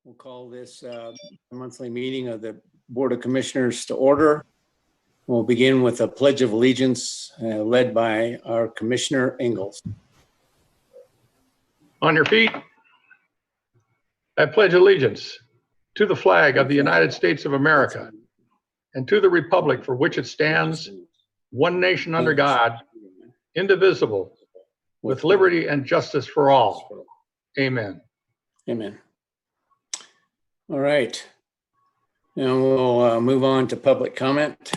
We'll call this monthly meeting of the Board of Commissioners to order. We'll begin with a Pledge of Allegiance led by our Commissioner Ingalls. On your feet. I pledge allegiance to the flag of the United States of America and to the republic for which it stands, one nation under God, indivisible, with liberty and justice for all. Amen. Amen. All right. Now we'll move on to public comment.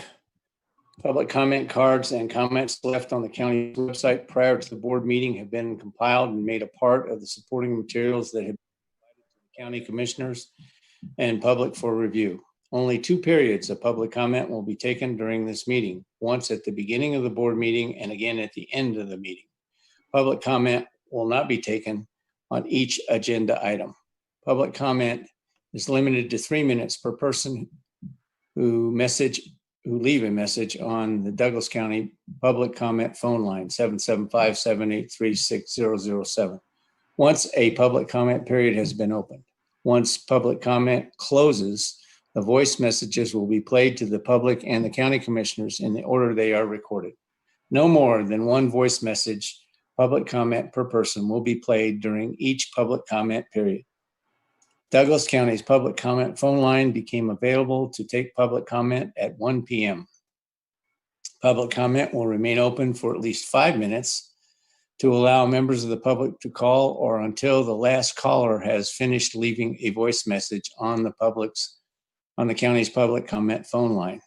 Public comment cards and comments left on the county website prior to the board meeting have been compiled and made a part of the supporting materials that have been provided to the county commissioners and public for review. Only 2 periods of public comment will be taken during this meeting, once at the beginning of the board meeting and again at the end of the meeting. Public comment will not be taken on each agenda item. Public comment is limited to 3 minutes per person who leave a message on the Douglas County Public Comment phone line, 775-783-6007. Once a public comment period has been opened. Once public comment closes, the voice messages will be played to the public and the county commissioners in the order they are recorded. No more than 1 voice message public comment per person will be played during each public comment period. Douglas County's public comment phone line became available to take public comment at 1 p.m. Public comment will remain open for at least 5 minutes to allow members of the public to call or until the last caller has finished leaving a voice message on the county's public comment phone line.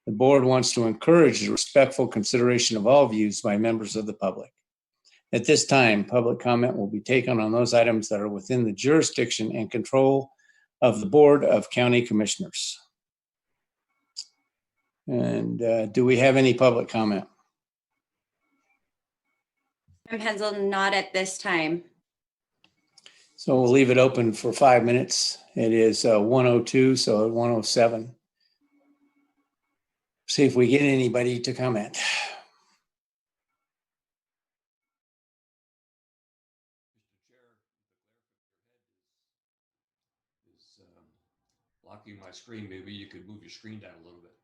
The board wants to encourage the respectful consideration of all views by members of the public. At this time, public comment will be taken on those items that are within the jurisdiction and control of the Board of County Commissioners. And do we have any public comment? Penzel, not at this time. So we'll leave it open for 5 minutes. It is 1:02, so at 1:07. See if we get anybody to comment. Blocking my screen. Maybe you could move your screen down a little bit.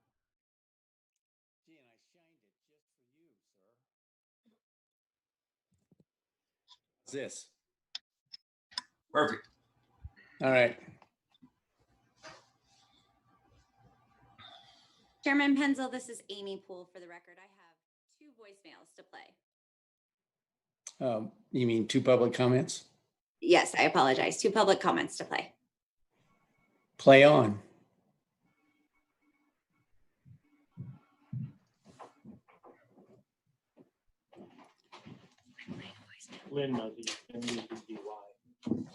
Gee, and I shined it just for you, sir. What's this? Perfect. All right. Chairman Penzel, this is Amy Poole for the record. I have 2 voicemails to play. You mean 2 public comments? Yes, I apologize. 2 public comments to play. Play on. Lynn Muzzy, MUZZY.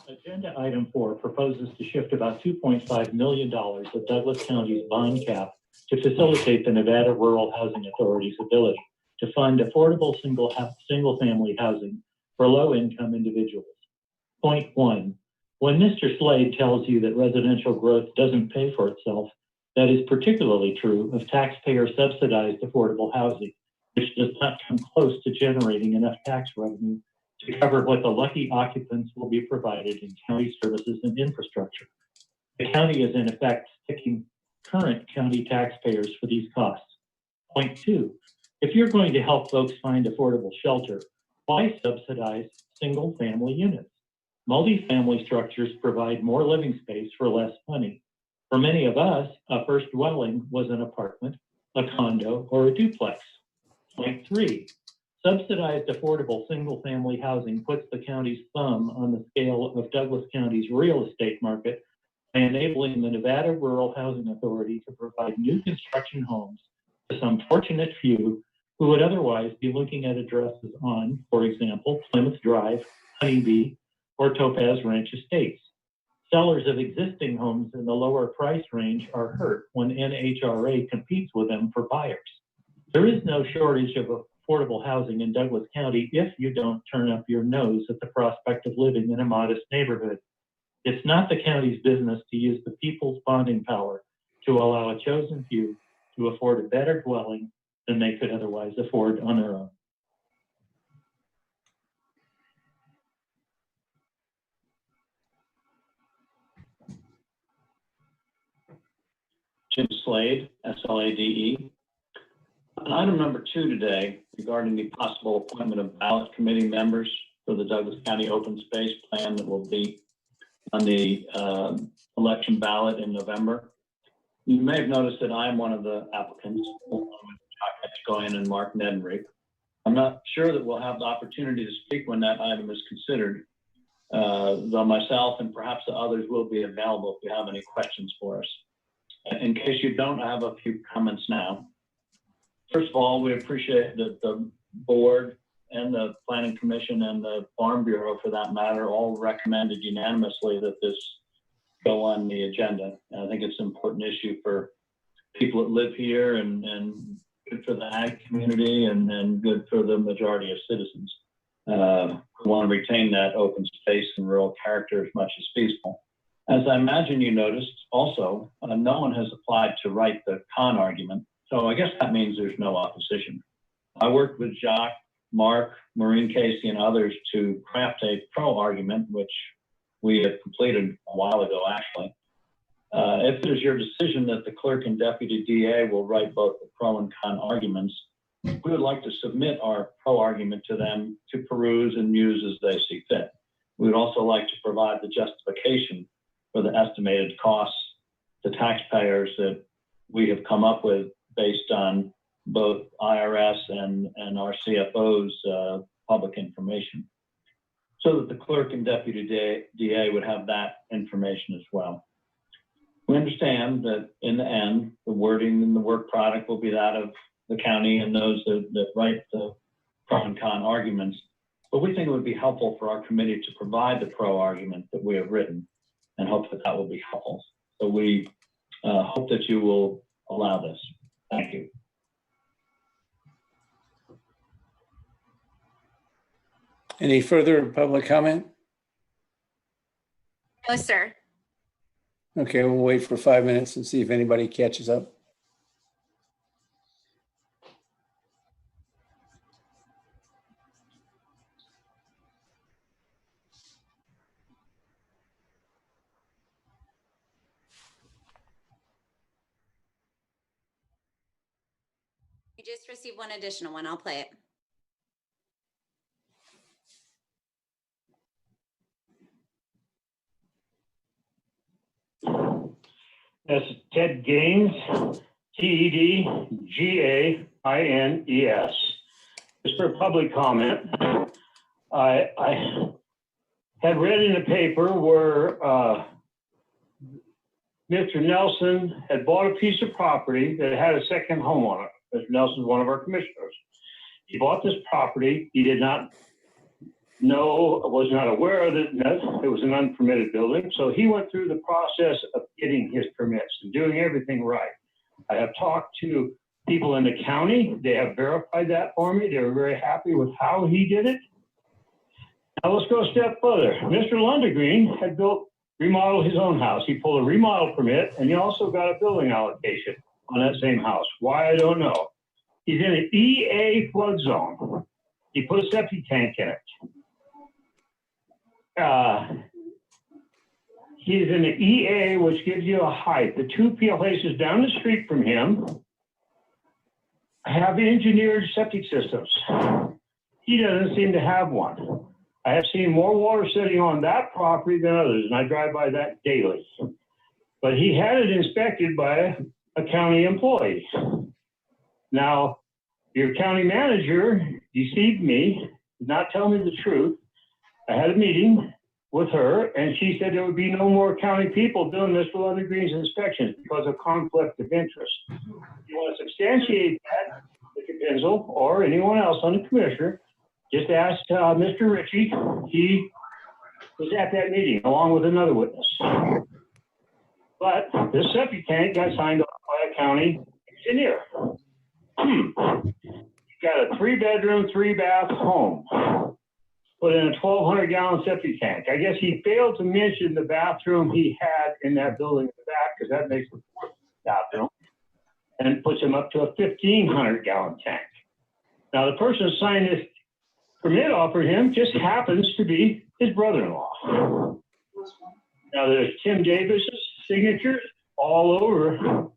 Agenda item 4 proposes to shift about $2.5 million of Douglas County's bond cap to facilitate the Nevada Rural Housing Authority's ability to fund affordable single-family housing for low-income individuals. Point 1. When Mr. Slade tells you that residential growth doesn't pay for itself, that is particularly true of taxpayer-subsidized affordable housing, which does not come close to generating enough tax revenue to cover what the lucky occupants will be provided in county services and infrastructure. The county is in effect sticking current county taxpayers for these costs. Point 2, if you're going to help folks find affordable shelter, why subsidize single-family units? Multifamily structures provide more living space for less money. For many of us, a first dwelling was an apartment, a condo, or a duplex. Point 3, subsidized affordable single-family housing puts the county's thumb on the scale of Douglas County's real estate market by enabling the Nevada Rural Housing Authority to provide new construction homes to some fortunate few who would otherwise be looking at addresses on, for example, Plymouth Drive, Honeybee, or Topaz Ranch Estates. Sellers of existing homes in the lower price range are hurt when NHRA competes with them for buyers. There is no shortage of affordable housing in Douglas County if you don't turn up your nose at the prospect of living in a modest neighborhood. It's not the county's business to use the people's bonding power to allow a chosen few to afford a better dwelling than they could otherwise afford on their own. Jim Slade, SLADE. On item number 2 today, regarding the possible appointment of ballot committee members for the Douglas County Open Space Plan that will be on the election ballot in November. You may have noticed that I am one of the applicants, along with Chuck Etchgoyen and Mark Nedenreich. I'm not sure that we'll have the opportunity to speak when that item is considered, though myself and perhaps the others will be available if you have any questions for us. In case you don't, I have a few comments now. First of all, we appreciate that the board and the Planning Commission and the Farm Bureau, for that matter, all recommended unanimously that this go on the agenda. And I think it's an important issue for people that live here and good for the ag community and good for the majority of citizens who want to retain that open space and rural character as much as feasible. As I imagine you noticed also, no one has applied to write the con argument. So I guess that means there's no opposition. I worked with Jacques, Mark, Maureen Casey, and others to craft a pro argument, which we had completed a while ago, actually. If it is your decision that the clerk and deputy DA will write both the pro and con arguments, we would like to submit our pro argument to them to peruse and use as they see fit. We would also like to provide the justification for the estimated costs to taxpayers that we have come up with based on both IRS and our CFO's public information, so that the clerk and deputy DA would have that information as well. We understand that in the end, the wording and the work product will be that of the county and those that write the pro and con arguments, but we think it would be helpful for our committee to provide the pro argument that we have written and hope that that will be helpful. So we hope that you will allow this. Thank you. Any further public comment? No, sir. Okay, we'll wait for 5 minutes and see if anybody catches up. We just received one additional one. I'll play it. That's Ted Gaines, TEDGAINES. Just for public comment, I had read in the paper where Mr. Nelson had bought a piece of property that had a second home on it. Mr. Nelson is one of our commissioners. He bought this property. He did not know, was not aware of it. It was an unpermitted building. So he went through the process of getting his permits and doing everything right. I have talked to people in the county. They have verified that for me. They were very happy with how he did it. Now let's go a step further. Mr. Lundegreen had remodeled his own house. He pulled a remodel permit and he also got a building allocation on that same house. Why, I don't know. He's in an EA flood zone. He put a septic tank in it. He's in the EA, which gives you a height. The two places down the street from him have engineered septic systems. He doesn't seem to have one. I have seen more water sitting on that property than others, and I drive by that daily. But he had it inspected by a county employee. Now, your county manager deceived me, did not tell me the truth. I had a meeting with her, and she said there would be no more county people doing Mr. Lundegreen's inspections because of conflict of interest. If you want to substantiate that, Mr. Penzel or anyone else on the commissioner, just ask Mr. Ritchie. He was at that meeting along with another witness. But this septic tank got signed off by a county engineer. You've got a 3-bedroom, 3-bath home. Put in a 1,200-gallon septic tank. I guess he failed to mention the bathroom he had in that building in the back, because that makes the 4th bathroom, and puts him up to a 1,500-gallon tank. Now, the person who signed this permit offered him just happens to be his brother-in-law. Now, there's Tim Davis's signatures all over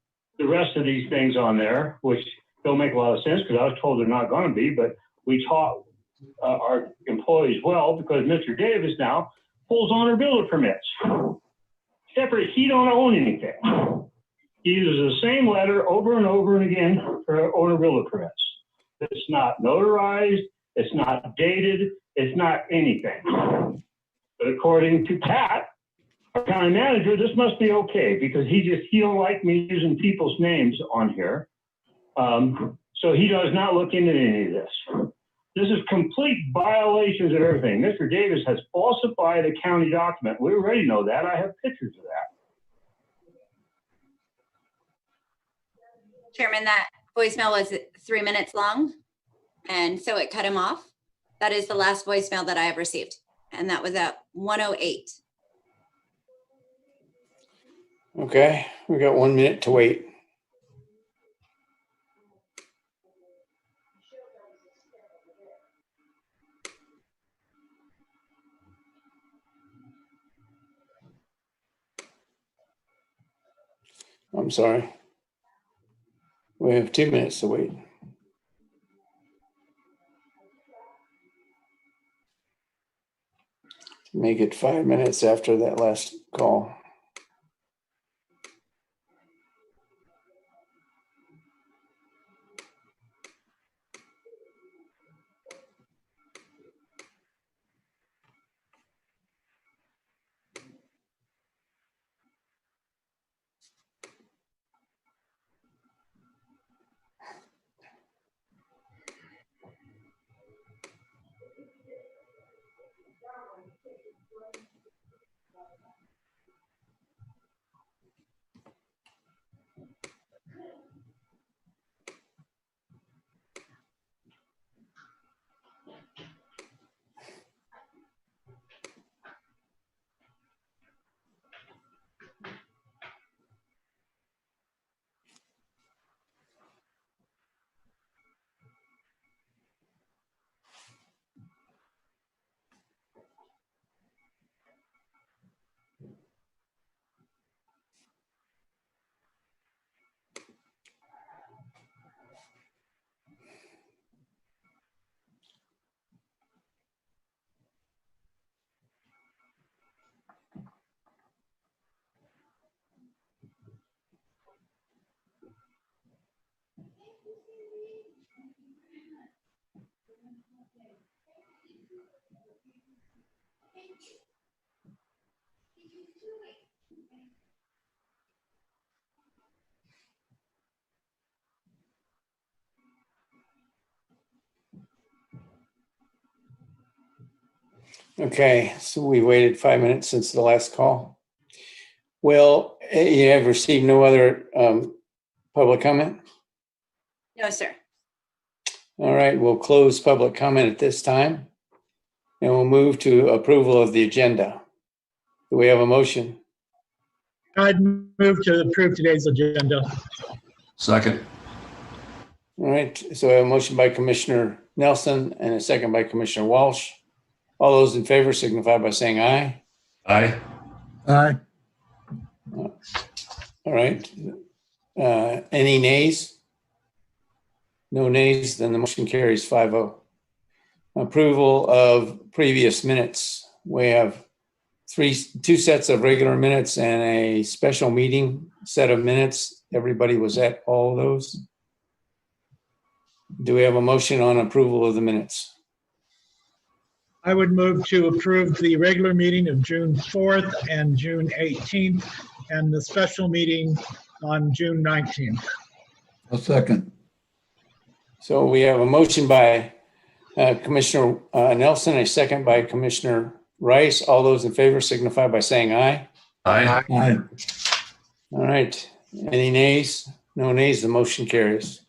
the rest of these things on there, which don't make a lot of sense because I was told they're not going to be, but we taught our employees well because Mr. Davis now pulls owner builder permits. Separate, he don't own anything. He uses the same letter over and over and again for owner builder permits. It's not notarized, it's not dated, it's not anything. But according to Pat, our county manager, this must be okay because he don't like me using people's names on here. So he does not look into any of this. This is complete violations of everything. Mr. Davis has falsified a county document. We already know that. I have pictures of that. Chairman, that voicemail was 3 minutes long, and so it cut him off. That is the last voicemail that I have received, and that was at 1:08. Okay, we got 1 minute to wait. I'm sorry. We have 2 minutes to wait. Make it 5 minutes after that last call. Okay, so we waited 5 minutes since the last call. Well, you have received no other public comment? No, sir. All right, we'll close public comment at this time. And we'll move to approval of the agenda. Do we have a motion? I'd move to approve today's agenda. Second. All right, so I have a motion by Commissioner Nelson and a second by Commissioner Walsh. All those in favor signify by saying aye. Aye. Aye. All right. Any nays? No nays, then the motion carries 5-0. Approval of previous minutes. We have two sets of regular minutes and a special meeting set of minutes. Everybody was at all of those. Do we have a motion on approval of the minutes? I would move to approve the regular meeting of June 4th and June 18th and the special meeting on June 19th. A second. So we have a motion by Commissioner Nelson, a second by Commissioner Rice. All those in favor signify by saying aye. Aye. Aye. All right. Any nays? No nays, the motion carries.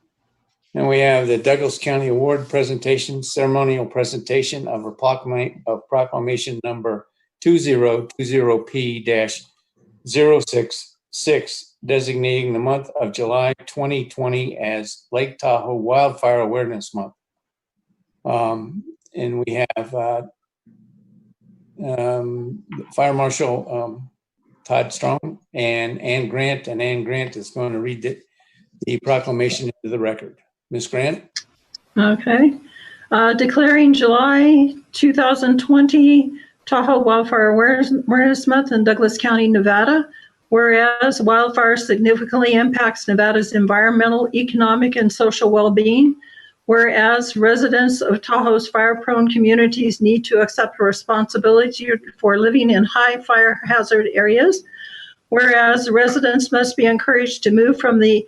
And we have the Douglas County Award presentation, ceremonial presentation of proclamation number 2020P-066, designating the month of July 2020 as Lake Tahoe Wildfire Awareness Month. And we have Fire Marshal Todd Strong and Ann Grant is going to read the proclamation into the record. Ms. Grant? Okay. Declaring July 2020 Tahoe Wildfire Awareness Month in Douglas County, Nevada. Whereas wildfire significantly impacts Nevada's environmental, economic, and social well-being. Whereas residents of Tahoe's fire-prone communities need to accept responsibility for living in high fire hazard areas. Whereas residents must be encouraged to move from the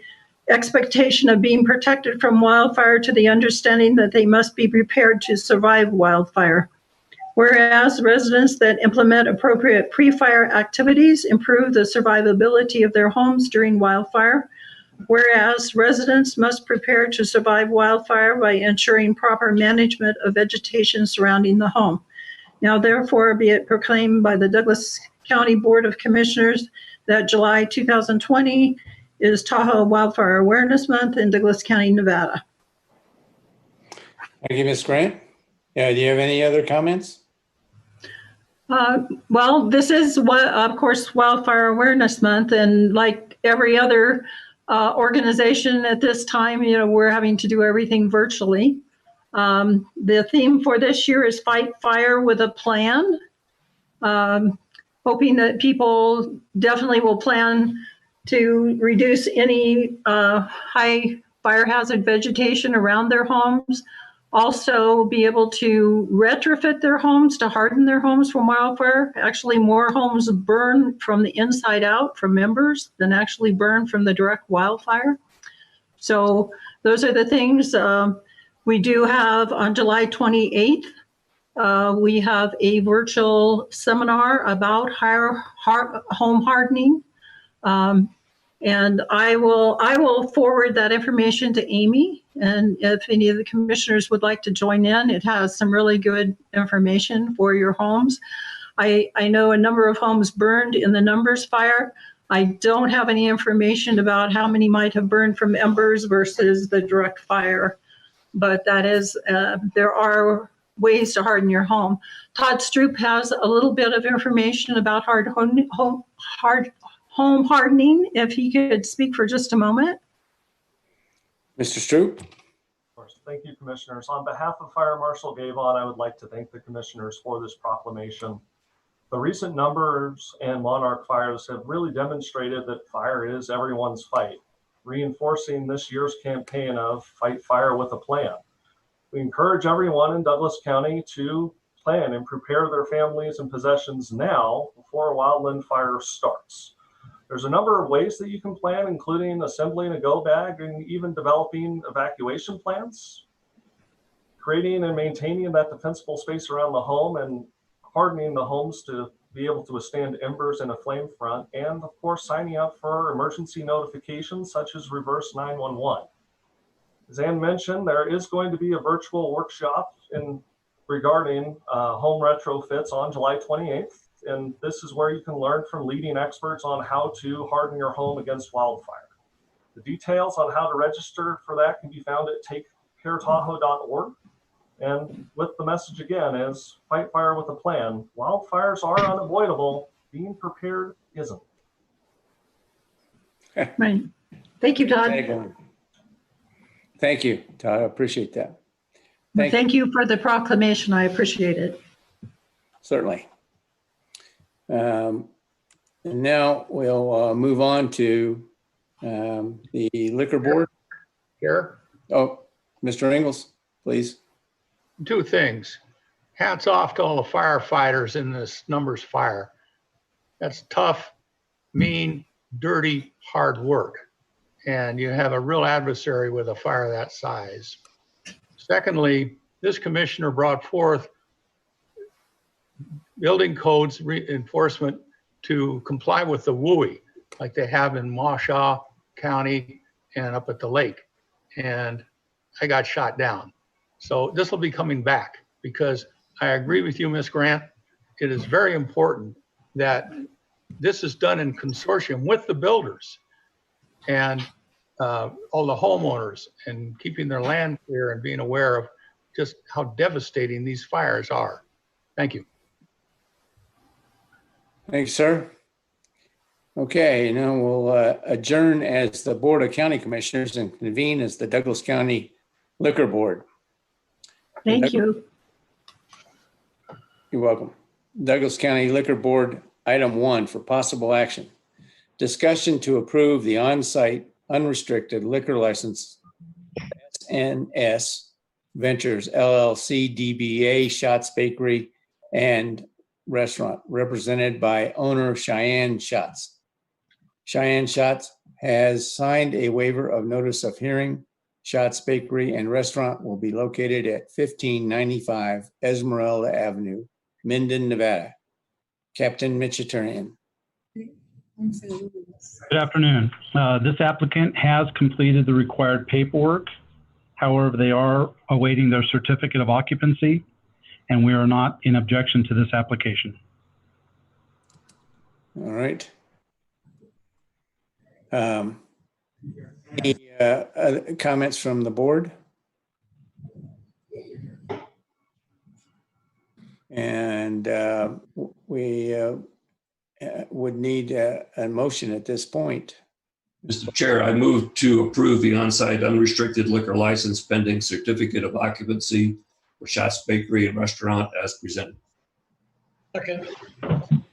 expectation of being protected from wildfire to the understanding that they must be prepared to survive wildfire. Whereas residents that implement appropriate pre-fire activities improve the survivability of their homes during wildfire. Whereas residents must prepare to survive wildfire by ensuring proper management of vegetation surrounding the home. Now therefore be it proclaimed by the Douglas County Board of Commissioners that July 2020 is Tahoe Wildfire Awareness Month in Douglas County, Nevada. Thank you, Ms. Grant. Do you have any other comments? Well, this is, of course, Wildfire Awareness Month, and like every other organization at this time, we're having to do everything virtually. The theme for this year is Fight Fire with a Plan. Hoping that people definitely will plan to reduce any high fire hazard vegetation around their homes. Also be able to retrofit their homes to harden their homes from wildfire. Actually, more homes burn from the inside out from embers than actually burn from the direct wildfire. So those are the things we do have on July 28th. We have a virtual seminar about home hardening. And I will forward that information to Amy. And if any of the commissioners would like to join in, it has some really good information for your homes. I know a number of homes burned in the Numbers fire. I don't have any information about how many might have burned from embers versus the direct fire, but that is, there are ways to harden your home. Todd Stroop has a little bit of information about home hardening, if he could speak for just a moment. Mr. Stroop? Of course. Thank you, commissioners. On behalf of Fire Marshal Gavon, I would like to thank the commissioners for this proclamation. The recent Numbers and Monarch fires have really demonstrated that fire is everyone's fight, reinforcing this year's campaign of Fight Fire with a Plan. We encourage everyone in Douglas County to plan and prepare their families and possessions now before a wildland fire starts. There's a number of ways that you can plan, including assembling a go bag and even developing evacuation plans, creating and maintaining that defensible space around the home, and hardening the homes to be able to withstand embers and a flame front, and of course signing up for emergency notifications such as reverse 911. As Ann mentioned, there is going to be a virtual workshop regarding home retrofits on July 28th. And this is where you can learn from leading experts on how to harden your home against wildfire. The details on how to register for that can be found at takecaretahoe.org. And with the message again is fight fire with a plan. Wildfires are unavoidable. Being prepared isn't. Right. Thank you, Todd. Thank you, Todd. I appreciate that. Thank you for the proclamation. I appreciate it. Certainly. And now we'll move on to the liquor board. Here, Oh, Mr. Ingles, please. two things. Hats off to all the firefighters in this Numbers fire. That's tough, mean, dirty, hard work. And you have a real adversary with a fire that size. Secondly, this commissioner brought forth building codes enforcement to comply with the WUI, like they have in Washoe County and up at the lake. And I got shot down. So this will be coming back, because I agree with you, Ms. Grant. It is very important that this is done in consortium with the builders and all the homeowners, and keeping their land clear and being aware of just how devastating these fires are. Thank you. Thanks, sir. Okay, now we'll adjourn as the Board of County Commissioners and convene as the Douglas County Liquor Board. Thank you. You're welcome. Douglas County Liquor Board, item 1 for possible action. Discussion to approve the on-site unrestricted liquor license SNS Ventures LLC DBA Shots Bakery and Restaurant, represented by owner Cheyenne Shots. Cheyenne Shots has signed a waiver of notice of hearing. Shots Bakery and Restaurant will be located at 1595 Esmeralda Avenue, Minden, Nevada. Captain Michitarian. Good afternoon. This applicant has completed the required paperwork. However, they are awaiting their certificate of occupancy, and we are not in objection to this application. All right. Any other comments from the board? And we would need a motion at this point. Mr. Chair, I move to approve the on-site unrestricted liquor license pending certificate of occupancy for Shots Bakery and Restaurant as presented. Okay. All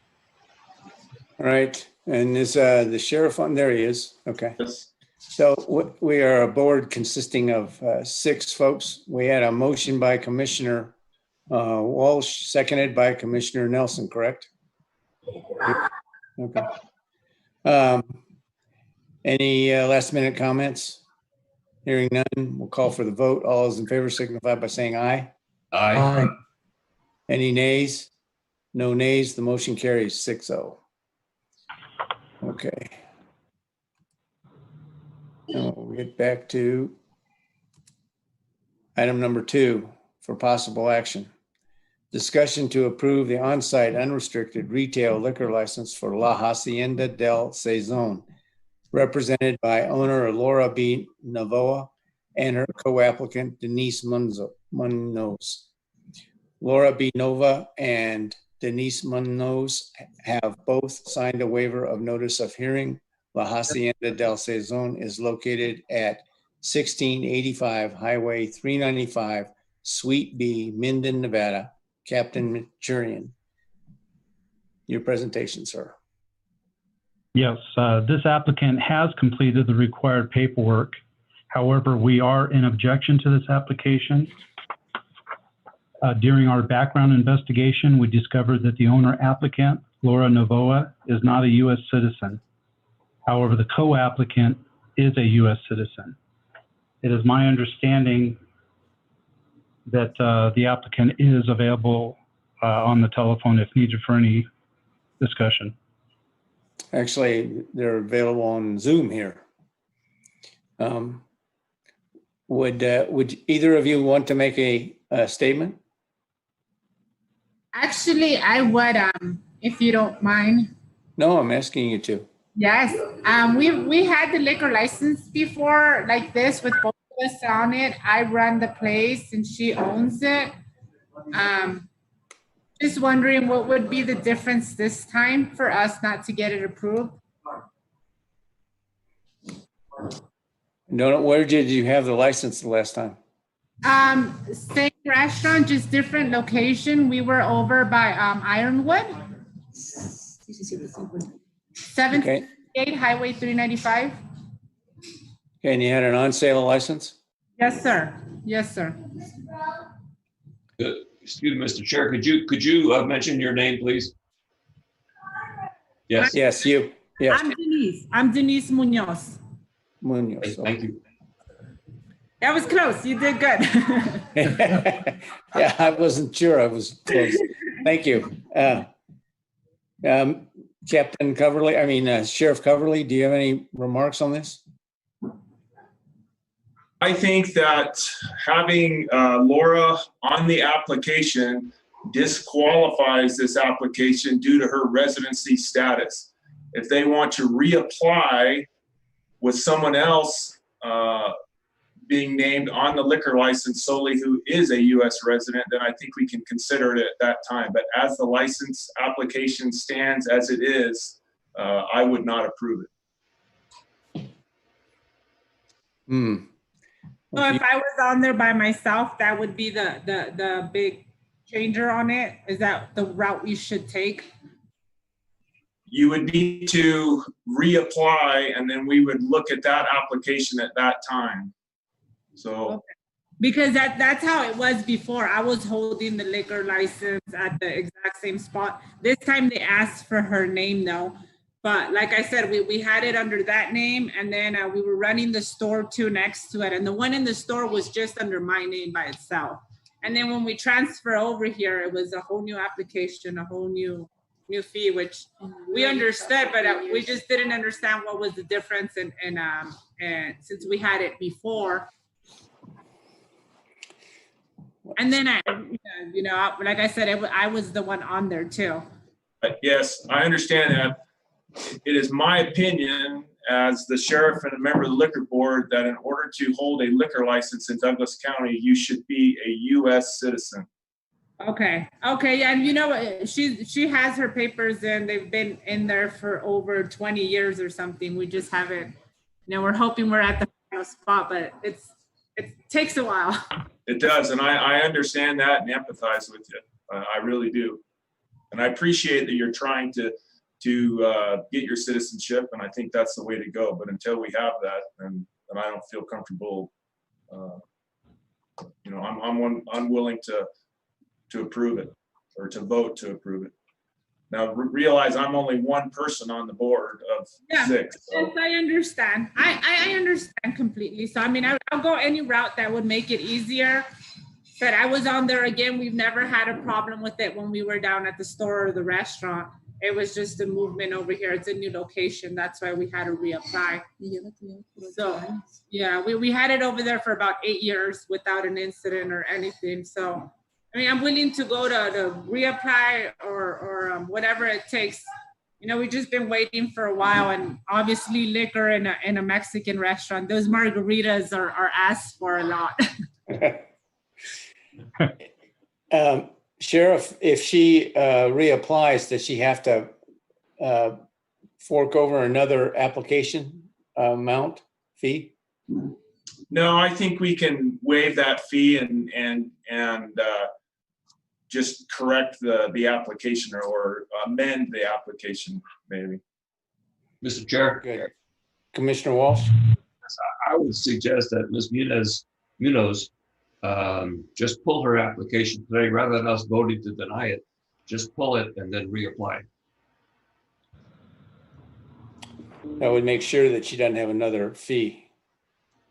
right, and is the sheriff on? There he is. Okay. Yes. So we are a board consisting of 6 folks. We had a motion by Commissioner Walsh, seconded by Commissioner Nelson, correct? Okay. Any last minute comments? Hearing none, we'll call for the vote. All those in favor signify by saying aye. Aye. Any nays? No nays. The motion carries 6-0. Okay. Now we'll get back to item number 2 for possible action. Discussion to approve the on-site unrestricted retail liquor license for La Hacienda del Sazon, represented by owner Laura B. Navoa and her co-applicant Denise Munoz. Laura B. Nova and Denise Munoz have both signed a waiver of notice of hearing. La Hacienda del Sazon is located at 1685 Highway 395, Suite B, Minden, Nevada. Captain Manchurian, your presentation, sir. Yes, this applicant has completed the required paperwork. However, we are in objection to this application. During our background investigation, we discovered that the owner applicant, Laura Novoa, is not a U.S. citizen. However, the co-applicant is a U.S. citizen. It is my understanding that the applicant is available on the telephone if needed for any discussion. Actually, they're available on Zoom here. Would either of you want to make a statement? Actually, I would, if you don't mind. No, I'm asking you to. Yes, we had the liquor license before like this with both of us on it. I run the place and she owns it. Just wondering what would be the difference this time for us not to get it approved? No, where did you have the license the last time? Same restaurant, just different location. We were over by Ironwood. 758 Highway 395. Okay, and you had an on-sale license? Yes, sir. Yes, sir. Excuse me, Mr. Chair, could you mention your name, please? Yes. Yes, you. Yes. I'm Denise Munoz. Munoz. Thank you. That was close. You did good. Yeah, I wasn't sure. I was close. Thank you. Captain Coverly, Sheriff Coverly, do you have any remarks on this? I think that having Laura on the application disqualifies this application due to her residency status. If they want to reapply with someone else being named on the liquor license solely who is a U.S. resident, then I think we can consider it at that time. But as the license application stands as it is, I would not approve it. So if I was on there by myself, that would be the big changer on it? Is that the route we should take? You would need to reapply, and then we would look at that application at that time. So. Okay. Because that's how it was before. I was holding the liquor license at the exact same spot. This time they asked for her name though. But like I said, we had it under that name, and then we were running the store too next to it. And the one in the store was just under my name by itself. And then when we transfer over here, it was a whole new application, a whole new fee, which we understood, but we just didn't understand what was the difference. And since we had it before. And then like I said, I was the one on there too. Yes, I understand that. It is my opinion as the sheriff and a member of the liquor board that in order to hold a liquor license in Douglas County, you should be a U.S. citizen. Okay. Yeah, and she has her papers and they've been in there for over 20 years or something. We just haven't, we're hoping we're at the final spot, but it takes a while. It does, and I understand that and empathize with you. I really do, and I appreciate that you're trying to get your citizenship, and I think that's the way to go. But until we have that, then I don't feel comfortable. I'm unwilling to approve it or to vote to approve it. Now realize I'm only one person on the board of 6. So. Yes, I understand. I understand completely. So I mean, I'll go any route that would make it easier. But I was on there again. We've never had a problem with it when we were down at the store or the restaurant. It was just a movement over here. It's a new location. That's why we had to reapply. So yeah, we had it over there for about 8 years without an incident or anything. So I mean, I'm willing to go to reapply or whatever it takes. We've just been waiting for a while, and obviously liquor in a Mexican restaurant, those margaritas are asked for a lot. Sheriff, if she reapplies, does she have to fork over another application amount fee? No, I think we can waive that fee and just correct the application or amend the application, maybe. Mr. Chair. Good. Commissioner Walsh? I would suggest that Ms. Munoz just pull her application today rather than us voting to deny it. Just pull it and then reapply. That would make sure that she doesn't have another fee.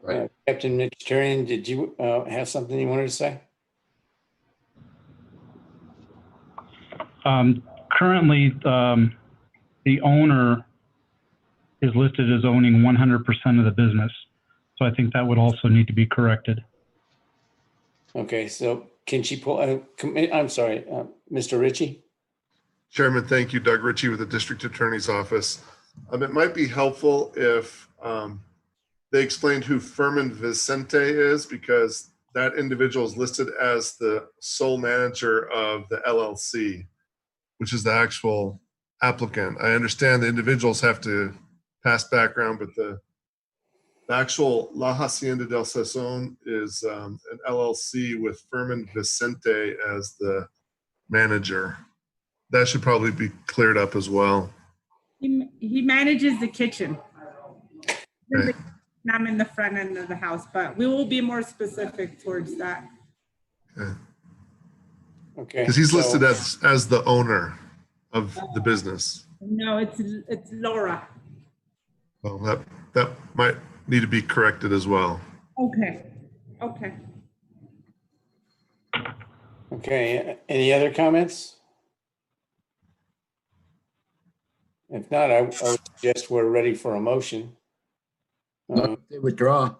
Right. Captain Vegetarian, did you have something you wanted to say? Currently, the owner is listed as owning 100% of the business. So I think that would also need to be corrected. Okay, so can she pull, I'm sorry, Mr. Ritchie? Chairman, thank you. Doug Ritchie with the District Attorney's Office. It might be helpful if they explained who Furman Vicente is, because that individual is listed as the sole manager of the LLC, which is the actual applicant. I understand the individuals have to pass background, but the actual La Hacienda del Sazon is an LLC with Furman Vicente as the manager. That should probably be cleared up as well. He manages the kitchen. Okay. I'm in the front end of the house, but we will be more specific towards that. Okay. Because he's listed as the owner of the business. No, it's Laura. Well, that might need to be corrected as well. Okay. Okay, any other comments? If not, I would suggest we're ready for a motion. They withdraw.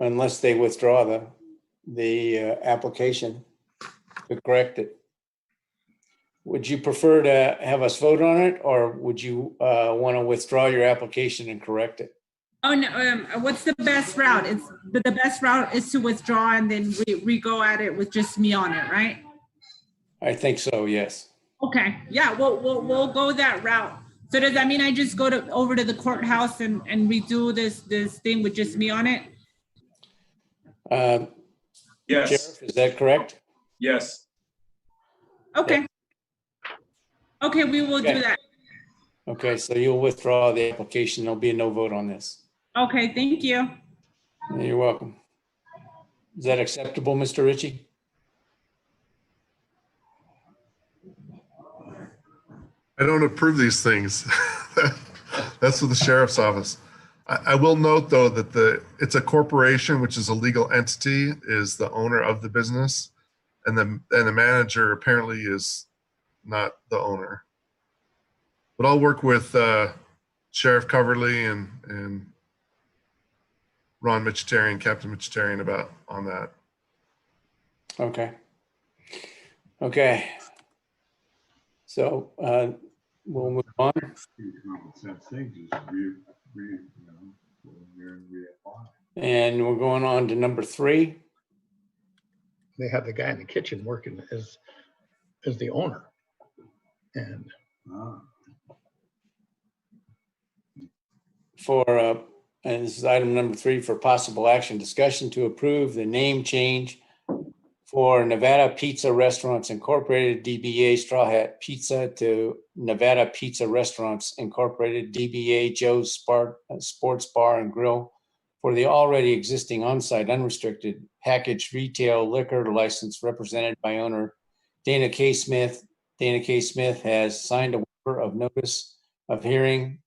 Unless they withdraw the application to correct it. Would you prefer to have us vote on it, or would you want to withdraw your application and correct it? Oh no! What's the best route? The best route is to withdraw and then we go at it with just me on it, right? I think so. Yes. Okay. Yeah. We'll go that route. So does that mean I just go over to the courthouse and redo this thing with just me on it? Yes, Sheriff, is that correct? yes. Okay. Okay, we will Okay. do that. Okay, so you'll withdraw the application. There'll be a no vote on this. Okay, thank you. You're welcome. Is that acceptable, Mr. Ritchie? I don't approve these things. That's with the sheriff's office. I will note though that it's a corporation, which is a legal entity, is the owner of the business, and the manager apparently is not the owner. But I'll work with Sheriff Coverly and Ron Michitarian, Captain Michitarian on that. Okay. Okay. So we'll move on. And we're going on to number 3. They have the guy in the kitchen working as the owner. And And this is item number 3 for possible action, discussion to approve the name change for Nevada Pizza Restaurants Incorporated, DBA Straw Hat Pizza, to Nevada Pizza Restaurants Incorporated, DBA Joe's Sports Bar and Grill, for the already existing on-site unrestricted packaged retail liquor license represented by owner Dana K. Smith. Dana K. Smith has signed a waiver of notice of hearing.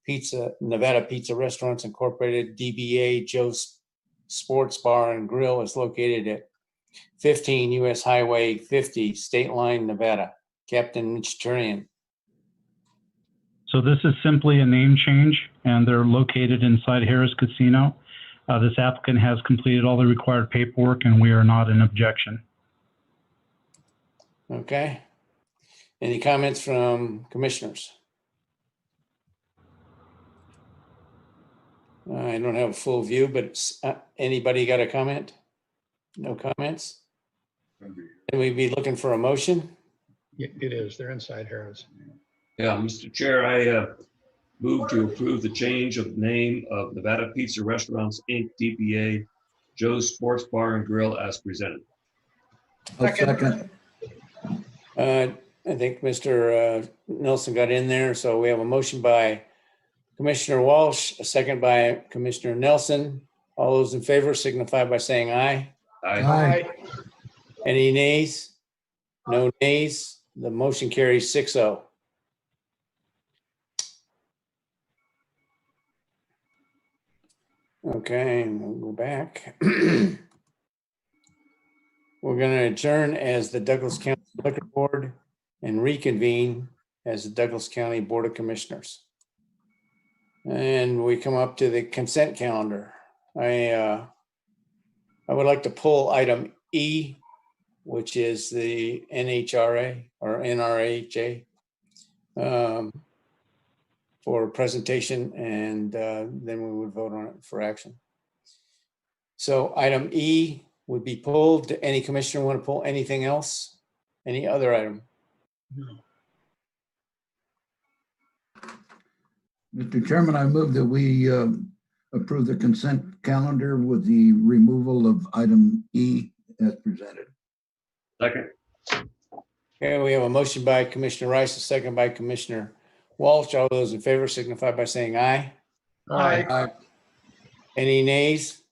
Nevada Pizza Restaurants Incorporated, DBA Joe's Sports Bar and Grill is located at 15 US Highway 50, State Line, Nevada. Captain Michitarian. So this is simply a name change, and they're located inside Harris Casino. This applicant has completed all the required paperwork, and we are not in objection. Okay. Any comments from commissioners? I don't have a full view, but anybody got a comment? No comments? Then we'd be looking for a motion. it is, they're inside Harris. Yeah, Mr. Chair, I move to approve the change of name of Nevada Pizza Restaurants, Inc., DBA Joe's Sports Bar and Grill as presented. Second. I think Mr. Nelson got in there. So we have a motion by Commissioner Walsh, a second by Commissioner Nelson. All those in favor signify by saying aye. Aye. Any nays? No nays. The motion carries 6-0. Okay, and we'll go back. We're going to adjourn as the Douglas County Liquor Board and reconvene as the Douglas County Board of Commissioners. And we come up to the consent calendar. I would like to pull item E, which is the NHRA or NRHA for presentation, and then we would vote on it for action. So item E would be pulled. Any commissioner want to pull anything else? Any other item? No. Mr. Chairman, I move that we approve the consent calendar with the removal of item E as presented. Second. Okay, we have a motion by Commissioner Rice, a second by Commissioner Walsh. All those in favor signify by saying aye. Aye. Any nays?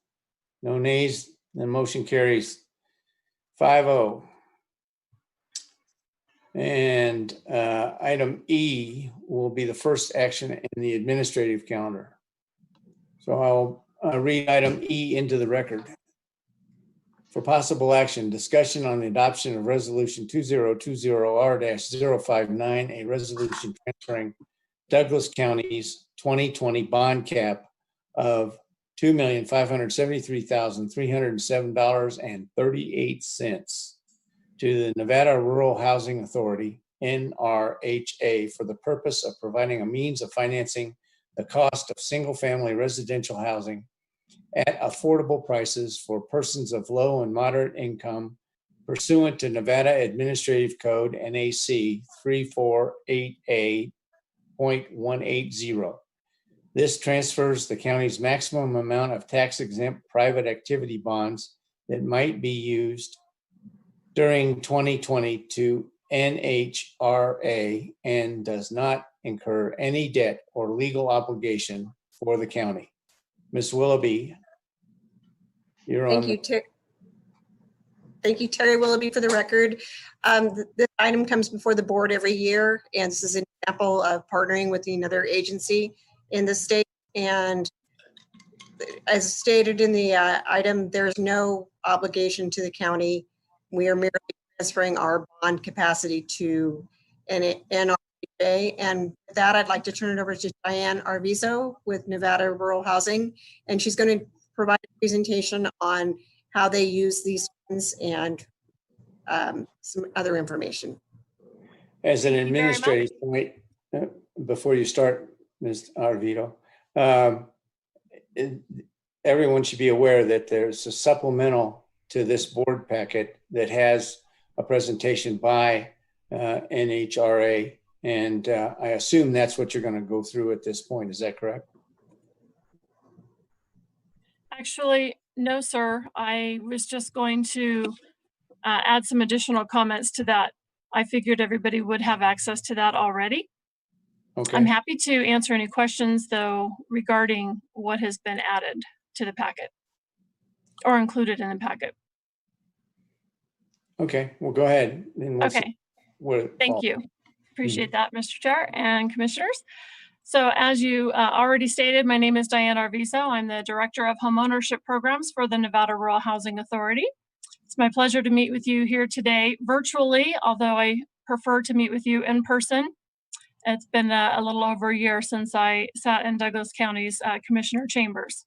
No nays. The motion carries 5-0. And item E will be the first action in the administrative calendar. So I'll read item E into the record. For possible action, discussion on the adoption of resolution 2020R-059, a resolution transferring Douglas County's 2020 bond cap of $2,573,307.38 to the Nevada Rural Housing Authority, NRHA, for the purpose of providing a means of financing the cost of single-family residential housing at affordable prices for persons of low and moderate income pursuant to Nevada Administrative Code NAC 348A 1.180. This transfers the county's maximum amount of tax-exempt private activity bonds that might be used during 2020 to NHRA and does not incur any debt or legal obligation for the county. Ms. Willoughby, you're on. Thank you, Terry. Thank you, Terry Willoughby, for the record. This item comes before the board every year, and this is an example of partnering with another agency in the state. And as stated in the item, there's no obligation to the county. We are merely transferring our bond capacity to NRA. And with that, I'd like to turn it over to Diane Arvizo with Nevada Rural Housing. And she's going to provide a presentation on how they use these funds and some other information. As an administrative point, before you start, Ms. Arvizo, everyone should be aware that there's a supplemental to this board packet that has a presentation by NHRA, and I assume that's what you're going to go through at this point. Is that correct? Actually, no, sir. I was just going to add some additional comments to that. I figured everybody would have access to that already. Okay. I'm happy to answer any questions, though, regarding what has been added to the packet or included in the packet. Okay, well, go ahead. Okay. Thank you. Appreciate that, Mr. Chair and Commissioners. So as you already stated, my name is Diane Arvizo. I'm the Director of Homeownership Programs for the Nevada Rural Housing Authority. It's my pleasure to meet with you here today virtually, although I prefer to meet with you in person. It's been a little over a year since I sat in Douglas County's Commissioner Chambers.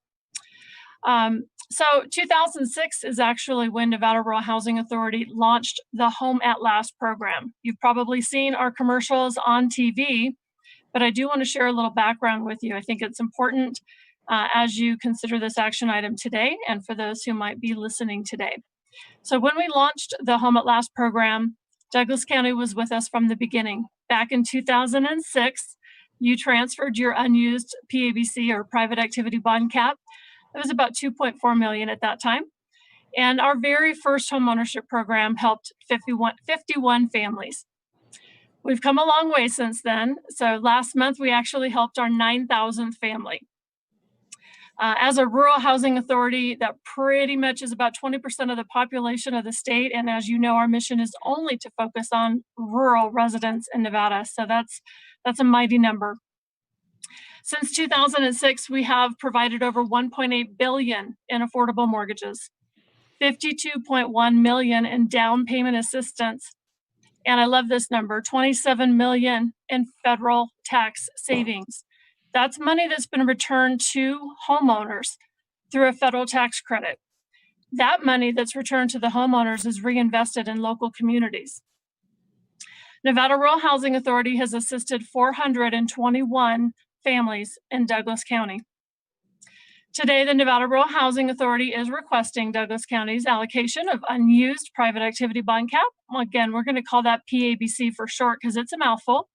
So 2006 is actually when Nevada Rural Housing Authority launched the Home at Last program. You've probably seen our commercials on TV, but I do want to share a little background with you. I think it's important as you consider this action item today and for those who might be listening today. So when we launched the Home at Last program, Douglas County was with us from the beginning. Back in 2006, you transferred your unused PABC or private activity bond cap. It was about 2.4 million at that time. And our very first homeownership program helped 51 families. We've come a long way since then. So last month, we actually helped our 9,000th family. As a rural housing authority, that pretty much is about 20% of the population of the state. And as you know, our mission is only to focus on rural residents in Nevada. So that's a mighty number. Since 2006, we have provided over 1.8 billion in affordable mortgages, 52.1 million in down payment assistance. And I love this number, 27 million in federal tax savings. That's money that's been returned to homeowners through a federal tax credit. That money that's returned to the homeowners is reinvested in local communities. Nevada Rural Housing Authority has assisted 421 families in Douglas County. Today, the Nevada Rural Housing Authority is requesting Douglas County's allocation of unused private activity bond cap. Well, again, we're going to call that PABC for short because it's a mouthful.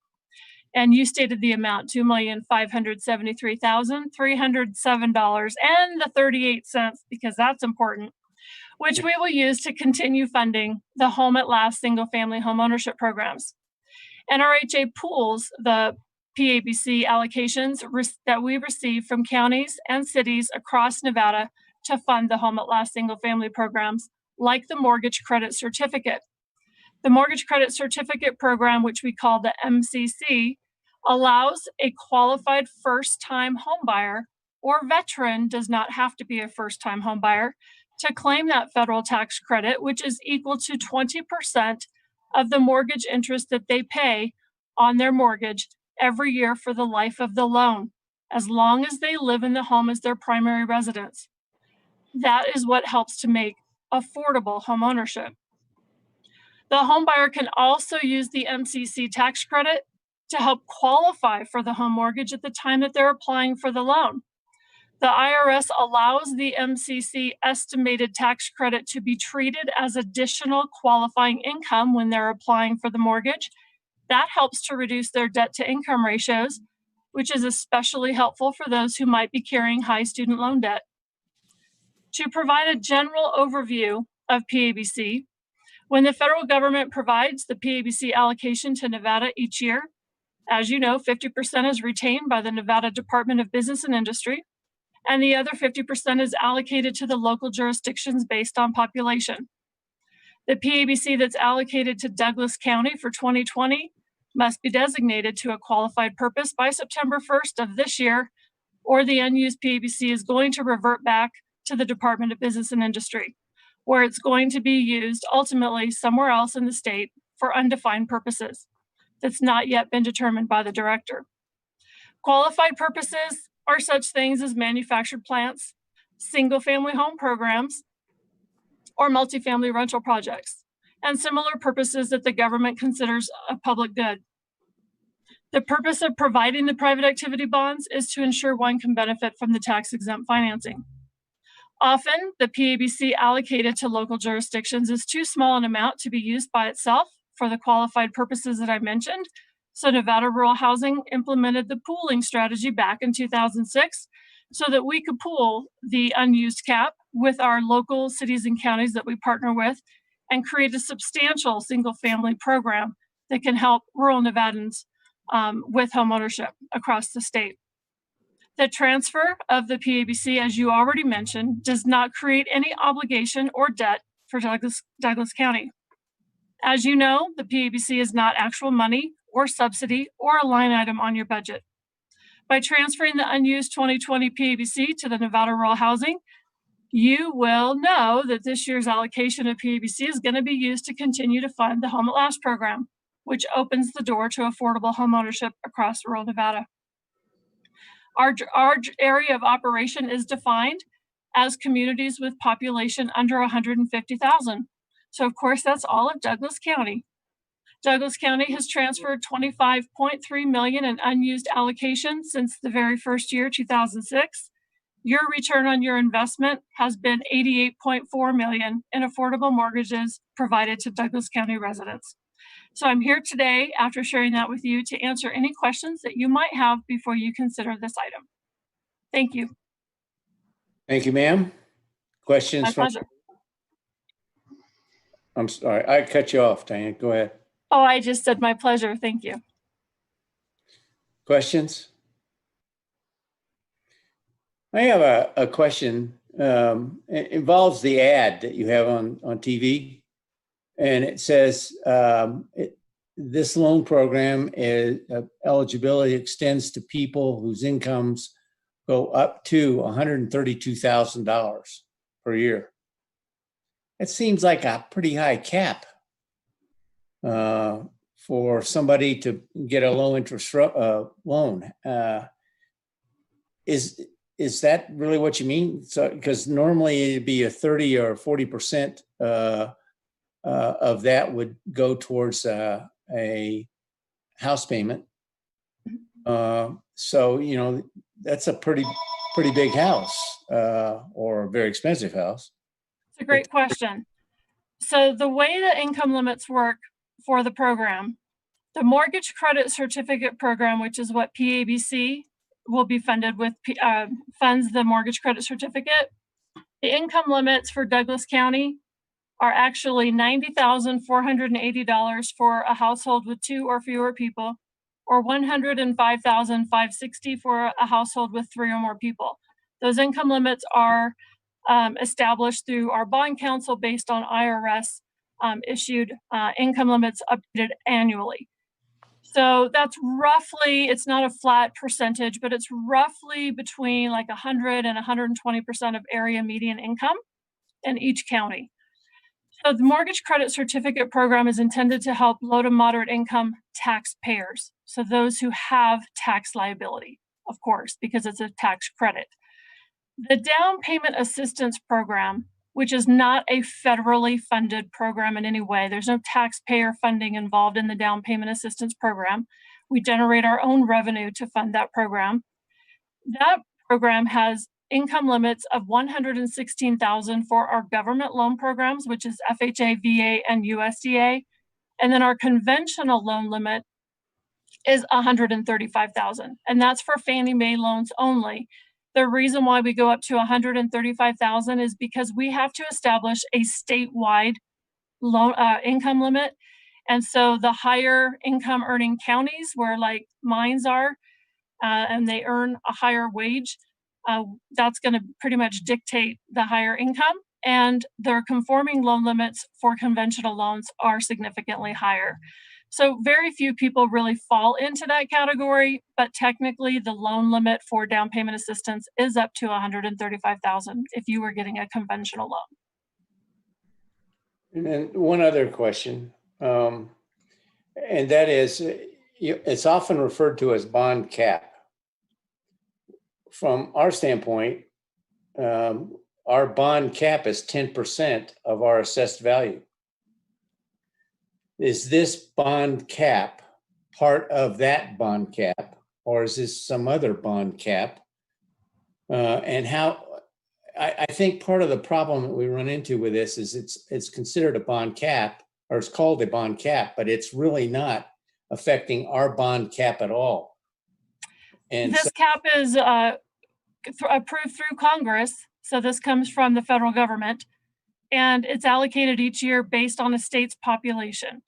And you stated the amount, $2,573,307.38, because that's important, which we will use to continue funding the Home at Last single-family homeownership programs. NRHA pools the PABC allocations that we receive from counties and cities across Nevada to fund the Home at Last single-family programs, like the Mortgage Credit Certificate. The Mortgage Credit Certificate program, which we call the MCC, allows a qualified first-time homebuyer or veteran, does not have to be a first-time homebuyer, to claim that federal tax credit, which is equal to 20% of the mortgage interest that they pay on their mortgage every year for the life of the loan, as long as they live in the home as their primary residence. That is what helps to make affordable home ownership. The homebuyer can also use the MCC tax credit to help qualify for the home mortgage at the time that they're applying for the loan. The IRS allows the MCC estimated tax credit to be treated as additional qualifying income when they're applying for the mortgage, That helps to reduce their debt to income ratios, which is especially helpful for those who might be carrying high student loan debt. To provide a general overview of PABC, when the federal government provides the PABC allocation to Nevada each year, as you know, 50% is retained by the Nevada Department of Business and Industry, and the other 50% is allocated to the local jurisdictions based on population. The PABC that's allocated to Douglas County for 2020 must be designated to a qualified purpose by September 1st of this year, or the unused PABC is going to revert back to the Department of Business and Industry, where it's going to be used ultimately somewhere else in the state for undefined purposes that's not yet been determined by the director. Qualified purposes are such things as manufactured plants, single-family home programs, or multifamily rental projects, and similar purposes that the government considers a public good. The purpose of providing the private activity bonds is to ensure one can benefit from the tax-exempt financing. Often, the PABC allocated to local jurisdictions is too small an amount to be used by itself for the qualified purposes that I mentioned. So Nevada Rural Housing implemented the pooling strategy back in 2006 so that we could pool the unused cap with our local cities and counties that we partner with and create a substantial single-family program that can help rural Nevadans with homeownership across the state. The transfer of the PABC, as you already mentioned, does not create any obligation or debt for Douglas County. As you know, the PABC is not actual money or subsidy or a line item on your budget. By transferring the unused 2020 PABC to the Nevada Rural Housing, you will know that this year's allocation of PABC is going to be used to continue to fund the Home at Last program, which opens the door to affordable homeownership across rural Nevada. Our area of operation is defined as communities with population under 150,000. So of course, that's all of Douglas County. Douglas County has transferred $25.3 million in unused allocation since the very first year, 2006. Your return on your investment has been $88.4 million in affordable mortgages provided to Douglas County residents. So I'm here today, after sharing that with you, to answer any questions that you might have before you consider this item. Thank you. Thank you, ma'am. Questions? My pleasure. I'm sorry, I cut you off, Diane. Go ahead. Oh, I just said my pleasure. Thank you. Questions? I have a question. It involves the ad that you have on TV. And it says this loan program is eligibility extends to people whose incomes go up to $132,000 per year. It seems like a pretty high cap for somebody to get a low interest loan. Is that really what you mean? So, because normally it'd be a 30 or 40% of that would go towards a house payment. So, you know, that's a pretty big house or a very expensive house. It's a great question. So the way the income limits work for the program, the mortgage credit certificate program, which is what PABC will be funded with, funds the mortgage credit certificate. The income limits for Douglas County are actually $90,480 for a household with 2 or fewer people, or $105,560 for a household with 3 or more people. Those income limits are established through our bond council based on IRS issued income limits updated annually. So that's roughly, it's not a flat percentage, but it's roughly between like 100 and 120% of area median income in each county. So the mortgage credit certificate program is intended to help low to moderate income taxpayers. So those who have tax liability, of course, because it's a tax credit. The down payment assistance program, which is not a federally funded program in any way. There's no taxpayer funding involved in the down payment assistance program. We generate our own revenue to fund that program. That program has income limits of $116,000 for our government loan programs, which is FHA, VA, and USDA. And then our conventional loan limit is 135,000, and that's for Fannie Mae loans only. The reason why we go up to 135,000 is because we have to establish a statewide loan income limit. And so the higher income earning counties where like mines are, and they earn a higher wage, that's going to pretty much dictate the higher income. And their conforming loan limits for conventional loans are significantly higher. So very few people really fall into that category, but technically the loan limit for down payment assistance is up to 135,000 if you were getting a conventional loan. And then one other question, and that is, it's often referred to as bond cap. From our standpoint, our bond cap is 10% of our assessed value. Is this bond cap part of that bond cap, or is this some other bond cap? And how, I think part of the problem that we run into with this is it's considered a bond cap, or it's called a bond cap, but it's really not affecting our bond cap at all. And this cap is approved through Congress. So this comes from the federal government, and it's allocated each year based on a state's population.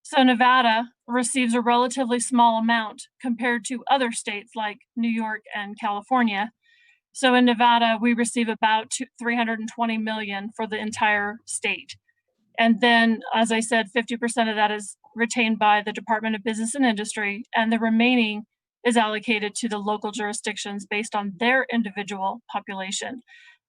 So Nevada receives a relatively small amount compared to other states like New York and California. So in Nevada, we receive about 320 million for the entire state. And then, as I said, 50% of that is retained by the Department of Business and Industry, and the remaining is allocated to the local jurisdictions based on their individual population.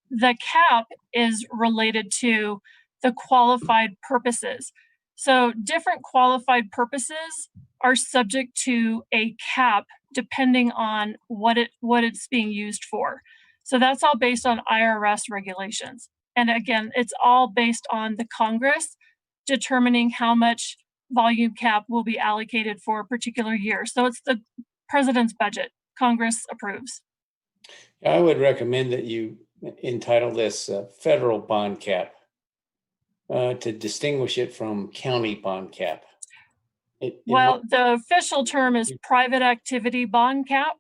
The cap is related to the qualified purposes. So different qualified purposes are subject to a cap depending on what it's being used for. So that's all based on IRS regulations. And again, it's all based on the Congress determining how much volume cap will be allocated for a particular year. So it's the president's budget. Congress approves. I would recommend that you entitle this federal bond cap to distinguish it from county bond cap. The official term is private activity bond cap.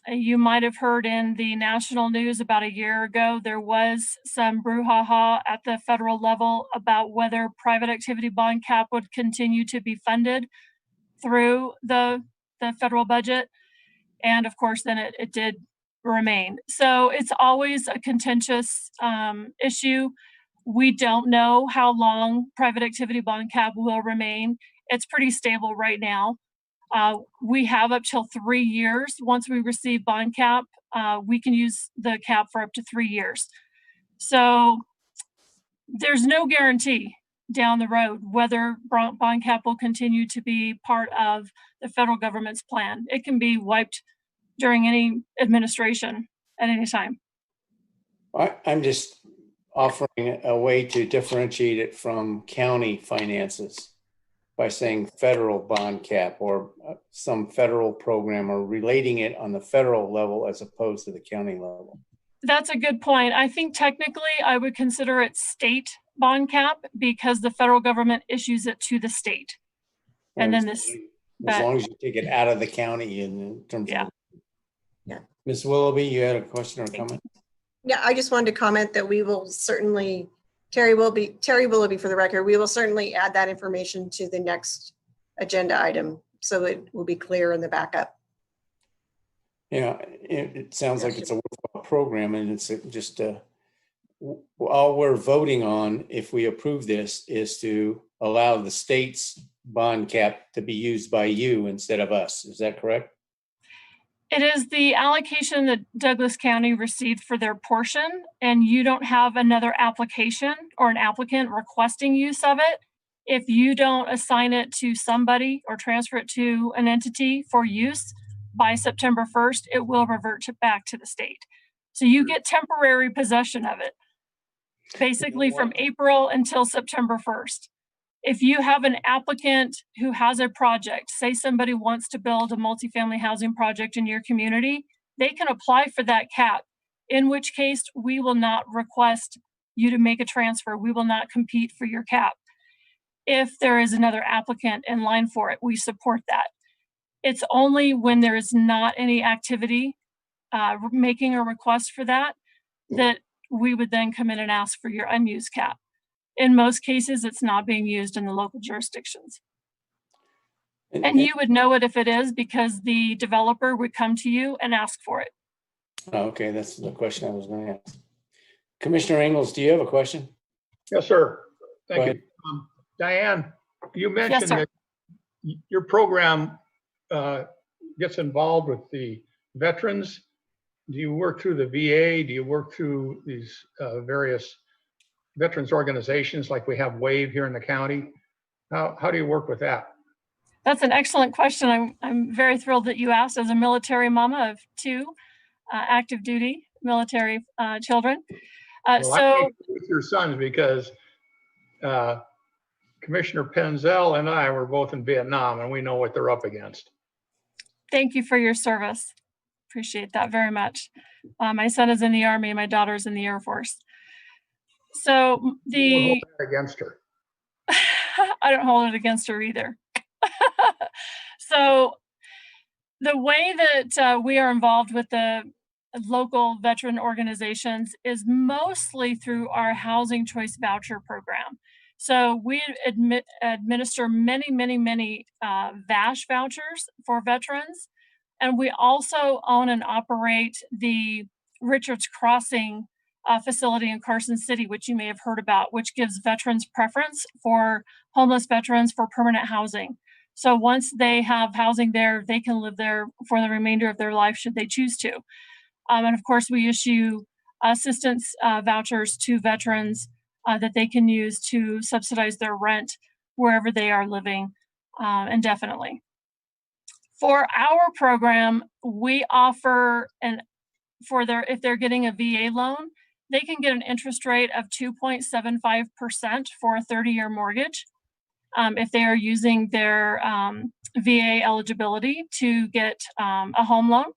You might have heard in the national news about a year ago, there was some brouhaha at the federal level about whether private activity bond cap would continue to be funded through the federal budget. And of course, then it did remain. So it's always a contentious issue. We don't know how long private activity bond cap will remain. It's pretty stable right now. We have up till 3 years. Once we receive bond cap, we can use the cap for up to 3 years. So there's no guarantee down the road whether bond cap will continue to be part of the federal government's plan. It can be wiped during any administration at any time. I'm just offering a way to differentiate it from county finances by saying federal bond cap or some federal program, or relating it on the federal level as opposed to the county level. That's a good point. I think technically I would consider it state bond cap because the federal government issues it to the state. And then this, as long as you take it out of the county in terms of. Yeah. Ms. Willoughby, you had a question or comment? Yeah, I just wanted to comment that we will certainly, Terry Willoughby for the record, we will certainly add that information to the next agenda item so it will be clear in the backup. Yeah, it sounds like it's a worthwhile program, and it's just all we're voting on if we approve this is to allow the state's bond cap to be used by you instead of us. Is that correct? It is the allocation that Douglas County received for their portion, and you don't have another application or an applicant requesting use of it. If you don't assign it to somebody or transfer it to an entity for use by September 1st, it will revert back to the state. So you get temporary possession of it, basically from April until September 1st. If you have an applicant who has a project, say somebody wants to build a multifamily housing project in your community, they can apply for that cap, in which case we will not request you to make a transfer. We will not compete for your cap. If there is another applicant in line for it, we support that. It's only when there is not any activity making a request for that we would then come in and ask for your unused cap. In most cases, it's not being used in the local jurisdictions. And you would know it if it is, because the developer would come to you and ask for it. Okay, that's the question I was going to ask. Commissioner Ingles, do you have a question? Yes, sir. Go Thank ahead. you. Diane, you mentioned that your program gets involved with the veterans. Do you work through the VA? Do you work through these various veterans organizations like we have WAVE here in the county? How do you work with that? That's an excellent question. I'm very thrilled that you asked. As a military mama of 2 active duty military children. Well, I think with your sons, because Commissioner Penzel and I were both in Vietnam, and we know what they're up against. Thank you for your service. Appreciate that very much. My son is in the Army, my daughter's in the Air Force. So You won't hold that against her. I don't hold it against her either. So the way that we are involved with the local veteran organizations is mostly through our Housing Choice Voucher program. So we administer many VASH vouchers for veterans. And we also own and operate the Richards Crossing facility in Carson City, which you may have heard about, which gives veterans preference for homeless veterans for permanent housing. So once they have housing there, they can live there for the remainder of their life should they choose to. And of course, we issue assistance vouchers to veterans that they can use to subsidize their rent wherever they are living indefinitely. For our program, we offer if they're getting a VA loan, they can get an interest rate of 2.75% for a 30-year mortgage. If they are using their VA eligibility to get a home loan.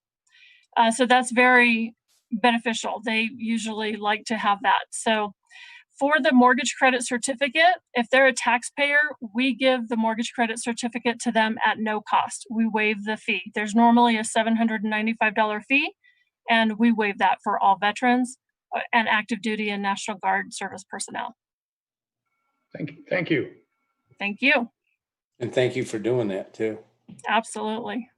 So that's very beneficial. They usually like to have that. So for the mortgage credit certificate, if they're a taxpayer, we give the mortgage credit certificate to them at no cost. We waive the fee. There's normally a $795 fee, and we waive that for all veterans and active duty and National Guard service personnel. Thank you. Thank you. Thank you. And thank you for doing that too. Absolutely.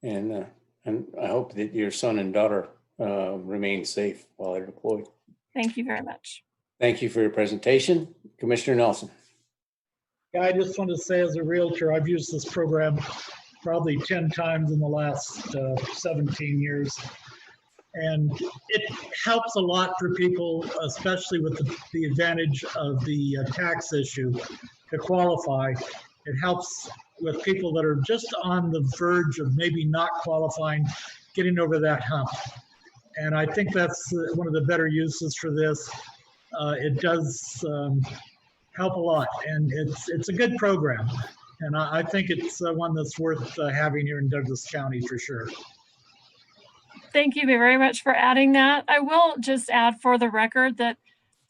And I hope that your son and daughter remain safe while they're deployed. Thank you very much. Thank you for your presentation. Commissioner Nelson. Yeah, I just want to say as a realtor, I've used this program probably 10 times in the last 17 years. And it helps a lot for people, especially with the advantage of the tax issue to qualify. It helps with people that are just on the verge of maybe not qualifying, getting over that hump. And I think that's one of the better uses for this. It does help a lot, and it's a good program. And I think it's one that's worth having here in Douglas County for sure. Thank you very much for adding that. I will just add for the record that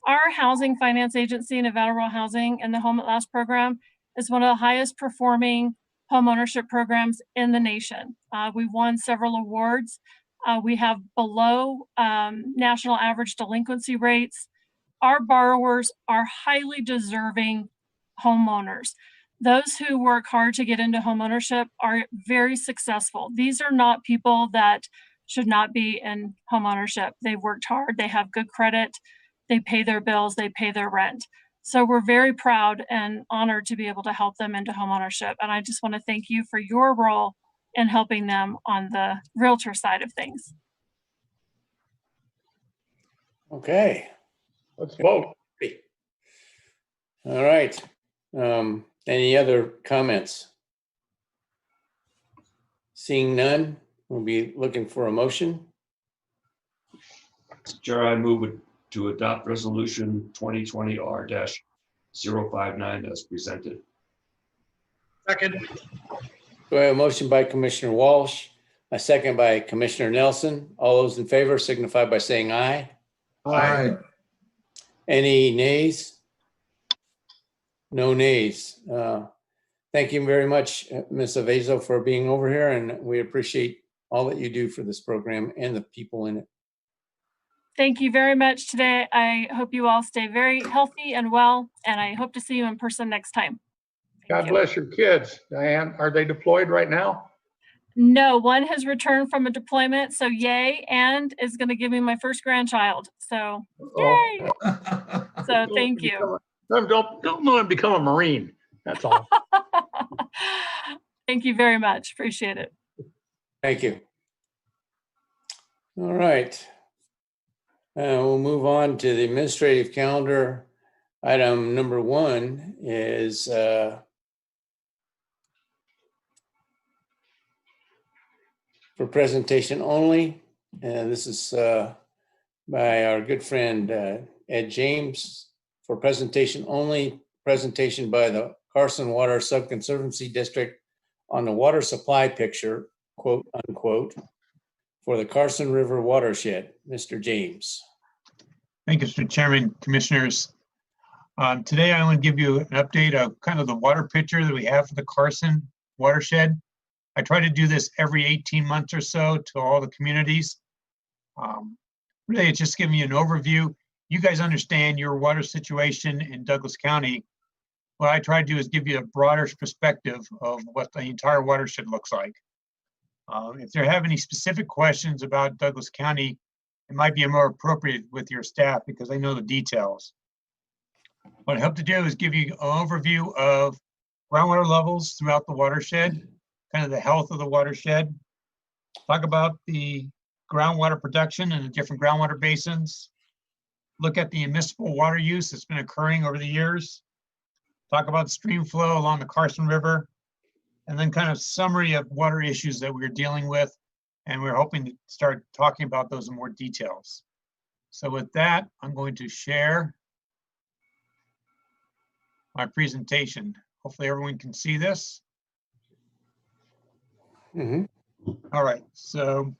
our housing finance agency, Nevada Rural Housing, and the Home at Last program is one of the highest performing home ownership programs in the nation. We've won several awards. We have below national average delinquency rates. Our borrowers are highly deserving homeowners. Those who work hard to get into homeownership are very successful. These are not people that should not be in homeownership. They've worked hard, they have good credit, they pay their bills, they pay their rent. So we're very proud and honored to be able to help them into homeownership. And I just want to thank you for your role in helping them on the realtor side of things. Okay. Let's vote. All right. Any other comments? Seeing none, we'll be looking for a motion. Mr. Chair, I move to adopt resolution 2020-R-059 as presented. Second. We have a motion by Commissioner Walsh, a second by Commissioner Nelson. All those in favor signify by saying aye. Aye. Any nays? No nays. thank you very much, Ms. Avezo, for being over here, and we appreciate all that you do for this program and the people in it. Thank you very much today. I hope you all stay very healthy and well, and I hope to see you in person next time. God bless your kids. Diane, are they deployed right now? No, one has returned from a deployment, so yay, and is going to give me my first grandchild. So yay! So thank you. Don't let him become a Marine. That's all. Thank you very much. Appreciate it. Thank you. All right. We'll move on to the administrative calendar. Item number 1 is for presentation only. And this is by our good friend Ed James for presentation only. Presentation by the Carson Water Subconservancy District on the water supply picture, quote unquote, for the Carson River watershed. Mr. James. Thank you, Mr. Chairman, Commissioners. Today, I want to give you an update of kind of the water picture that we have for the Carson watershed. I try to do this every 18 months or so to all the communities. Really, it's just giving you an overview. You guys understand your water situation in Douglas County. What I try to do is give you a broader perspective of what the entire watershed looks like. If there have any specific questions about Douglas County, it might be more appropriate with your staff because I know the details. What I hope to do is give you an overview of groundwater levels throughout the watershed, kind of the health of the watershed, talk about the groundwater production in the different groundwater basins, look at the municipal water use that's been occurring over the years, talk about stream flow along the Carson River, and then kind of summary of water issues that we're dealing with. And we're hoping to start talking about those in more details. So with that, I'm going to share my presentation. Hopefully everyone can see this. All right, so,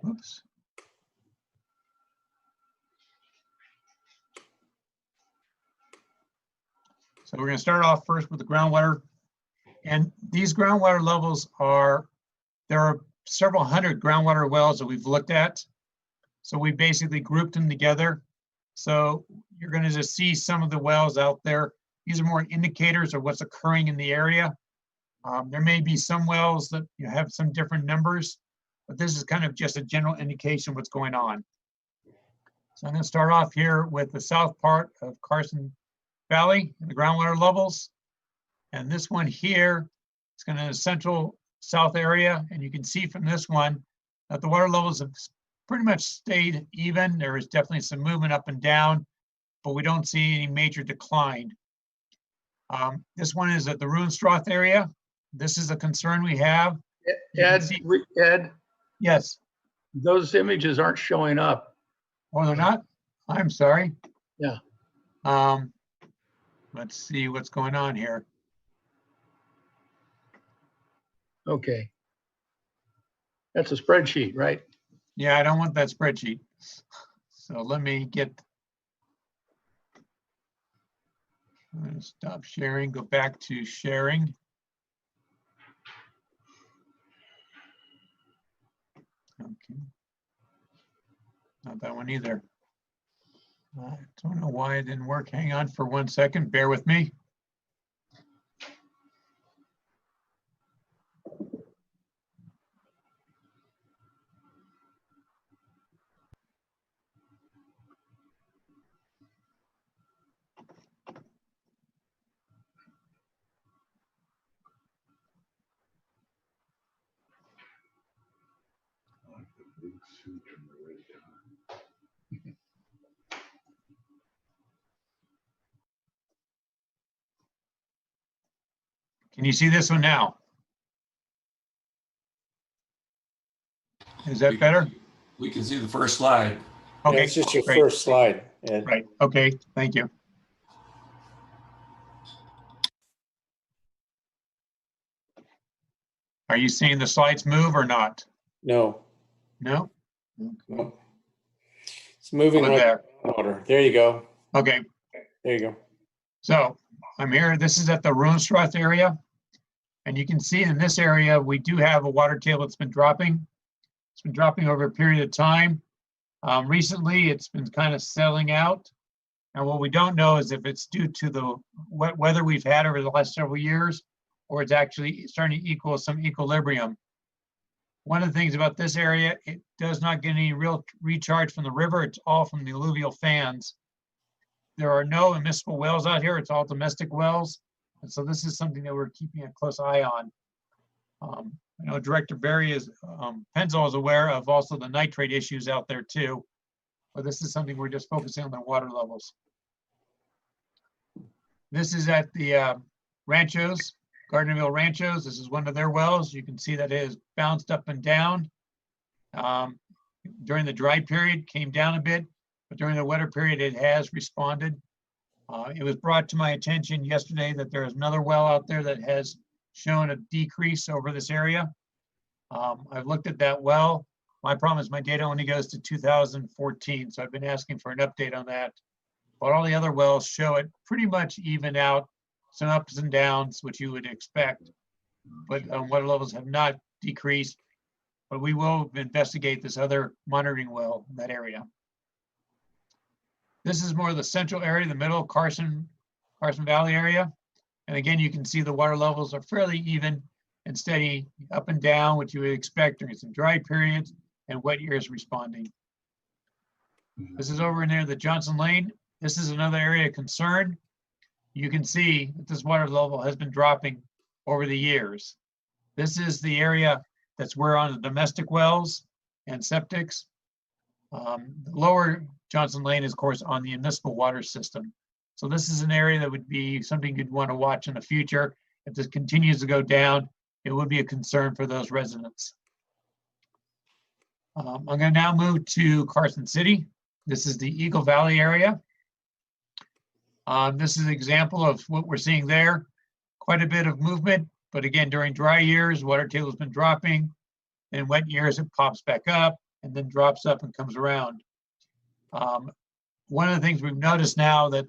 oops. So we're going to start off first with the groundwater. And these groundwater levels there are several hundred groundwater wells that we've looked at. So we basically grouped them together. So you're going to just see some of the wells out there. These are more indicators of what's occurring in the area. There may be some wells that have some different numbers, but this is kind of just a general indication of what's going on. So I'm going to start off here with the south part of Carson Valley and the groundwater levels. And this one here is going to the central south area. And you can see from this one that the water levels have pretty much stayed even. There is definitely some movement up and down, but we don't see any major decline. This one is at the Ruinstrath area. This is a concern we have. Ed? Yes. Those images aren't showing up. Oh, they're not? I'm sorry. Yeah. Let's see what's going on here. Okay. That's a spreadsheet, right? Yeah, I don't want that spreadsheet. So let me I'm going to stop sharing, go back to sharing. Okay. Not that one either. I don't know why it didn't work. Hang on for 1 second. Bear with me. Can you see this one now? Is that better? We can see the first slide. Okay, yeah, it's just your great. first slide, Ed. Right, okay, thank you. Are you seeing the slides move or not? No. No? No. It's moving Over right there. in order. There you go. Okay. There you go. So I'm here. This is at the Roomstrath area. And you can see in this area, we do have a water table that's been dropping. It's been dropping over a period of time. Recently, it's been kind of settling out. And what we don't know is if it's due to the wet weather we've had over the last several years, or it's actually starting to equal some equilibrium. One of the things about this area, it does not get any real recharge from the river. It's all from the alluvial fans. There are no immiscible wells out here. It's all domestic wells. And so this is something that we're keeping a close eye on. I know Director Barry Penzel is aware of also the nitrate issues out there too, but this is something we're just focusing on the water levels. This is at the Ranchos, Gardnerville Ranchos. This is one of their wells. You can see that it has bounced up and down. During the dry period, came down a bit, but during the wetter period, it has responded. It was brought to my attention yesterday that there is another well out there that has shown a decrease over this area. I've looked at that well. My problem is my data only goes to 2014, so I've been asking for an update on that. But all the other wells show it pretty much even out, some ups and downs, which you would expect. But water levels have not decreased, but we will investigate this other monitoring well in that area. This is more of the central area, the middle Carson Valley area. And again, you can see the water levels are fairly even and steady up and down, which you would expect during some dry periods and wet years responding. This is over near the Johnson Lane. This is another area of concern. You can see that this water level has been dropping over the years. This is the area that's where on the domestic wells and septics. The lower Johnson Lane is, of course, on the municipal water system. So this is an area that would be something you'd want to watch in the future. If this continues to go down, it would be a concern for those residents. I'm going to now move to Carson City. This is the Eagle Valley area. This is an example of what we're seeing there. Quite a bit of movement, but again, during dry years, water table has been dropping. In wet years, it pops back up and then drops up and comes around. One of the things we've noticed now that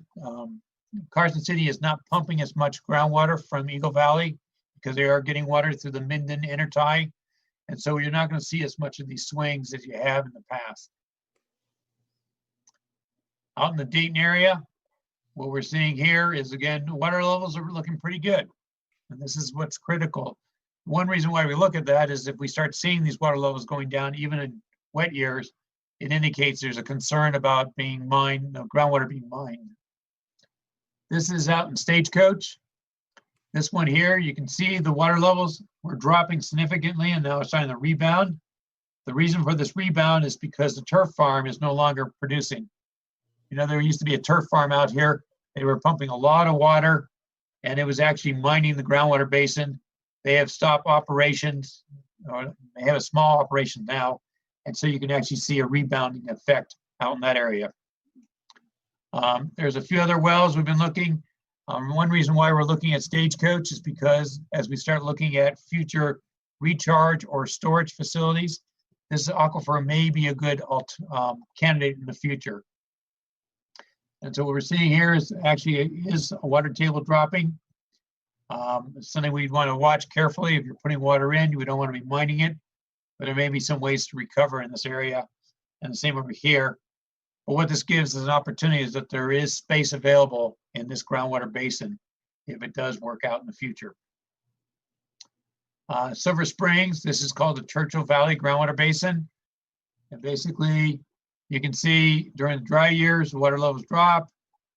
Carson City is not pumping as much groundwater from Eagle Valley because they are getting water through the Minden intertie. And so you're not going to see as much of these swings as you have in the past. Out in the Dayton area, what we're seeing here is, again, water levels are looking pretty good. And this is what's critical. One reason why we look at that is if we start seeing these water levels going down, even in wet years, it indicates there's a concern about being mined, groundwater being mined. This is out in Stagecoach. This one here, you can see the water levels were dropping significantly and now it's starting to rebound. The reason for this rebound is because the turf farm is no longer producing. You know, there used to be a turf farm out here. They were pumping a lot of water and it was actually mining the groundwater basin. They have stopped operations, or they have a small operation now. And so you can actually see a rebounding effect out in that area. There's a few other wells we've been looking. One reason why we're looking at Stagecoach is because as we start looking at future recharge or storage facilities, this aquifer may be a good candidate in the future. And so what we're seeing here is actually is a water table dropping. It's something we'd want to watch carefully. If you're putting water in, we don't want to be mining it, but there may be some ways to recover in this area, and the same over here. But what this gives as an opportunity is that there is space available in this groundwater basin if it does work out in the future. Silver Springs, this is called the Churchill Valley Groundwater Basin. And basically, you can see during the dry years, the water levels drop,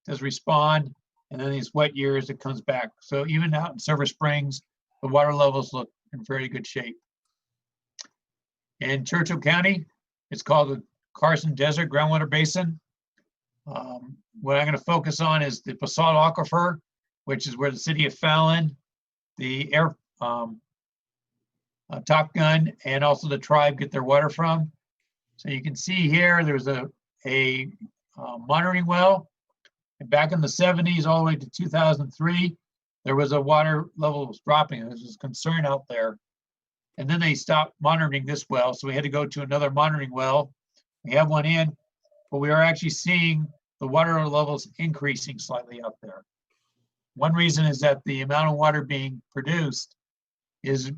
does respond, and then these wet years, it comes back. So even out in Silver Springs, the water levels look in very good shape. In Churchill County, it's called the Carson Desert Groundwater Basin. What I'm going to focus on is the basalt aquifer, which is where the city of Fallon, the Air Top Gun, and also the tribe get their water from. So you can see here, there's a monitoring well. And back in the 70s, all the way to 2003, there was a water level was dropping. There was concern out there. And then they stopped monitoring this well. So we had to go to another monitoring well. We have one in, but we are actually seeing the water levels increasing slightly out there. One reason is that the amount of water being produced is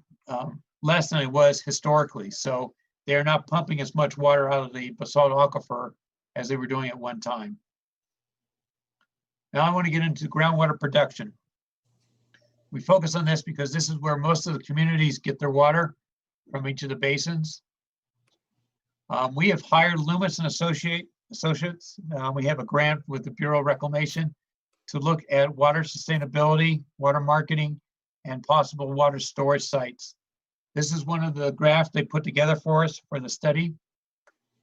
less than it was historically. So they are not pumping as much water out of the basalt aquifer as they were doing at one time. Now I want to get into groundwater production. We focus on this because this is where most of the communities get their water from each of the basins. We have hired Loomis and Associates. We have a grant with the Bureau of Reclamation to look at water sustainability, water marketing, and possible water storage sites. This is one of the graphs they put together for us for the study.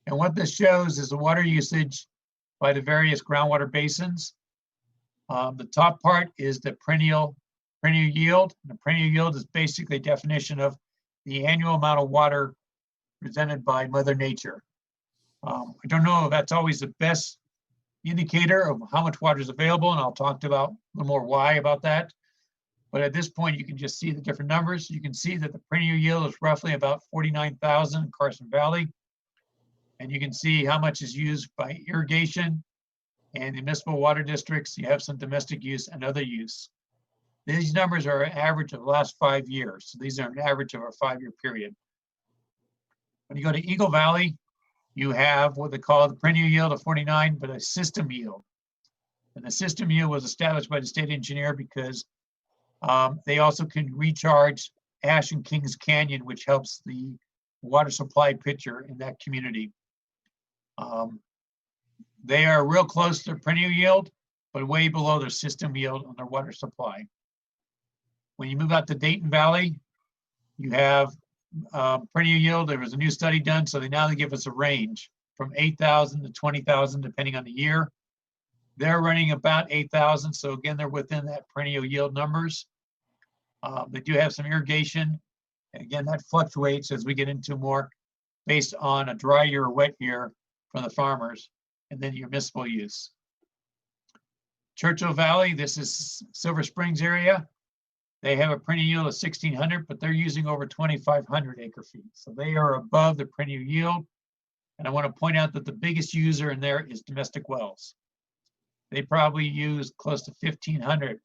And what this shows is the water usage by the various groundwater basins. The top part is the perennial yield. The perennial yield is basically a definition of the annual amount of water presented by Mother Nature. I don't know if that's always the best indicator of how much water is available, and I'll talk about a little more why about that. But at this point, you can just see the different numbers. You can see that the perennial yield is roughly about 49,000 in Carson Valley. And you can see how much is used by irrigation and the municipal water districts. You have some domestic use and other use. These numbers are an average of the last 5 years. So these are an average of a 5-year period. When you go to Eagle Valley, you have what they call the perennial yield of 49, but a system yield. And the system yield was established by the state engineer because they also can recharge Ash and Kings Canyon, which helps the water supply picture in that community. They are real close to their perennial yield, but way below their system yield on their water supply. When you move out to Dayton Valley, you have perennial yield. There was a new study done, so now they give us a range from 8,000 to 20,000, depending on the year. They're running about 8,000, so again, they're within that perennial yield numbers. They do have some irrigation. Again, that fluctuates as we get into more based on a dry year or wet year from the farmers, and then your municipal use. Churchill Valley, this is Silver Springs area. They have a perennial yield of 1,600, but they're using over 2,500 acre feet. So they are above the perennial yield. And I want to point out that the biggest user in there is domestic wells. They probably use close to 1,500.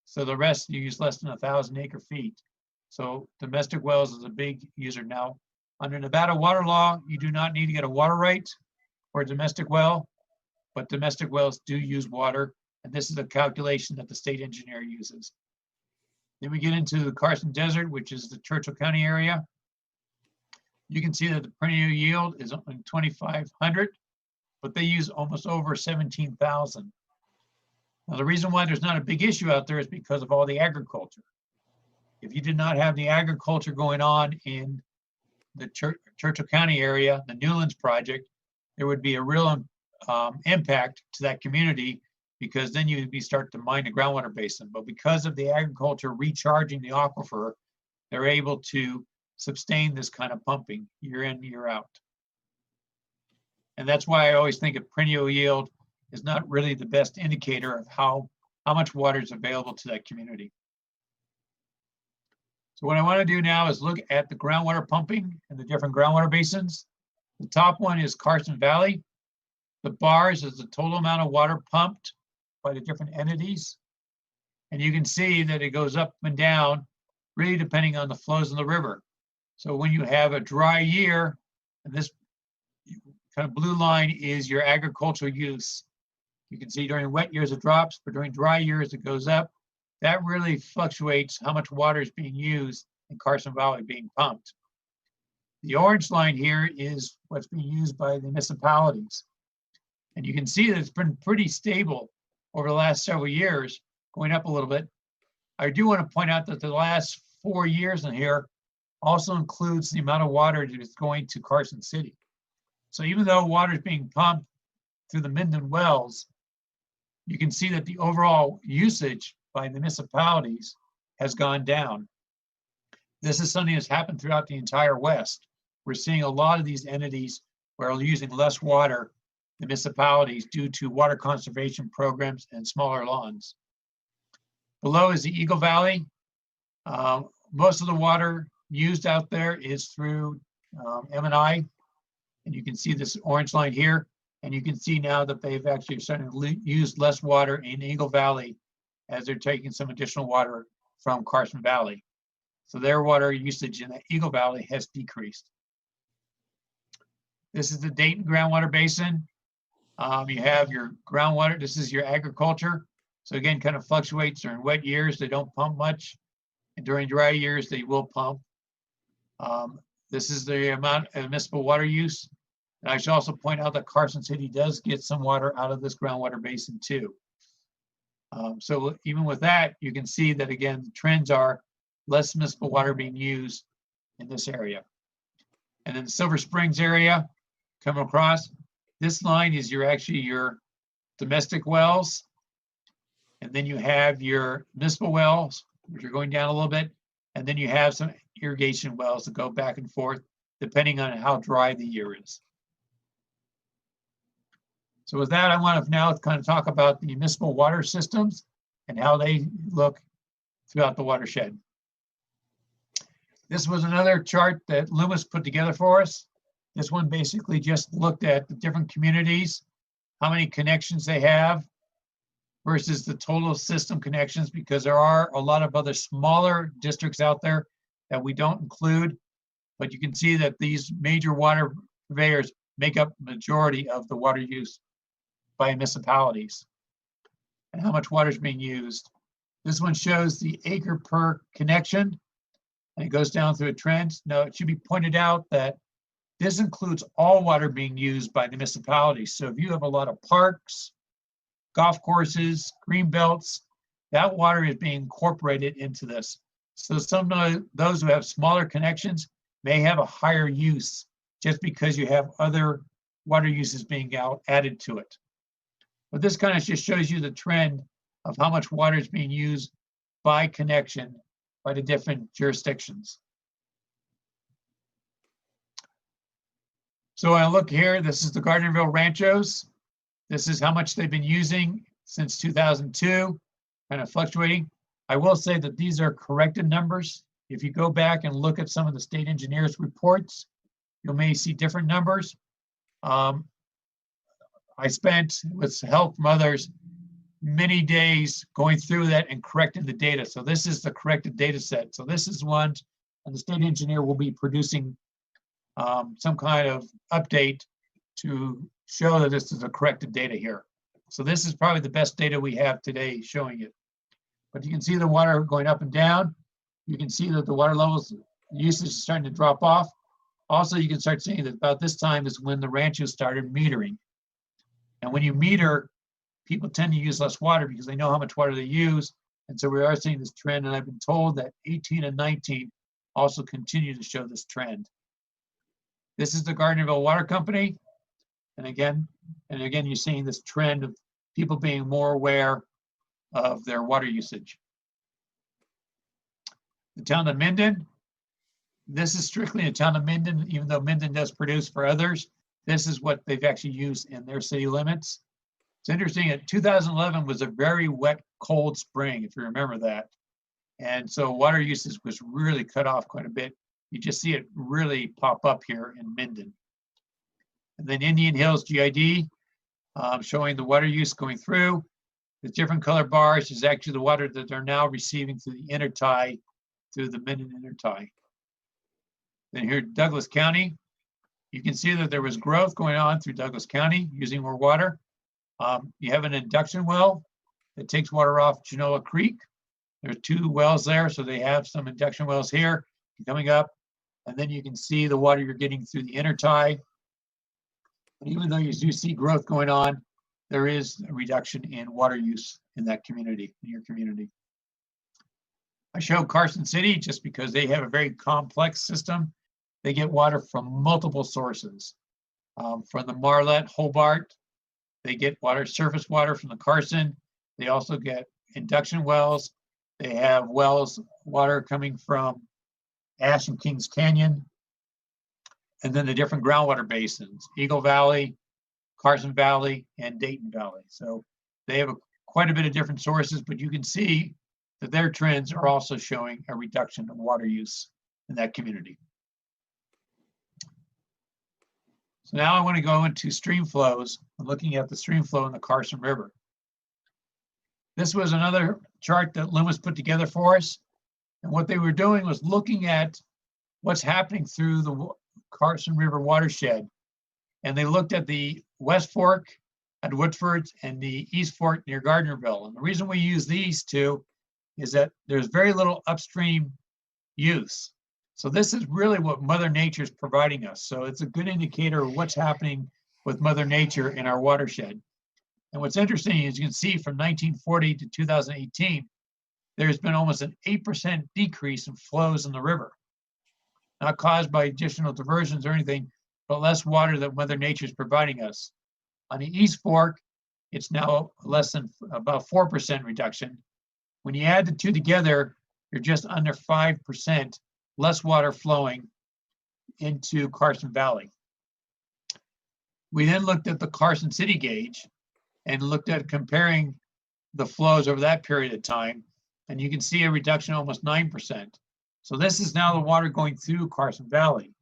So the rest use less than 1,000 acre feet. So domestic wells is a big user. Now, under Nevada water law, you do not need to get a water right for a domestic well, but domestic wells do use water. And this is a calculation that the state engineer uses. Then we get into the Carson Desert, which is the Churchill County area. You can see that the perennial yield is only 2,500, but they use almost over 17,000. Now, the reason why there's not a big issue out there is because of all the agriculture. If you did not have the agriculture going on in the Churchill County area, the Newlands project, there would be a real impact to that community, because then you would be start to mine the groundwater basin. But because of the agriculture recharging the aquifer, they're able to sustain this kind of pumping year in, year out. And that's why I always think a perennial yield is not really the best indicator of how much water is available to that community. So what I want to do now is look at the groundwater pumping and the different groundwater basins. The top one is Carson Valley. The bars is the total amount of water pumped by the different entities. And you can see that it goes up and down, really depending on the flows in the river. So when you have a dry year, and this kind of blue line is your agricultural use. You can see during wet years it drops, but during dry years it goes up. That really fluctuates how much water is being used in Carson Valley being pumped. The orange line here is what's being used by the municipalities. And you can see that it's been pretty stable over the last several years, going up a little bit. I do want to point out that the last 4 years in here also includes the amount of water that is going to Carson City. So even though water is being pumped through the Minden wells, you can see that the overall usage by the municipalities has gone down. This is something that's happened throughout the entire West. We're seeing a lot of these entities where are using less water, the municipalities, due to water conservation programs and smaller lawns. Below is the Eagle Valley. Most of the water used out there is through M&I. And you can see this orange line here. And you can see now that they've actually started to use less water in Eagle Valley as they're taking some additional water from Carson Valley. So their water usage in the Eagle Valley has decreased. This is the Dayton groundwater basin. You have your groundwater. This is your agriculture. So again, kind of fluctuates during wet years. They don't pump much. And during dry years, they will pump. This is the amount of municipal water use. And I should also point out that Carson City does get some water out of this groundwater basin too. So even with that, you can see that again, the trends are less municipal water being used in this area. And then the Silver Springs area, come across, this line is actually your domestic wells. And then you have your municipal wells, which are going down a little bit. And then you have some irrigation wells that go back and forth, depending on how dry the year is. So with that, I want to now kind of talk about the municipal water systems and how they look throughout the watershed. This was another chart that Loomis put together for us. This one basically just looked at the different communities, how many connections they have versus the total system connections, because there are a lot of other smaller districts out there that we don't include, but you can see that these major water purveyors make up the majority of the water use by municipalities and how much water is being used. This one shows the acre per connection, and it goes down through a trend. Now, it should be pointed out that this includes all water being used by the municipalities. So if you have a lot of parks, golf courses, green belts, that water is being incorporated into this. So some of those who have smaller connections may have a higher use just because you have other water uses being added to it. But this kind of just shows you the trend of how much water is being used by connection by the different jurisdictions. So I look here, this is the Gardnerville Ranchos. This is how much they've been using since 2002, kind of fluctuating. I will say that these are corrected numbers. If you go back and look at some of the state engineers' reports, you may see different numbers. I spent, with help from others, many days going through that and correcting the data. So this is the corrected data set. So this is one, and the state engineer will be producing some kind of update to show that this is the corrected data here. So this is probably the best data we have today showing it. But you can see the water going up and down. You can see that the water levels, usage is starting to drop off. Also, you can start seeing that about this time is when the ranchos started metering. And when you meter, people tend to use less water because they know how much water they use. And so we are seeing this trend. And I've been told that 18 and 19 also continue to show this trend. This is the Gardnerville Water Company. And again, you're seeing this trend of people being more aware of their water usage. The town of Minden, this is strictly a town of Minden, even though Minden does produce for others. This is what they've actually used in their city limits. It's interesting that 2011 was a very wet, cold spring, if you remember that. And so water usage was really cut off quite a bit. You just see it really pop up here in Minden. And then Indian Hills GID, showing the water use going through. The different color bars is actually the water that they're now receiving through the intertie, through the Minden intertie. Then here, Douglas County, you can see that there was growth going on through Douglas County using more water. You have an induction well that takes water off Genoa Creek. There's 2 wells there, so they have some induction wells here coming up. And then you can see the water you're getting through the intertie. And even though you do see growth going on, there is a reduction in water use in that community, in your community. I show Carson City just because they have a very complex system. They get water from multiple sources. From the Marlette, Hobart, they get water, surface water from the Carson. They also get induction wells. They have wells, water coming from Ash and Kings Canyon. And then the different groundwater basins, Eagle Valley, Carson Valley, and Dayton Valley. So they have quite a bit of different sources, but you can see that their trends are also showing a reduction of water use in that community. So now I want to go into stream flows and looking at the stream flow in the Carson River. This was another chart that Loomis put together for us. And what they were doing was looking at what's happening through the Carson River watershed. And they looked at the West Fork at Woodford and the East Fork near Gardnerville. And the reason we use these two is that there's very little upstream use. So this is really what Mother Nature is providing us. So it's a good indicator of what's happening with Mother Nature in our watershed. And what's interesting is you can see from 1940 to 2018, there's been almost an 8% decrease in flows in the river. Not caused by additional diversions or anything, but less water that Mother Nature is providing us. On the East Fork, it's now less than about 4% reduction. When you add the two together, you're just under 5% less water flowing into Carson Valley. We then looked at the Carson City gauge and looked at comparing the flows over that period of time. And you can see a reduction of almost 9%. So this is now the water going through Carson Valley.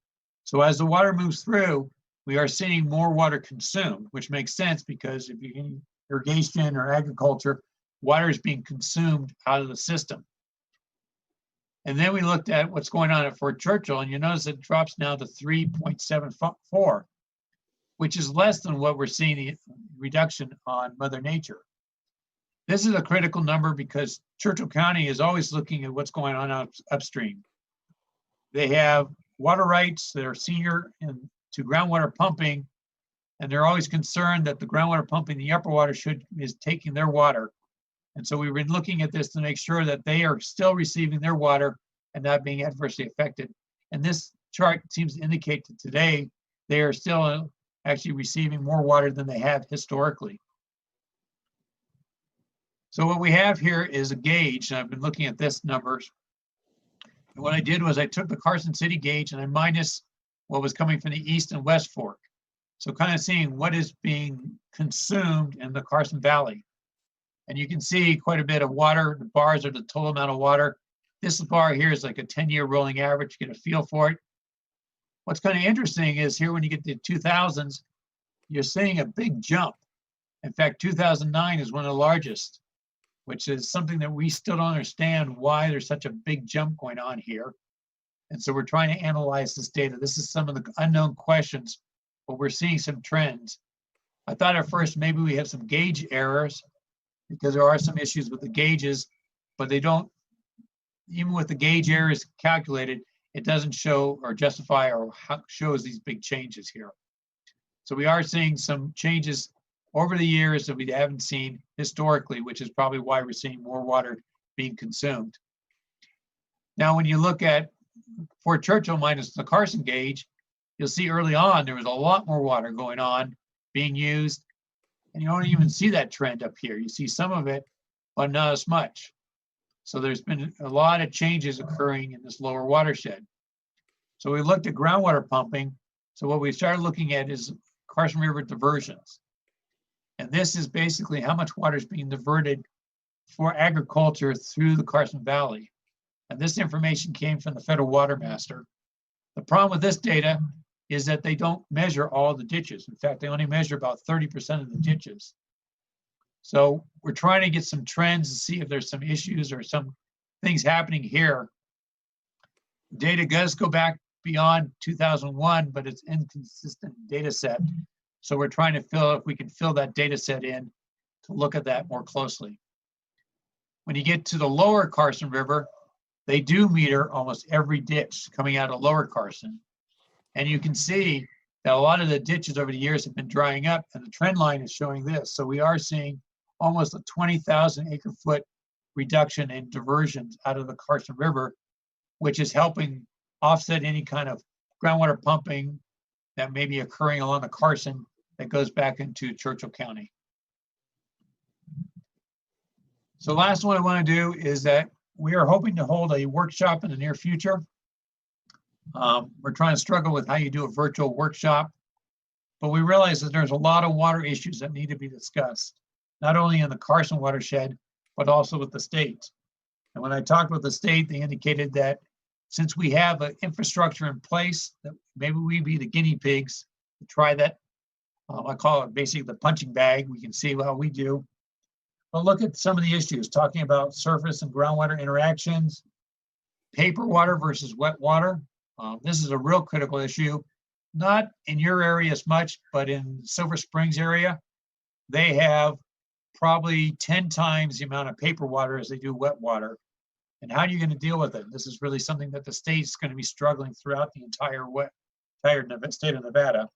So as the water moves through, we are seeing more water consumed, which makes sense because if you're in irrigation or agriculture, water is being consumed out of the system. And then we looked at what's going on at Fort Churchill, and you notice it drops now to 3.74, which is less than what we're seeing the reduction on Mother Nature. This is a critical number because Churchill County is always looking at what's going on upstream. They have water rights that are senior to groundwater pumping, and they're always concerned that the groundwater pumping, the upper watershed, is taking their water. And so we've been looking at this to make sure that they are still receiving their water and not being adversely affected. And this chart seems to indicate that today they are still actually receiving more water than they have historically. So what we have here is a gauge, and I've been looking at this numbers. And what I did was I took the Carson City gauge and I minus what was coming from the East and West Fork. So kind of seeing what is being consumed in the Carson Valley. And you can see quite a bit of water. The bars are the total amount of water. This bar here is like a 10-year rolling average, get a feel for it. What's kind of interesting is here when you get to the 2000s, you're seeing a big jump. In fact, 2009 is one of the largest, which is something that we still don't understand why there's such a big jump going on here. And so we're trying to analyze this data. This is some of the unknown questions, but we're seeing some trends. I thought at first maybe we have some gauge errors because there are some issues with the gauges, but they don't, even with the gauge errors calculated, it doesn't show or justify or shows these big changes here. So we are seeing some changes over the years that we haven't seen historically, which is probably why we're seeing more water being consumed. Now, when you look at Fort Churchill minus the Carson gauge, you'll see early on there was a lot more water going on being used, and you don't even see that trend up here. You see some of it, but not as much. So there's been a lot of changes occurring in this lower watershed. So we looked at groundwater pumping. So what we started looking at is Carson River diversions. And this is basically how much water is being diverted for agriculture through the Carson Valley. And this information came from the Federal Water Master. The problem with this data is that they don't measure all the ditches. In fact, they only measure about 30% of the ditches. So we're trying to get some trends to see if there's some issues or some things happening here. Data does go back beyond 2001, but it's inconsistent data set. So we're trying to if we can fill that data set in to look at that more closely. When you get to the lower Carson River, they do meter almost every ditch coming out of lower Carson. And you can see that a lot of the ditches over the years have been drying up, and the trend line is showing this. So we are seeing almost a 20,000 acre foot reduction in diversions out of the Carson River, which is helping offset any kind of groundwater pumping that may be occurring along the Carson that goes back into Churchill County. So last one I want to do is that we are hoping to hold a workshop in the near future. We're trying to struggle with how you do a virtual workshop, but we realize that there's a lot of water issues that need to be discussed, not only in the Carson watershed, but also with the state. And when I talked with the state, they indicated that since we have an infrastructure in place, that maybe we be the guinea pigs to try that. I call it basically the punching bag. We can see how we do. But look at some of the issues, talking about surface and groundwater interactions, paper water versus wet water. This is a real critical issue, not in your area as much, but in Silver Springs area, they have probably 10 times the amount of paper water as they do wet water. And how are you going to deal with it? This is really something that the state's going to be struggling throughout the entire state of Nevada.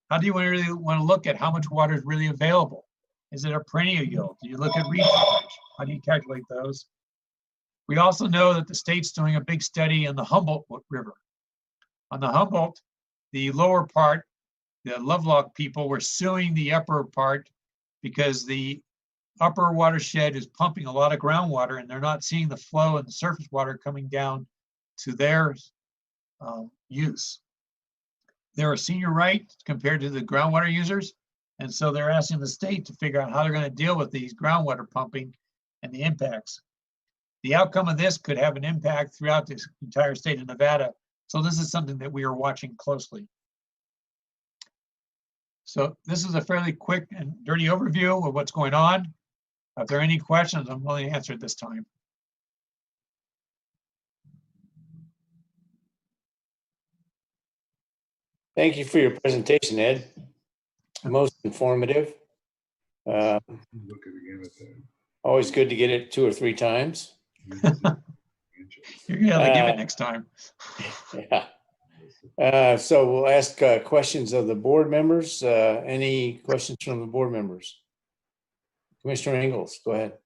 How do you really want to look at how much water is really available? Is it a perennial yield? Do you look at recharge? How do you calculate those? We also know that the state's doing a big study in the Humboldt River. On the Humboldt, the lower part, the Lovelock people were suing the upper part because the upper watershed is pumping a lot of groundwater and they're not seeing the flow and the surface water coming down to their use. They're a senior right compared to the groundwater users. And so they're asking the state to figure out how they're going to deal with these groundwater pumping and the impacts. The outcome of this could have an impact throughout the entire state of Nevada. So this is something that we are watching closely. So this is a fairly quick and dirty overview of what's going on. If there are any questions, I'm willing to answer at this time. Thank you for your presentation, Ed. Most informative. Always good to get it 2 or 3 times. You're gonna have to give it next time. Yeah. So we'll ask questions of the board members. Any questions from the board members? Commissioner Ingalls, go ahead.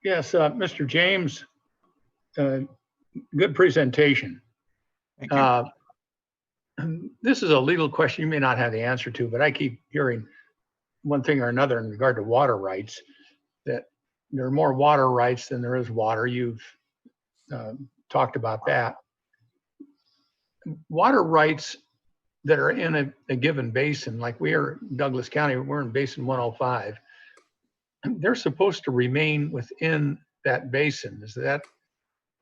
Yes, Mr. James, good presentation. Thank you. This is a legal question you may not have the answer to, but I keep hearing one thing or another in regard to water rights, that there are more water rights than there is water. You've talked about that. Water rights that are in a given basin, like we are in Douglas County, we're in Basin 105, they're supposed to remain within that basin. Is that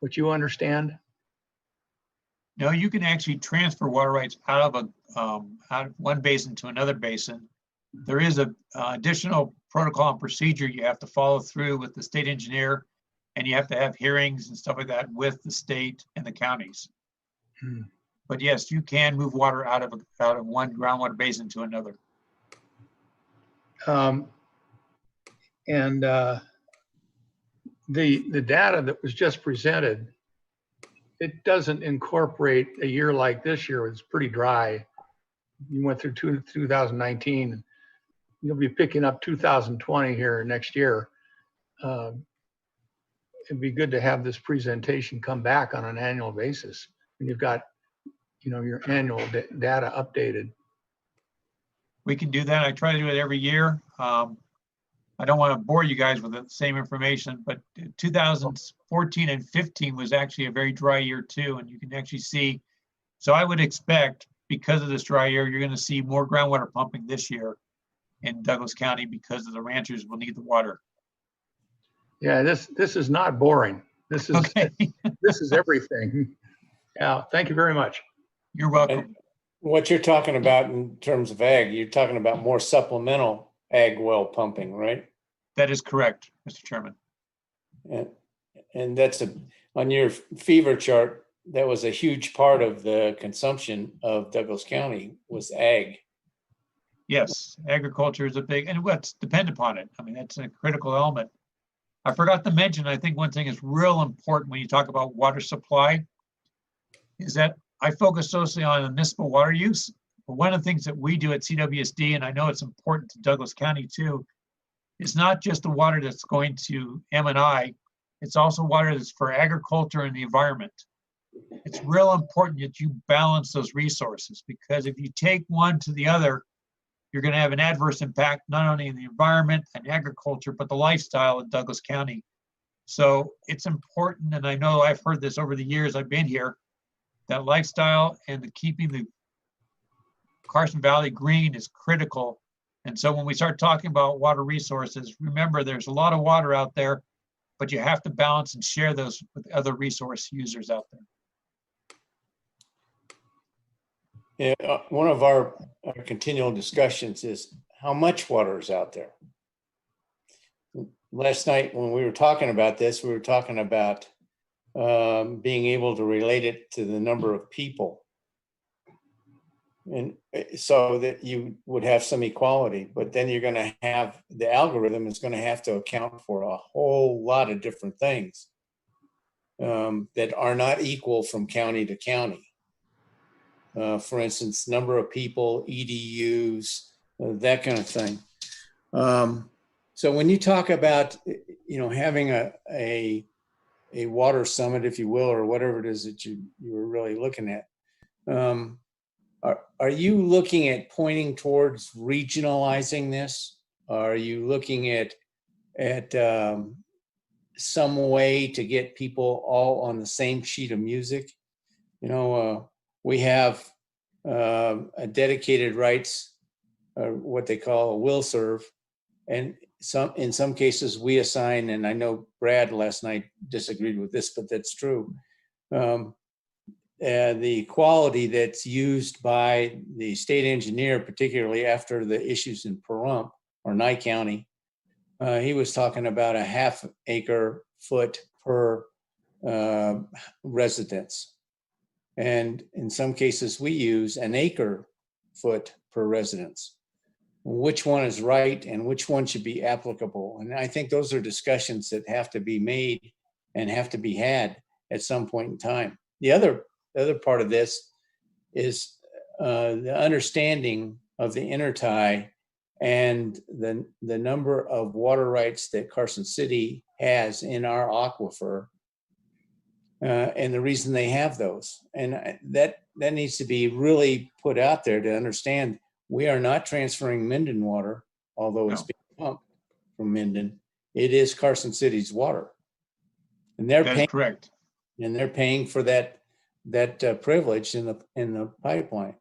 what you understand? No, you can actually transfer water rights out of one basin to another basin. There is a additional protocol and procedure you have to follow through with the state engineer, and you have to have hearings and stuff like that with the state and the counties. But yes, you can move water out of one groundwater basin to another. The data that was just presented, it doesn't incorporate a year like this year. It's pretty dry. You went through 2019. And you'll be picking up 2020 here next year. It'd be good to have this presentation come back on an annual basis. And you've got, your annual data updated. We can do that. I try to do it every year. I don't want to bore you guys with the same information, but 2014 and 15 was actually a very dry year too. And you can actually see, so I would expect because of this dry year, you're going to see more groundwater pumping this year in Douglas County because of the ranchers will need the water. Yeah, this is not boring. This is okay. This is everything. Yeah, thank you very much. You're welcome. And what you're talking about in terms of ag, you're talking about more supplemental ag well pumping, right? That is correct, Mr. Chairman. And that's on your fever chart, that was a huge part of the consumption of Douglas County was ag. Yes, agriculture is a big, and what's depend upon it. I mean, that's a critical element. I forgot to mention, I think one thing is real important when you talk about water supply is that I focus mostly on municipal water use. But one of the things that we do at CWSD, and I know it's important to Douglas County too, is not just the water that's going to M&I, it's also water that's for agriculture and the environment. It's real important that you balance those resources, because if you take one to the other, you're going to have an adverse impact not only in the environment and agriculture, but the lifestyle in Douglas County. So it's important, and I know I've heard this over the years I've been here, that lifestyle and keeping the Carson Valley green is critical. And so when we start talking about water resources, remember there's a lot of water out there, but you have to balance and share those with other resource users out there. Yeah, one of our continual discussions is how much water is out there. last night when we were talking about this, we were talking about being able to relate it to the number of people. And so that you would have some equality, but then you're going to have, the algorithm is going to have to account for a whole lot of different things that are not equal from county to county. For instance, number of people, EDUs, that kind of thing. So when you talk about, having a water summit, if you will, or whatever it is that you were really looking at, are you looking at pointing towards regionalizing this? Are you looking at some way to get people all on the same sheet of music? We have a dedicated rights, what they call a will serve, and in some cases we assign, and I know Brad last night disagreed with this, but that's true. The quality that's used by the state engineer, particularly after the issues in Pahrump or Nye County, he was talking about a half acre foot per residence. And in some cases we use an acre foot per residence. Which one is right and which one should be applicable? And I think those are discussions that have to be made and have to be had at some point in time. The other part of this is the understanding of the intertie and the number of water rights that Carson City has in our aquifer, and the reason they have those. And that needs to be really put out there to understand we are not transferring Minden water, although it's being pumped from Minden. It is Carson City's water. And they're paying, correct. And they're paying for that privilege in the pipeline.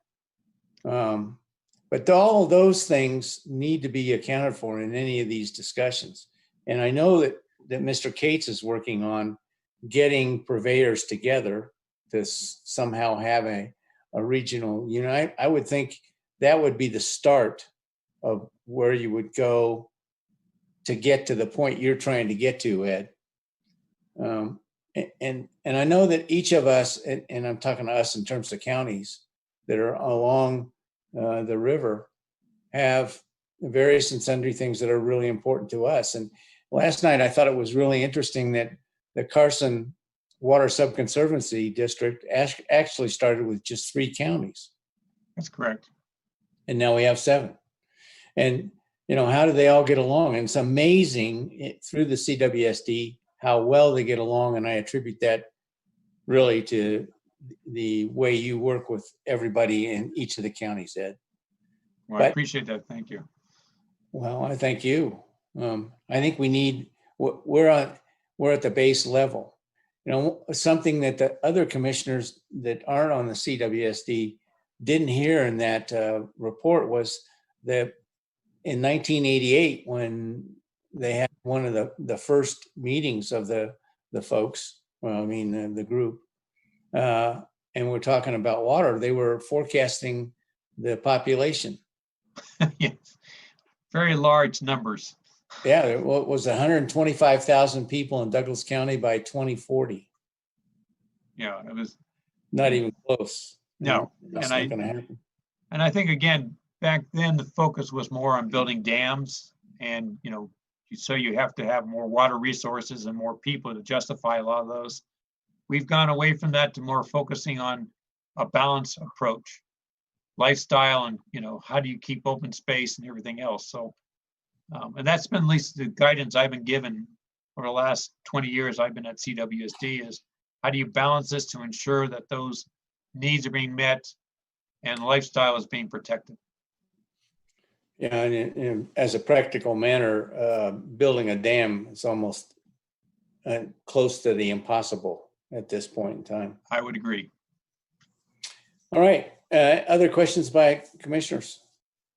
But all of those things need to be accounted for in any of these discussions. And I know that Mr. Cates is working on getting purveyors together to somehow have a regional unit. I would think that would be the start of where you would go to get to the point you're trying to get to, Ed. And I know that each of us, and I'm talking to us in terms of counties that are along the river, have various and sundry things that are really important to us. And last night I thought it was really interesting that the Carson Water Subconservancy District actually started with just 3 counties. That's correct. And now we have 7. And, how do they all get along? And it's amazing through the CWSD how well they get along. And I attribute that really to the way you work with everybody in each of the counties, Ed. Well, I appreciate that. Thank you. Well, I thank you. I think we're at the base level. Something that the other commissioners that aren't on the CWSD didn't hear in that report was that in 1988, when they had one of the first meetings of the folks, the group, and we're talking about water, they were forecasting the population. Yes, very large numbers. Yeah, it was 125,000 people in Douglas County by 2040. Yeah, it was not even close. No, that's not going to happen. And I think again, back then the focus was more on building dams, and so you have to have more water resources and more people to justify a lot of those. We've gone away from that to more focusing on a balanced approach, lifestyle, and how do you keep open space and everything else. So, and that's been at least the guidance I've been given over the last 20 years I've been at CWSD is how do you balance this to ensure that those needs are being met and lifestyle is being protected. Yeah, and as a practical matter, building a dam is almost close to the impossible at this point in time. I would agree. All right. Other questions by commissioners?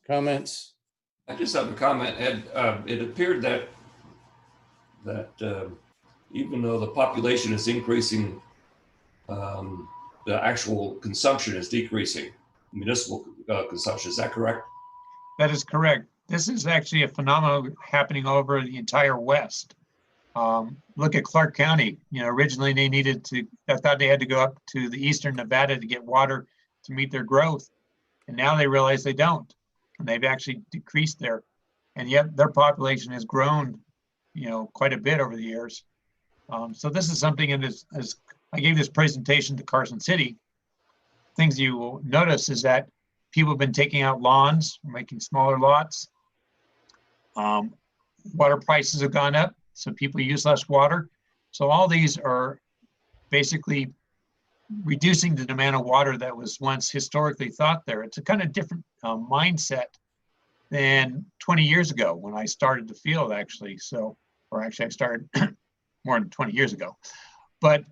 Comments? I just have a comment, Ed. It appeared that even though the population is increasing, the actual consumption is decreasing, municipal consumption. Is that correct? That is correct. this is actually a phenomenon happening all over the entire West. Look at Clark County. You know, originally I thought they had to go up to the eastern Nevada to get water to meet their growth. And now they realize they don't. And they've actually decreased and yet their population has grown, you know, quite a bit over the years. So this is something as I gave this presentation to Carson City, things you will notice is that people have been taking out lawns, making smaller lots. Water prices have gone up, so people use less water. So all these are basically reducing the demand of water that was once historically thought there. It's a kind of different mindset than 20 years ago when I started the field, actually. I started more than 20 years ago, but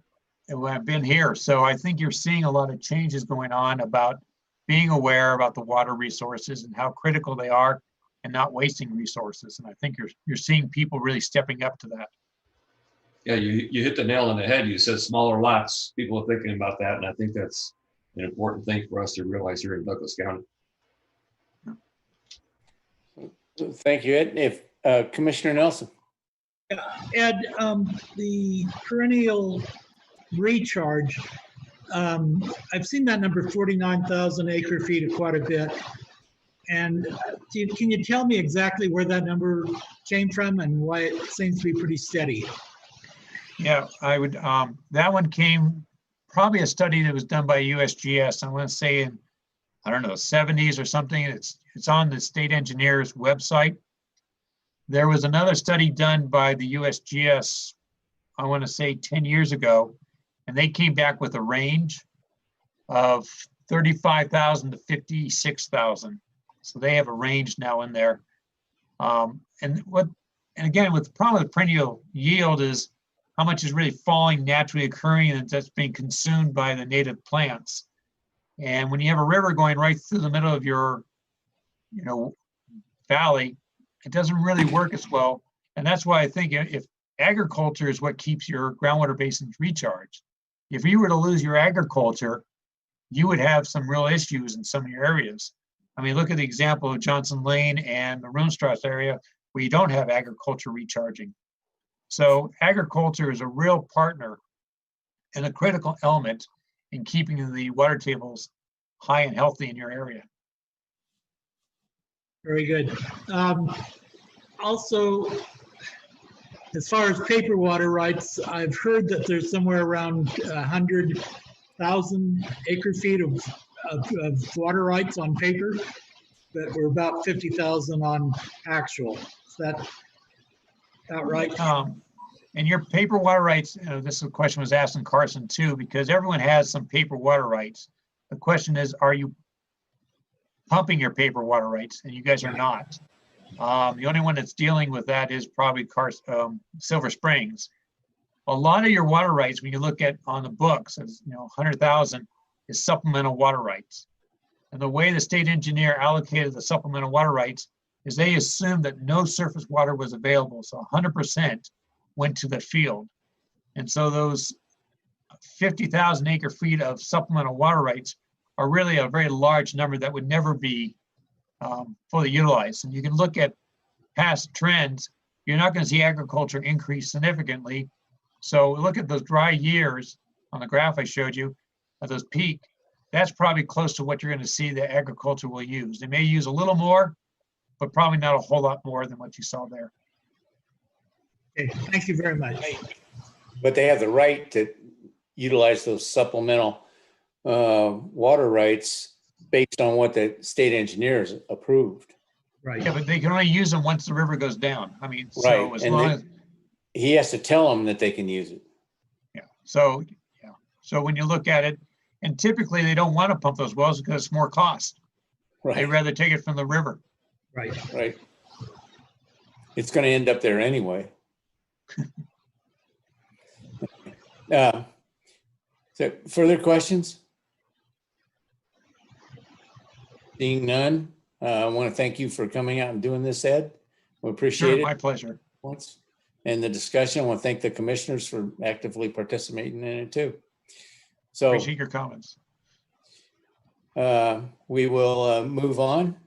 I've been here. So I think you're seeing a lot of changes going on about being aware about the water resources and how critical they are and not wasting resources. And I think you're seeing people really stepping up to that. Yeah, you hit the nail on the head. You said smaller lots. People are thinking about that, and I think that's an important thing for us to realize here in Douglas County. Thank you, Ed. If Commissioner Nelson. Ed, the perennial recharge, I've seen that number 49,000 acre feet of quite a bit. And can you tell me exactly where that number came from and why it seems to be pretty steady? Yeah, I would, that one came probably a study that was done by USGS. I want to say in, I don't know, 70s or something. It's on the state engineer's website. There was another study done by the USGS, I want to say 10 years ago, and they came back with a range of 35,000 to 56,000. So they have a range now in there. And again, with the problem with perennial yield is how much is really falling naturally occurring and that's being consumed by the native plants. And when you have a river going right through the middle of your, you know, valley, it doesn't really work as well. And that's why I think if agriculture is what keeps your groundwater basins recharged, if you were to lose your agriculture, you would have some real issues in some of your areas. I mean, look at the example of Johnson Lane and the Roonstrasse area where you don't have agriculture recharging. So agriculture is a real partner and a critical element in keeping the water tables high and healthy in your area. Very good. Also, as far as paper water rights, I've heard that there's somewhere around 100,000 acre feet of water rights on paper, but we're about 50,000 on actual. Is that right? And your paper water rights, this question was asked in Carson too, because everyone has some paper water rights. The question is, are you pumping your paper water rights? And you guys are not. The only one that's dealing with that is probably Silver Springs. A lot of your water rights, when you look at on the books, as 100,000 is supplemental water rights. And the way the state engineer allocated the supplemental water rights is they assumed that no surface water was available. So 100% went to the field. And so those 50,000 acre feet of supplemental water rights are really a very large number that would never be fully utilized. And you can look at past trends, you're not going to see agriculture increase significantly. So look at those dry years on the graph I showed you, at those peak, that's probably close to what you're going to see that agriculture will use. They may use a little more, but probably not a whole lot more than what you saw there. Okay, thank you very much. But they have the right to utilize those supplemental water rights based on what the state engineers approved. Right. Yeah, but they can only use them once the river goes down. I mean, so right. as And long as he has to tell them that they can use it. yeah. So when you look at it, and typically they don't want to pump those wells because it's more cost. Right. They'd rather take it from the river. Right. Right. It's going to end up there anyway. So further questions? Seeing none, I want to thank you for coming out and doing this, Ed. We appreciate it. My pleasure. And the discussion, I want to thank the commissioners for actively participating in it too. So appreciate your comments. We will move on.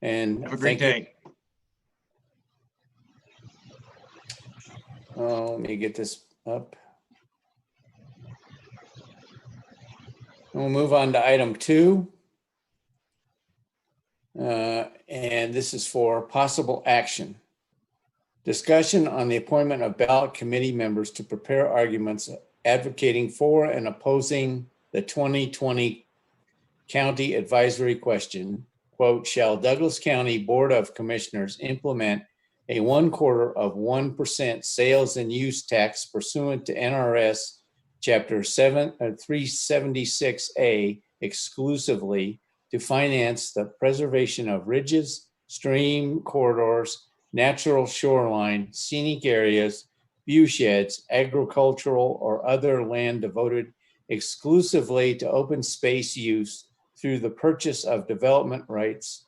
And Have a great thank you. day. Oh, let me get this up. We'll move on to item 2. And this is for possible action. Discussion on the appointment of ballot committee members to prepare arguments advocating for and opposing the 2020 county advisory question, quote, shall Douglas County Board of Commissioners implement a 1/4% sales and use tax pursuant to NRS Chapter 376A exclusively to finance the preservation of ridges, stream corridors, natural shoreline, scenic areas, view sheds, agricultural or other land devoted exclusively to open space use through the purchase of development rights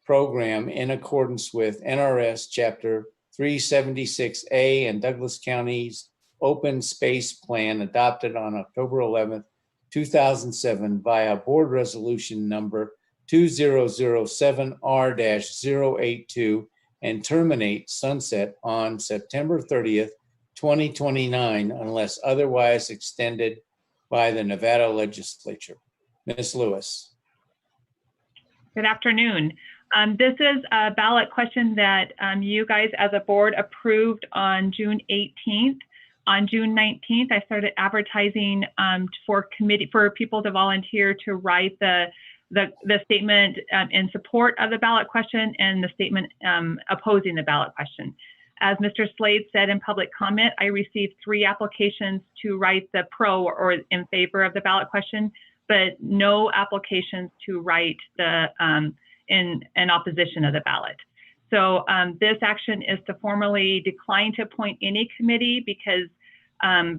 program in accordance with NRS Chapter 376A and Douglas County's Open Space Plan adopted on October 11th, 2007 via Board Resolution number 2007R-082 and terminate sunset on September 30th, 2029 unless otherwise extended by the Nevada legislature. Ms. Lewis. Good afternoon. This is a ballot question that you guys as a board approved on June 18th. On June 19th, I started advertising for people to volunteer to write the statement in support of the ballot question and the statement opposing the ballot question. As Mr. Slade said in public comment, I received 3 applications to write the pro or in favor of the ballot question, but no applications to write the in opposition of the ballot. So this action is to formally decline to appoint any committee because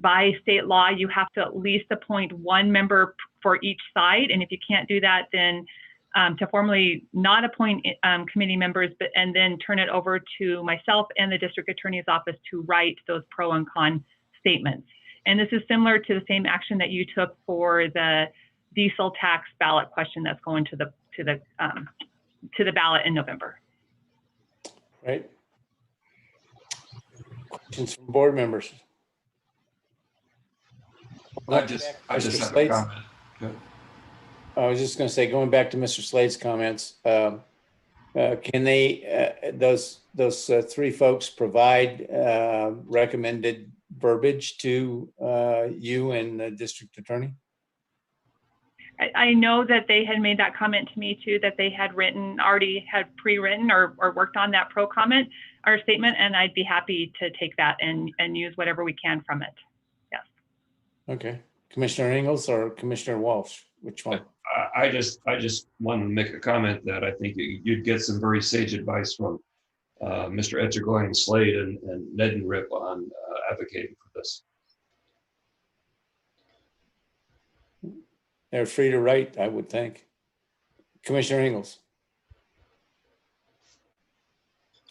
by state law, you have to at least appoint 1 member for each side. And if you can't do that, then to formally not appoint committee members, and then turn it over to myself and the district attorney's office to write those pro and con statements. And this is similar to the same action that you took for the diesel tax ballot question that's going to the ballot in November. Right. Questions from board members? I just have a comment. Good. I was just going to say, going back to Mr. Slade's comments, can they, those 3 folks provide recommended verbiage to you and the district attorney? I know that they had made that comment to me too, that they had already had pre-written or worked on that pro comment or statement, and I'd be happy to take that and use whatever we can from it. Yes. Okay. Commissioner Ingalls or Commissioner Walsh, which one? I just wanted to make a comment that I think you'd get some very sage advice from Mr. Etchergoyen Slade and Ned and Rip on advocating for this. They're free to write, I would think. Commissioner Ingalls.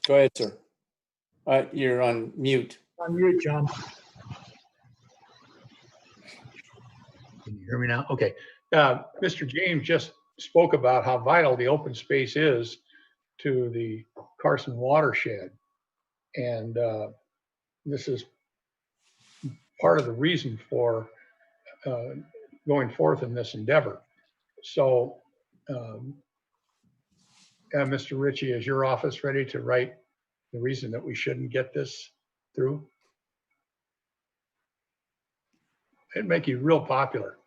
Go ahead, sir. You're on mute. On mute, John. Can you hear me now? Okay. Mr. James just spoke about how vital the open space is to the Carson watershed. And this is part of the reason for going forth in this endeavor. So, Mr. Ritchie, is your office ready to write the reason that we shouldn't get this through? It'd make you real popular.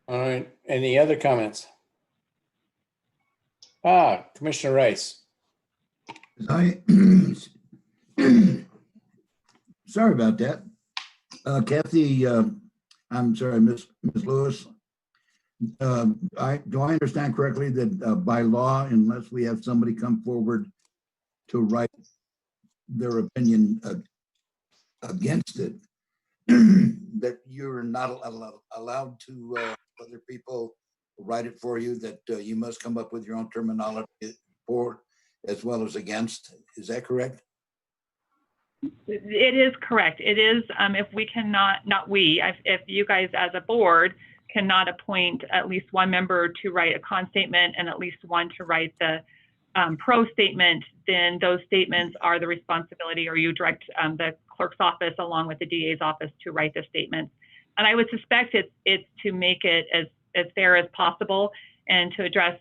All right. Any other comments? Commissioner Rice. Sorry about that. Kathy, I'm sorry, Miss Lewis. Do I understand correctly that by law, unless we have somebody come forward to write their opinion against it, that you're not allowed to other people write it for you, that you must come up with your own terminology for as well as against? Is that correct? It is correct. It is, if we cannot, not we, if you guys as a board cannot appoint at least one member to write a con statement and at least one to write the pro statement, then those statements are the responsibility, or you direct the clerk's office along with the DA's office to write the statement. And I would suspect it's to make it as fair as possible. And to address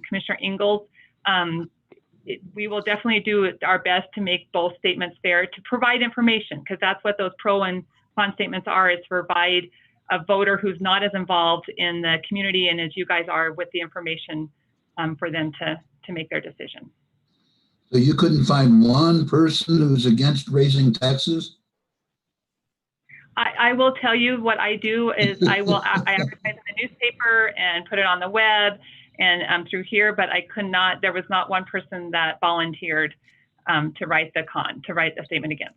Commissioner Ingalls, we will definitely do our best to make both statements fair, to provide information, because that's what those pro and con statements are, is to provide a voter who's not as involved in the community and as you guys are with the information for them to make their decision. So you couldn't find one person who's against raising taxes? I will tell you what I do is I advertise in the newspaper and put it on the web and through here, but I could not, there was not one person that volunteered to write the statement against.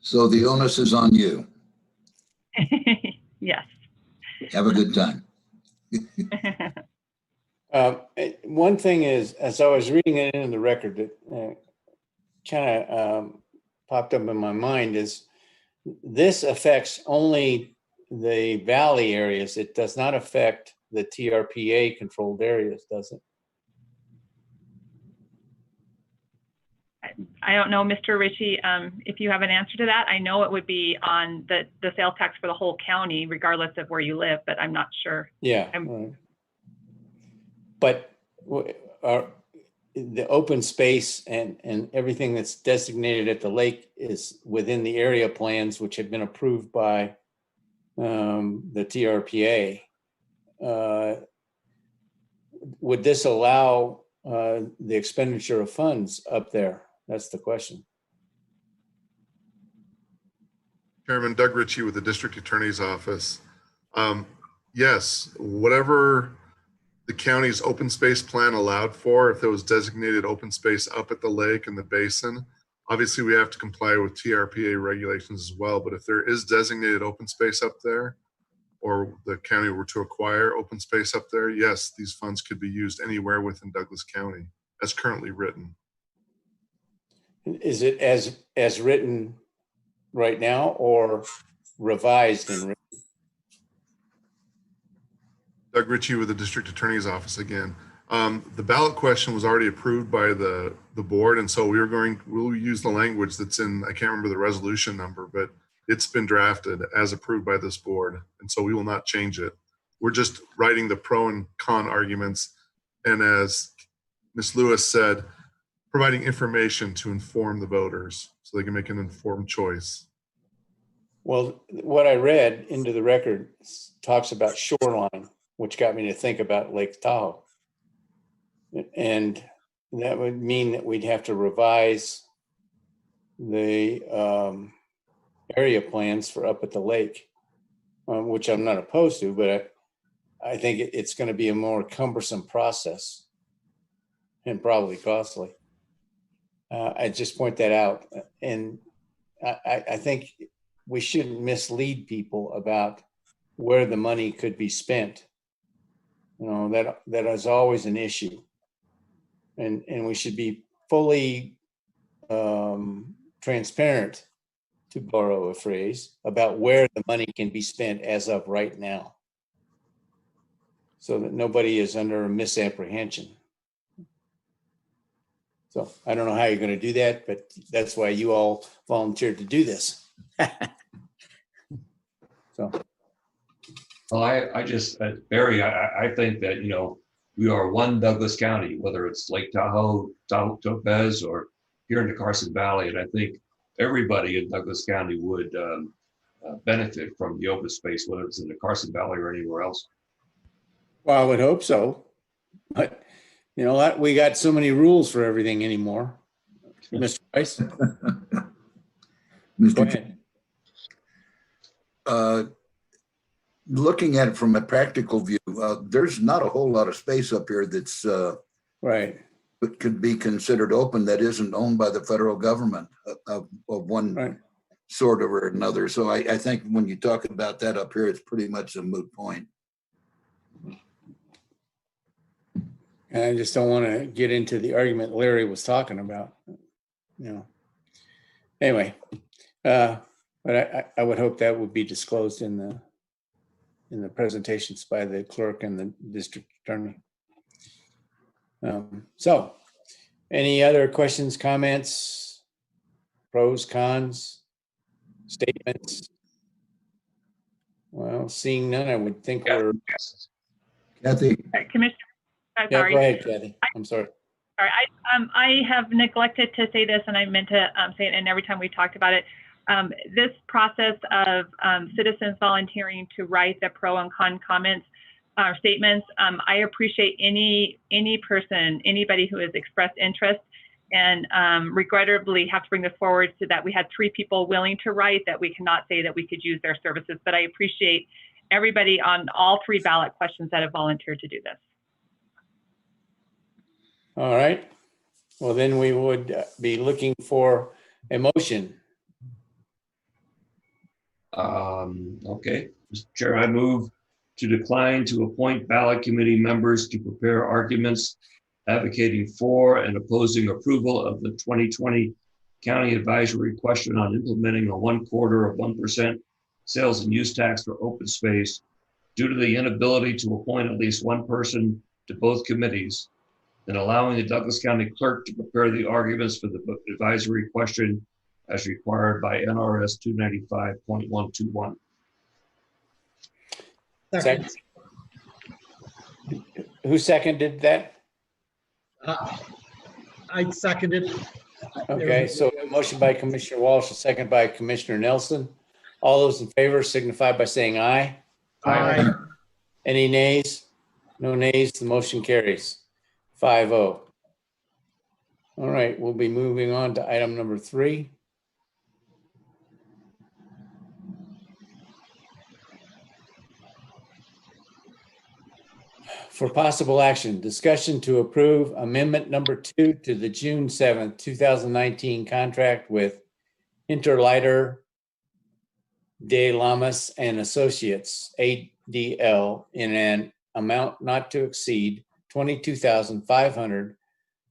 So the onus is on you. Yes. Have a good time. One thing is, as I was reading it in the record, that kind of popped up in my mind is this affects only the valley areas. It does not affect the TRPA controlled areas, does it? I don't know, Mr. Ritchie, if you have an answer to that. I know it would be on the sales tax for the whole county, regardless of where you live, but I'm not sure. Yeah. But the open space and everything that's designated at the lake is within the area plans, which have been approved by the TRPA. Would this allow the expenditure of funds up there? That's the question. Chairman Doug Ritchie with the District Attorney's Office. Yes, whatever the county's open space plan allowed for, if there was designated open space up at the lake and the basin, obviously we have to comply with TRPA regulations as well. But if there is designated open space up there, or the county were to acquire open space up there, yes, these funds could be used anywhere within Douglas County as currently written. Is it as written right now or revised and written? Doug Ritchie with the District Attorney's Office again. The ballot question was already approved by the board, and so we'll use the language that's in, I can't remember the resolution number, but it's been drafted as approved by this board, and so we will not change it. We're just writing the pro and con arguments, and as Ms. Lewis said, providing information to inform the voters so they can make an informed choice. Well, what I read into the record talks about shoreline, which got me to think about Lake Tahoe. And that would mean that we'd have to revise the area plans for up at the lake, which I'm not opposed to, but I think it's going to be a more cumbersome process and probably costly. I just point that out. And I think we shouldn't mislead people about where the money could be spent. You know, that is always an issue. And we should be fully transparent, to borrow a phrase, about where the money can be spent as of right now, so that nobody is under a misapprehension. So I don't know how you're going to do that, but that's why you all volunteered to do this. So. Well, I just, Barry, I think that, you know, we are one Douglas County, whether it's Lake Tahoe, Topaz, or here in the Carson Valley. And I think everybody in Douglas County would benefit from the open space, whether it's in the Carson Valley or anywhere else. Well, I would hope so. But, you know, we got so many rules for everything anymore. Mr. Price? Mr. Looking at it from a practical view, there's not a whole lot of space up here that's right, but could be considered open that isn't owned by the federal government of one sort or another. So I think when you talk about that up here, it's pretty much a moot point. And I just don't want to get into the argument Larry was talking about, you know. Anyway, but I would hope that would be disclosed in in the presentations by the clerk and the district attorney. So, any other questions, comments, pros, cons, statements? Well, seeing none, I would think we're. Kathy. Commissioner, Yeah, sorry. go ahead, Kathy. I'm sorry. Sorry, I have neglected to say this, and I meant to say it, and every time we talked about it, this process of citizens volunteering to write the pro and con comments or statements, I appreciate any person, anybody who has expressed interest, and regrettably have to bring this forward so that we had 3 people willing to write, that we cannot say that we could use their services. But I appreciate everybody on all 3 ballot questions that have volunteered to do this. All right. Well, then we would be looking for a motion. Okay, Mr. Chair, I move to decline to appoint ballot committee members to prepare arguments advocating for and opposing approval of the 2020 county advisory question on implementing a 1/4 of 1% sales and use tax for open space due to the inability to appoint at least one person to both committees, and allowing the Douglas County Clerk to prepare the arguments for the advisory question as required by NRS 295.121. Second. Who seconded that? I seconded. Okay, so a motion by Commissioner Walsh, a second by Commissioner Nelson. All those in favor signify by saying aye. Aye. Any nays? No nays, the motion carries 5-0. All right, we'll be moving on to item number 3. For possible action, discussion to approve amendment number 2 to the June 7th, 2019 contract with Interlighter de Lamas and Associates, ADL, in an amount not to exceed $22,500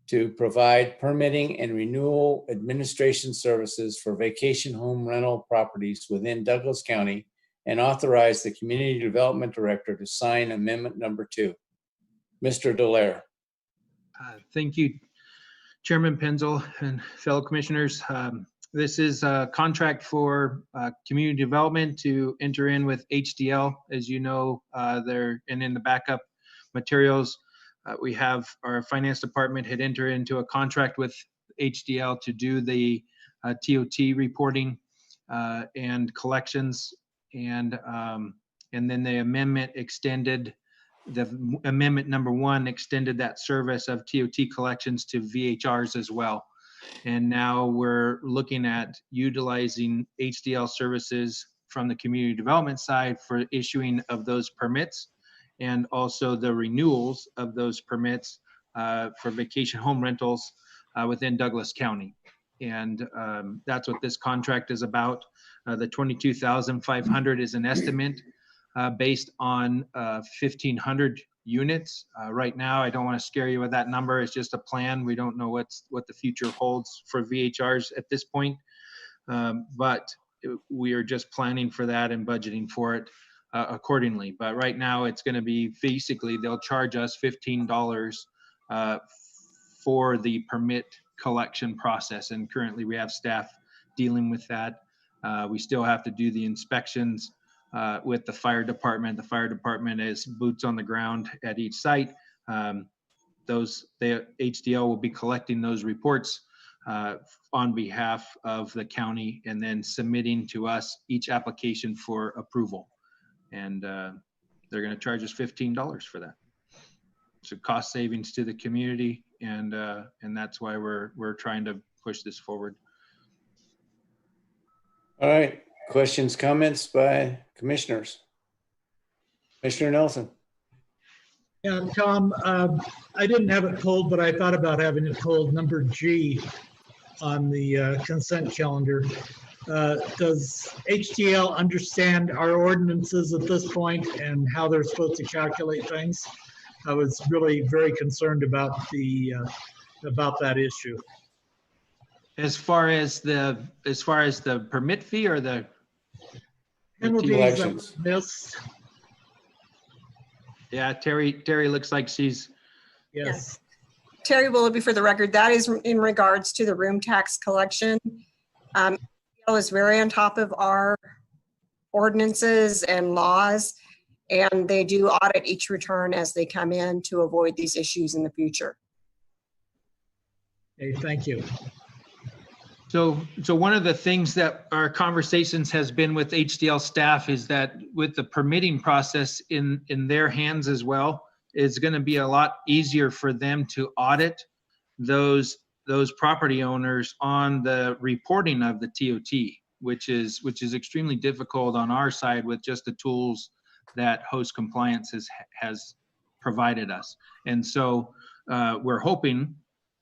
to provide permitting and renewal administration services for vacation home rental properties within Douglas County, and authorize the Community Development Director to sign amendment number 2. Mr. Dallaire. Thank you, Chairman Penzel and fellow commissioners. This is a contract for community development to enter in with HDL. As you know, and in the backup materials, we have our finance department had entered into a contract with HDL to do the TOT reporting and collections, and then the amendment extended. The amendment number 1 extended that service of TOT collections to VHRs as well. And now we're looking at utilizing HDL services from the community development side for issuing of those permits, and also the renewals of those permits for vacation home rentals within Douglas County. And that's what this contract is about. The $22,500 is an estimate based on 1,500 units. Right now, I don't want to scare you with that number. It's just a plan. We don't know what the future holds for VHRs at this point, but we are just planning for that and budgeting for it accordingly. But right now, it's going to be basically they'll charge us $15 for the permit collection process, and currently we have staff dealing with that. We still have to do the inspections with the fire department. The fire department is boots on the ground at each site. HDL will be collecting those reports on behalf of the county, and then submitting to us each application for approval. And they're going to charge us $15 for that. So cost savings to the community, and that's why we're trying to push this forward. All right, questions, comments by commissioners? Commissioner Nelson. Yeah, Tom, I didn't have it pulled, but I thought about having it pulled number G on the consent calendar. Does HDL understand our ordinances at this point and how they're supposed to calculate things? I was really very concerned about that issue. As far as the permit fee or the penalties that were missed. Yeah, Terry looks like she's, Yes. Terry Willoughby for the record. That is in regards to the room tax collection. I was very on top of our ordinances and laws, and they do audit each return as they come in to avoid these issues in the future. Okay, thank you. so one of the things that our conversations has been with HDL staff is that with the permitting process in their hands as well, it's going to be a lot easier for them to audit those property owners on the reporting of the TOT, which is extremely difficult on our side with just the tools that host compliance has provided us. And so we're hoping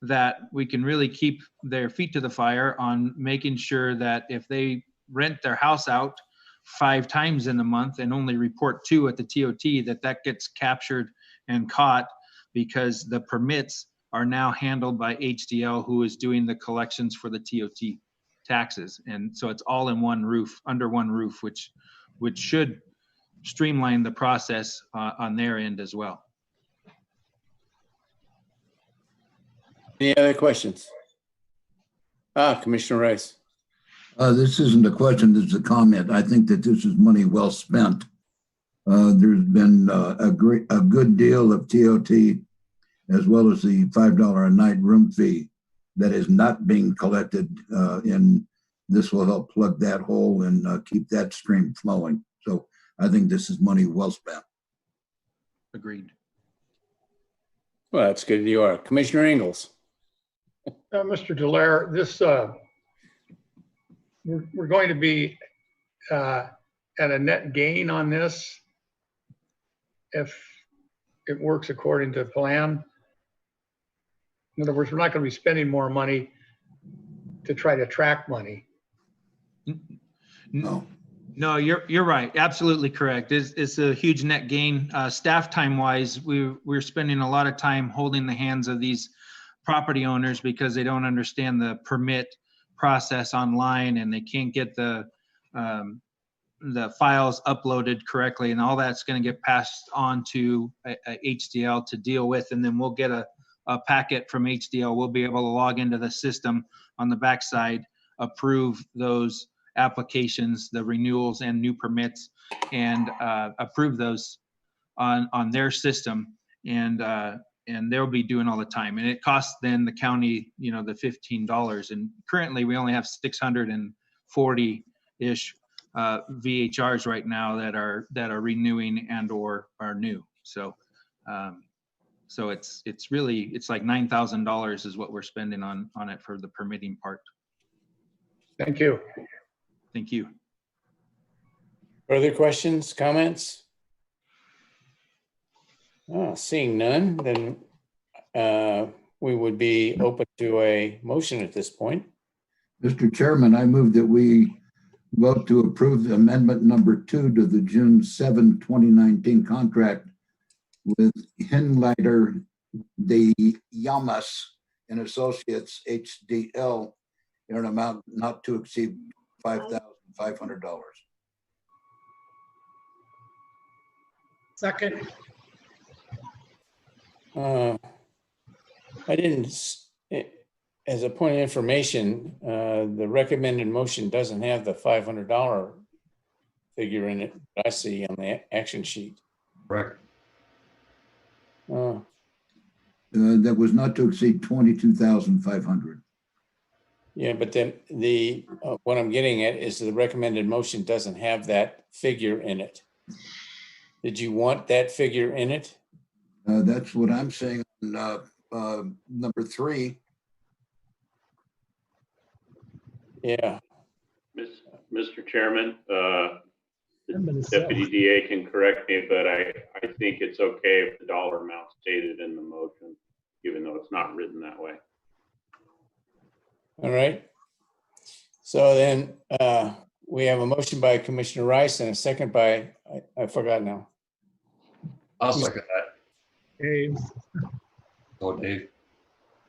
that we can really keep their feet to the fire on making sure that if they rent their house out 5 times in a month and only report 2 at the TOT, that gets captured and caught, because the permits are now handled by HDL, who is doing the collections for the TOT taxes. And so it's all in one roof, under one roof, which should streamline the process on their end as well. Any other questions? Commissioner Rice. This isn't a question, this is a comment. I think that this is money well spent. There's been a good deal of TOT, as well as the $5 a night room fee that is not being collected, and this will help plug that hole and keep that stream flowing. So I think this is money well spent. Agreed. Well, that's good you are. Commissioner Ingalls. Mr. Delaire, this, we're going to be at a net gain on this if it works according to plan. In other words, we're not going to be spending more money to try to track money. No, you're right. Absolutely correct. It's a huge net gain. Staff time wise, we're spending a lot of time holding the hands of these property owners because they don't understand the permit process online, and they can't get the files uploaded correctly, and all that's going to get passed on to HDL to deal with, and then we'll get a packet from HDL. We'll be able to log into the system on the backside, approve those applications, the renewals and new permits, and approve those on their system, and they'll be doing all the time. And it costs then the county, the $15. And currently we only have 640-ish VHRs right now that are renewing and or are new. So it's like $9,000 is what we're spending on it for the permitting part. Thank you. Thank you. Further questions, comments? Seeing none, then we would be open to a motion at this point. Mr. Chairman, I move that we vote to approve the amendment number 2 to the June 7, 2019 contract with Hinleiter de Llamas and Associates HDL in an amount not to exceed $5,500. Second. I didn't, as a point of information, the recommended motion doesn't have the $500 figure in it that I see on the action sheet. Correct. That was not to exceed $22,500. Yeah, but then what I'm getting at is the recommended motion doesn't have that figure in it. Did you want that figure in it? That's what I'm saying on number 3. Yeah. Mr. Chairman, the Deputy DA can correct me, but I think it's okay if the dollar amount stated in the motion, even though it's not written that way. All right. So then we have a motion by Commissioner Rice and a second by, I forgot now. I'll second that. Dave. Oh, Dave.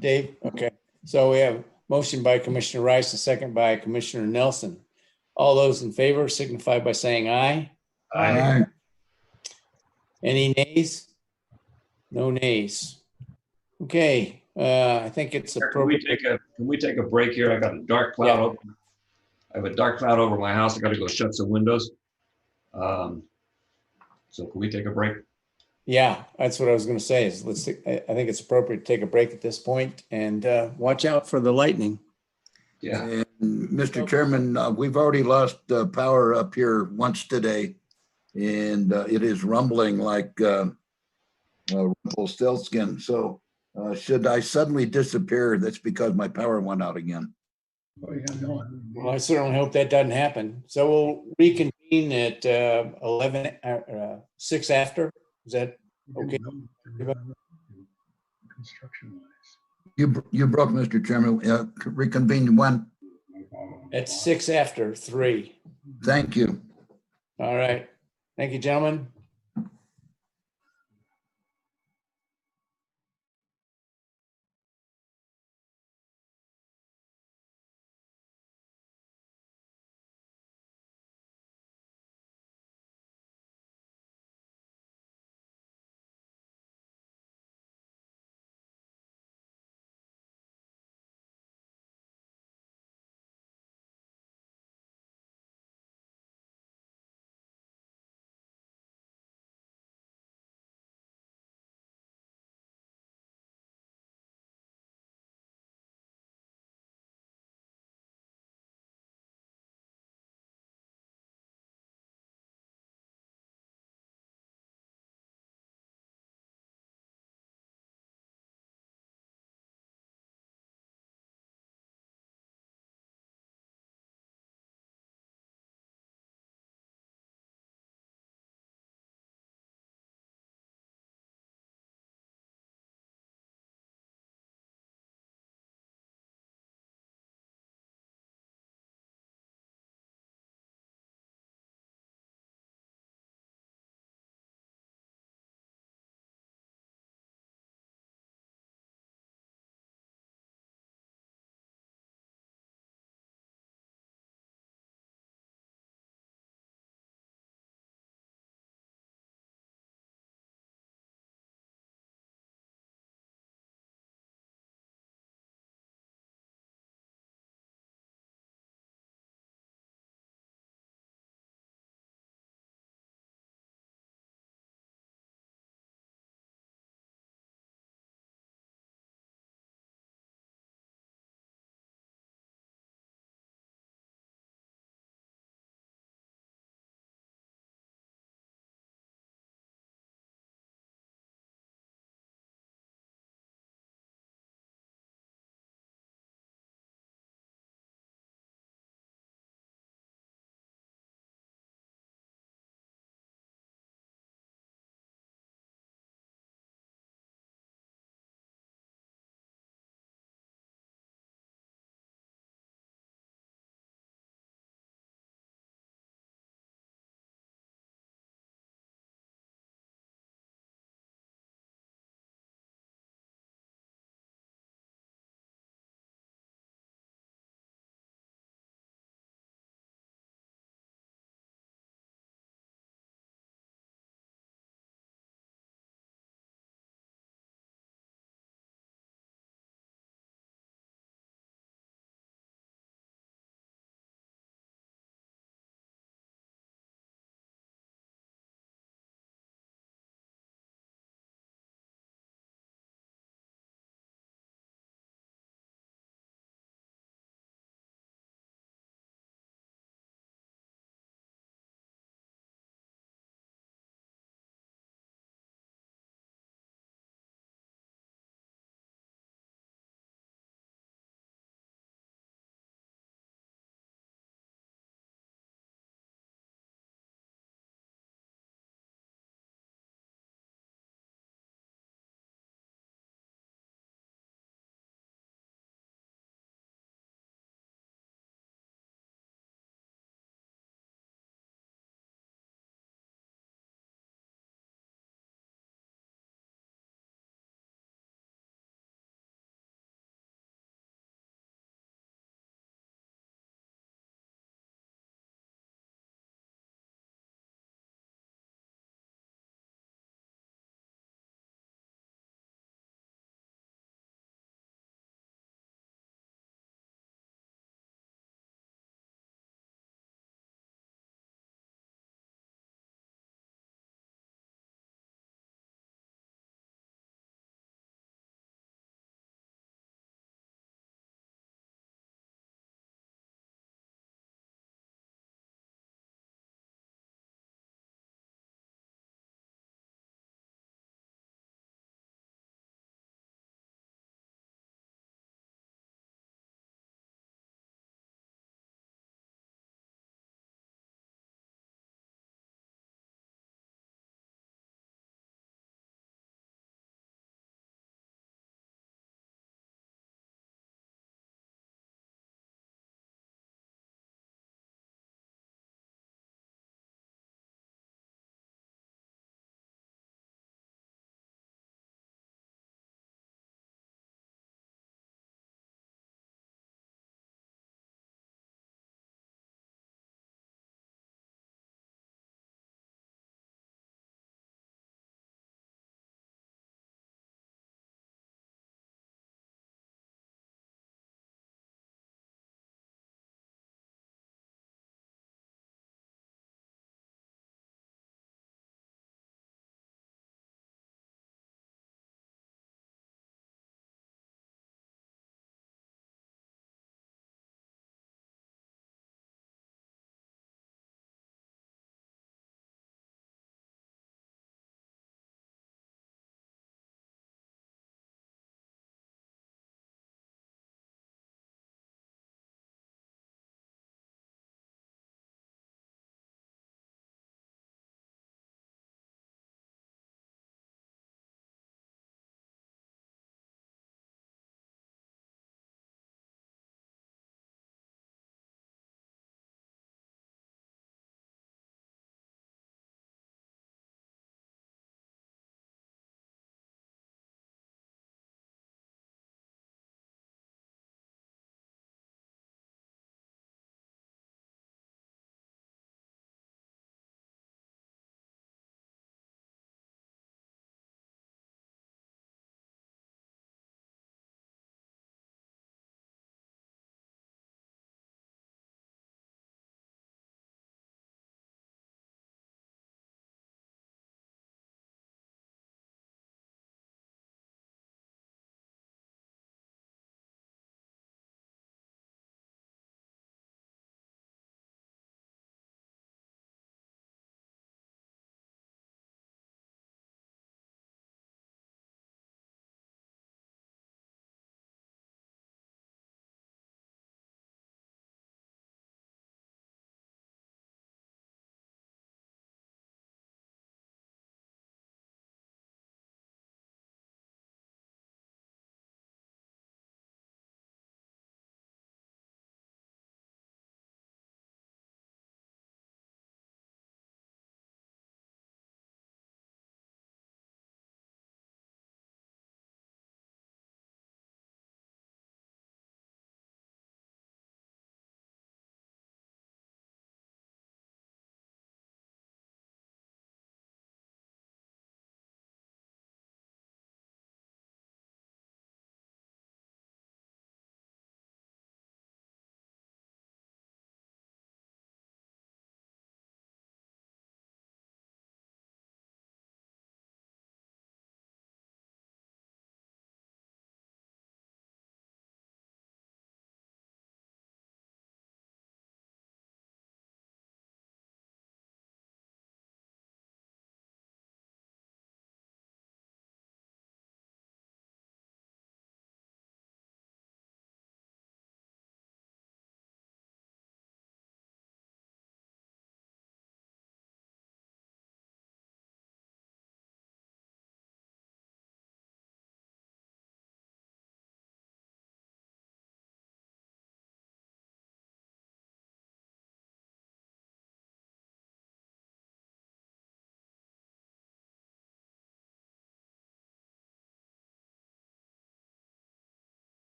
Dave, okay. So we have motion by Commissioner Rice, a second by Commissioner Nelson. All those in favor signify by saying aye. Aye. Any nays? No nays. Okay, I think it's Can we appropriate. can we take a break here? I got a dark cloud Yeah. over. I have a dark cloud over my house. I got to go shut some windows. So can we take a break? Yeah, that's what I was going to say is I think it's appropriate to take a break at this point and watch out for the lightning. Yeah. And Mr. Chairman, we've already lost power up here once today, and it is rumbling like Rumpelstiltskin. So should I suddenly disappear, that's because my power went out again. Well, I certainly hope that doesn't happen. So we'll reconvene at 6 after. Is that okay? You broke, Mr. Chairman. Reconvene when? At 6 after 3. Thank you. All right. Thank you, gentlemen.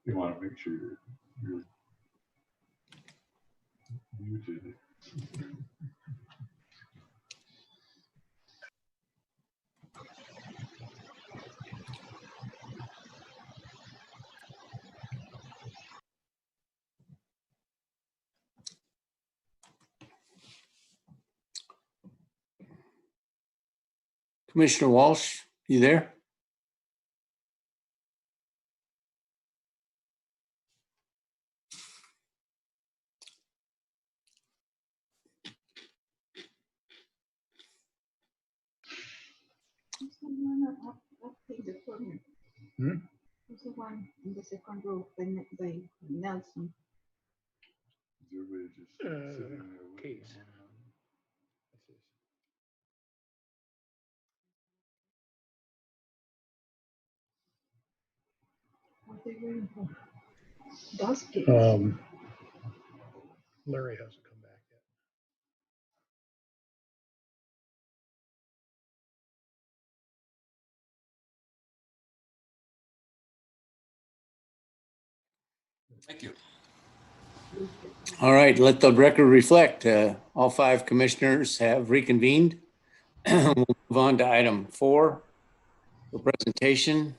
You want to make sure you're muted. Commissioner Walsh, you there? Hmm? Who's the one in the second row by Nelson? Everybody just sitting there with Case. What they waiting for? Those kids. Larry hasn't come back yet. Thank you. All right, let the record reflect. All 5 commissioners have reconvened. We'll move on to item 4, the presentation.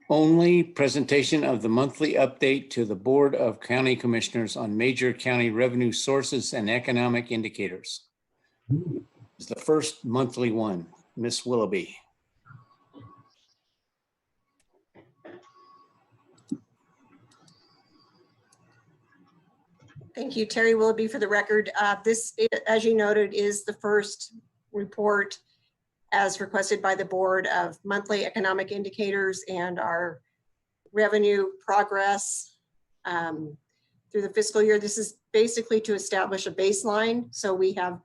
Only presentation of the monthly update to the Board of County Commissioners on major county revenue sources and economic indicators. It's the first monthly one. Miss Willoughby. Thank you, Terry Willoughby, for the record. This, as you noted, is the first report as requested by the board of monthly economic indicators and our revenue progress through the fiscal year. This is basically to establish a baseline, so we have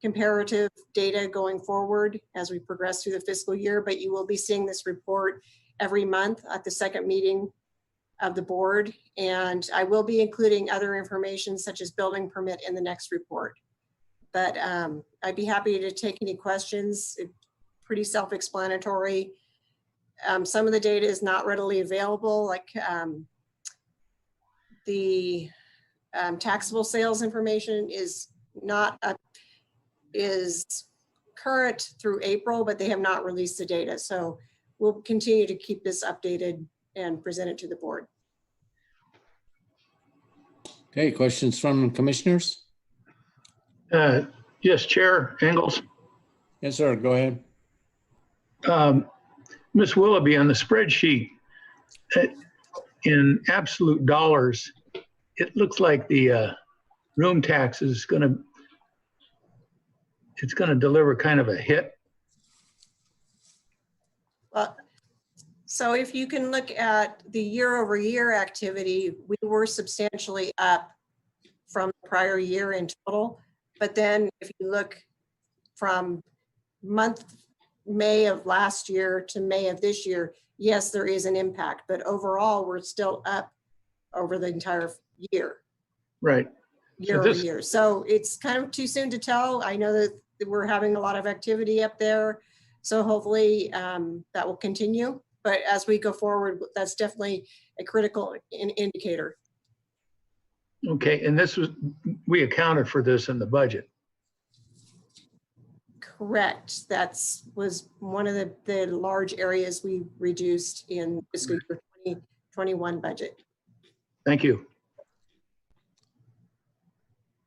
comparative data going forward as we progress through the fiscal year, but you will be seeing this report every month at the second meeting of the board. And I will be including other information such as building permit in the next report. But I'd be happy to take any questions. It's pretty self-explanatory. Some of the data is not readily available, like the taxable sales information is not is current through April, but they have not released the data. So we'll continue to keep this updated and present it to the board. Okay, questions from commissioners? Yes, Chair Engels. Yes, sir. Go ahead. Ms. Willoughby, on the spreadsheet, in absolute dollars, it looks like the room tax is it's going to deliver kind of a hit. Well, so if you can look at the year-over-year activity, we were substantially up from the prior year in total. But then if you look from May of last year to May of this year, yes, there is an impact, but overall we're still up over the entire year. Right. Year over year. So it's kind of too soon to tell. I know that we're having a lot of activity up there. So hopefully that will continue. But as we go forward, that's definitely a critical indicator. Okay, and we accounted for this in the budget. Correct. Was one of the large areas we reduced in fiscal year 2021 budget. Thank you.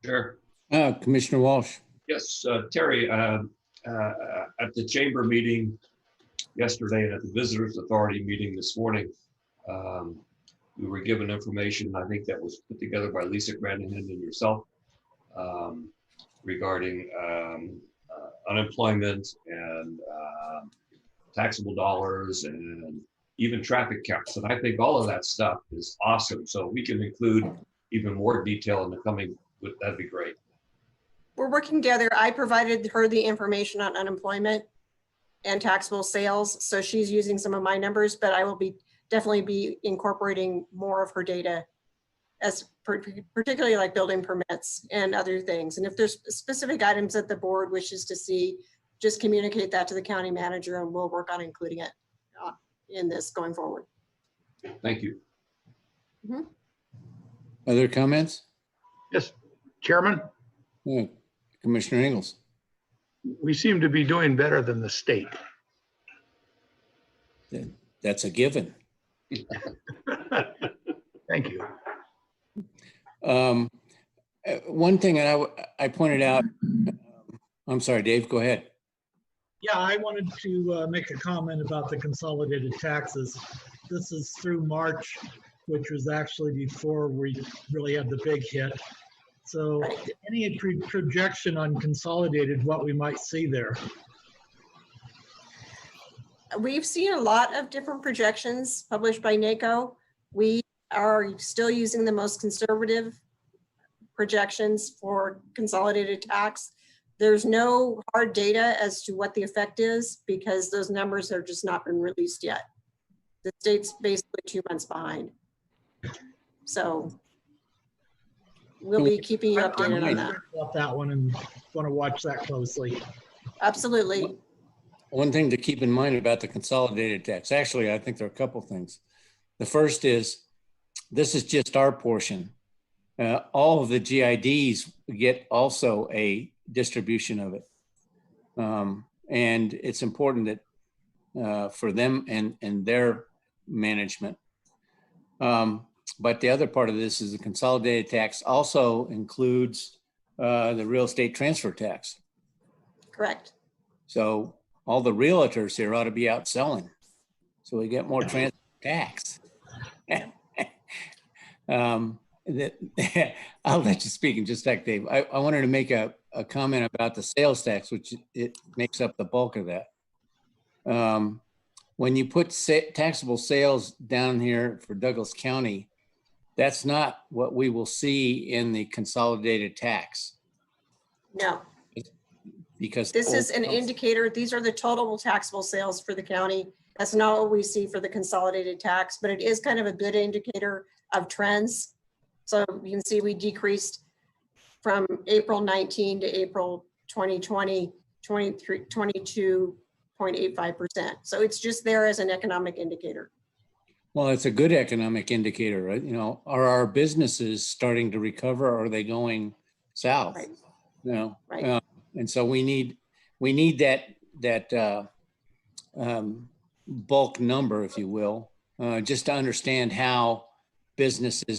Sure. Commissioner Walsh. Yes, Terry, at the chamber meeting yesterday and at the Visitors Authority meeting this morning, we were given information, I think that was put together by Lisa Granahan and yourself, regarding unemployment and taxable dollars and even traffic counts. And I think all of that stuff is awesome. So we can include even more detail in the coming, that'd be great. We're working together. I provided her the information on unemployment and taxable sales. So she's using some of my numbers, but I will definitely be incorporating more of her data, as particularly like building permits and other things. And if there's specific items that the board wishes to see, just communicate that to the county manager and we'll work on including it in this going forward. Thank you. Mhm. Other comments? Yes, Chairman, Yeah, Commissioner Ingles. we seem to be doing better than the state. That's a given. Thank you. One thing that I pointed out, I'm sorry, Dave, go ahead. Yeah, I wanted to make a comment about the consolidated taxes. This is through March, which was actually before we really had the big hit. So any projection on consolidated, what we might see there? We've seen a lot of different projections published by NACO. We are still using the most conservative projections for consolidated tax. There's no hard data as to what the effect is because those numbers have just not been released yet. The state's basically 2 months behind. So we'll be keeping you updated on that. About that one and want to watch that closely. Absolutely. One thing to keep in mind about the consolidated tax, actually, I think there are a couple things. The first is, this is just our portion. All of the GIDs get also a distribution of it. And it's important that for them and their management. But the other part of this is the consolidated tax also includes the real estate transfer tax. Correct. So all the realtors here ought to be out selling. So we get more transfer tax. I'll let you speak in just a sec, Dave. I wanted to make a comment about the sales tax, which it makes up the bulk of that. When you put taxable sales down here for Douglas County, that's not what we will see in the consolidated tax. No. Because this is an indicator. These are the total taxable sales for the county. That's not what we see for the consolidated tax, but it is kind of a good indicator of trends. So you can see we decreased from April 19 to April 2020, 22.85%. So it's just there as an economic indicator. Well, it's a good economic indicator, right? You know, are our businesses starting to recover or are they going south? Right. You know, right. And so we need that bulk number, if you will, just to understand how businesses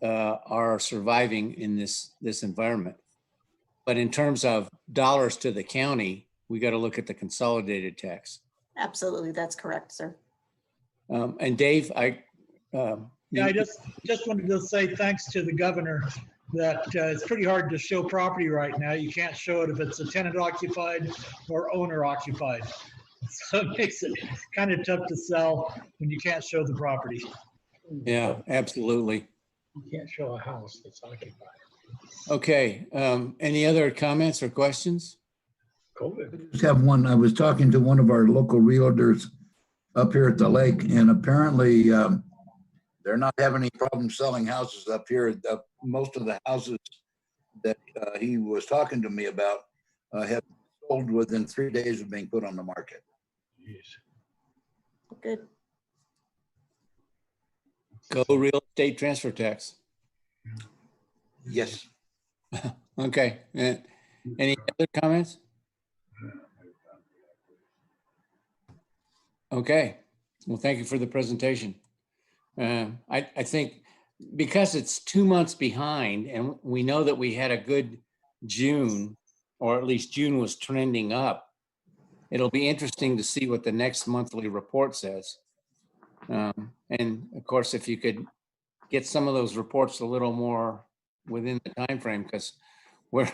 are surviving in this environment. But in terms of dollars to the county, we got to look at the consolidated tax. Absolutely, that's correct, sir. And Dave, I just wanted to say thanks to the governor that it's pretty hard to show property right now. You can't show it if it's a tenant occupied or owner occupied. So it makes it kind of tough to sell when you can't show the property. Yeah, absolutely. You can't show a house that's occupied. Okay. Any other comments or questions? I just have one. I was talking to one of our local realtors up here at the lake, and apparently they're not having any problem selling houses up here. Most of the houses that he was talking to me about have sold within 3 days of being put on the market. Jeez. Good. Go real estate transfer tax. Yes. Okay. Any other comments? Okay. Well, thank you for the presentation. I think because it's 2 months behind and we know that we had a good June, or at least June was trending up, it'll be interesting to see what the next monthly report says. And of course, if you could get some of those reports a little more within the time frame, because we're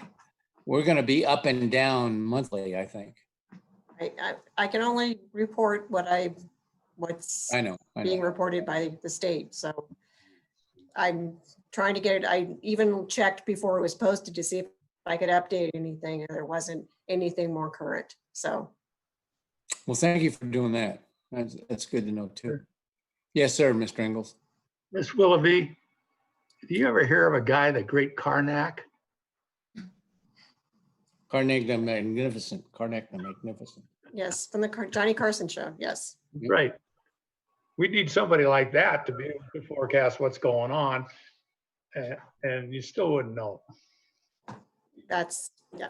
going to be up and down monthly, I think. I can only report what's I know. being reported by the state. So I'm trying to get it. I even checked before it was posted to see if I could update anything, and there wasn't anything more current. So. Well, thank you for doing that. That's good to know too. Yes, sir, Mr. Ingles. Miss Willoughby, do you ever hear of a guy, the great Karnak? Karnak the Magnificent. Karnak the Magnificent. Yes, from the Johnny Carson show. Yes. Right. we need somebody like that to be able to forecast what's going on, and you still wouldn't know. That's, yeah.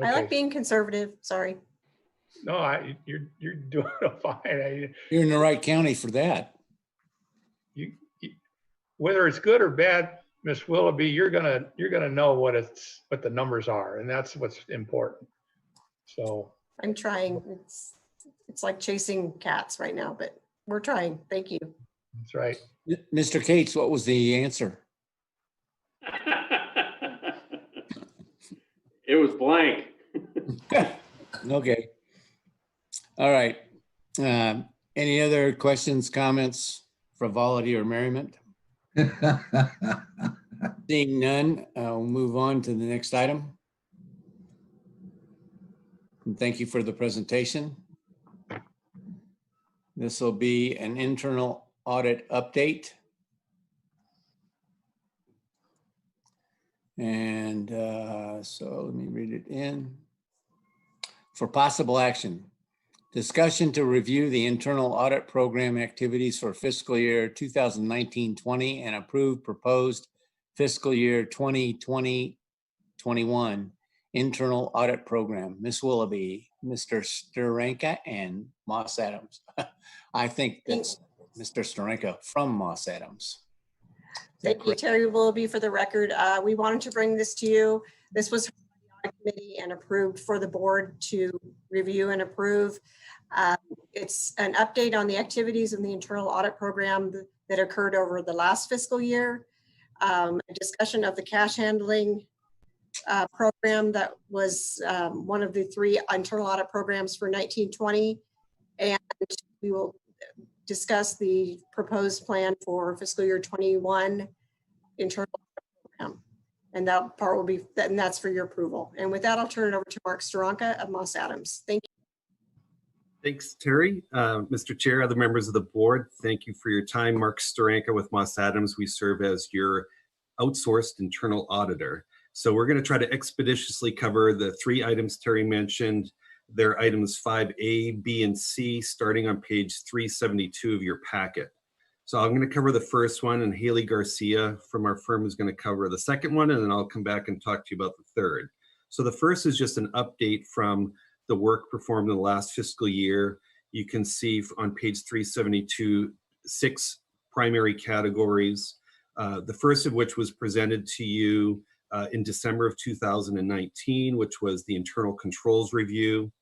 I Okay. like being conservative, sorry. No, you're doing fine. You're in the right county for that. You, whether it's good or bad, Miss Willoughby, you're gonna know what the numbers are, and that's what's important. So I'm trying. It's like chasing cats right now, but we're trying. Thank you. that's right. Mr. Cates, what was the answer? It was blank. Okay. All right. Any other questions, comments, frivolity, or merriment? Seeing none, we'll move on to the next item. And thank you for the presentation. This will be an internal audit update. And so let me read it in. For possible action, discussion to review the internal audit program activities for fiscal year 2019-20 and approve proposed fiscal year 2020-21 internal audit program. Ms. Willoughby, Mr. Steranka, and Moss Adams. I think that's Mr. Steranka from Moss Adams. Thank you, Terry Willoughby, for the record. We wanted to bring this to you. This was committee and approved for the board to review and approve. It's an update on the activities in the internal audit program that occurred over the last fiscal year. A discussion of the cash handling program that was one of the 3 internal audit programs for 1920. And we will discuss the proposed plan for fiscal year 21 internal audit program. And that part will be, and that's for your approval. And with that, I'll turn it over to Mark Steranka of Moss Adams. Thank you. Thanks, Terry. Mr. Chair, other members of the board, thank you for your time. Mark Steranka with Moss Adams. We serve as your outsourced internal auditor. So we're going to try to expeditiously cover the 3 items Terry mentioned. They're items 5A, B, and C, starting on page 372 of your packet. So I'm going to cover the first one, and Haley Garcia from our firm is going to cover the second one, and then I'll come back and talk to you about the third. So the first is just an update from the work performed in the last fiscal year. You can see on page 372, 6 primary categories. The first of which was presented to you in December of 2019, which was the internal controls review.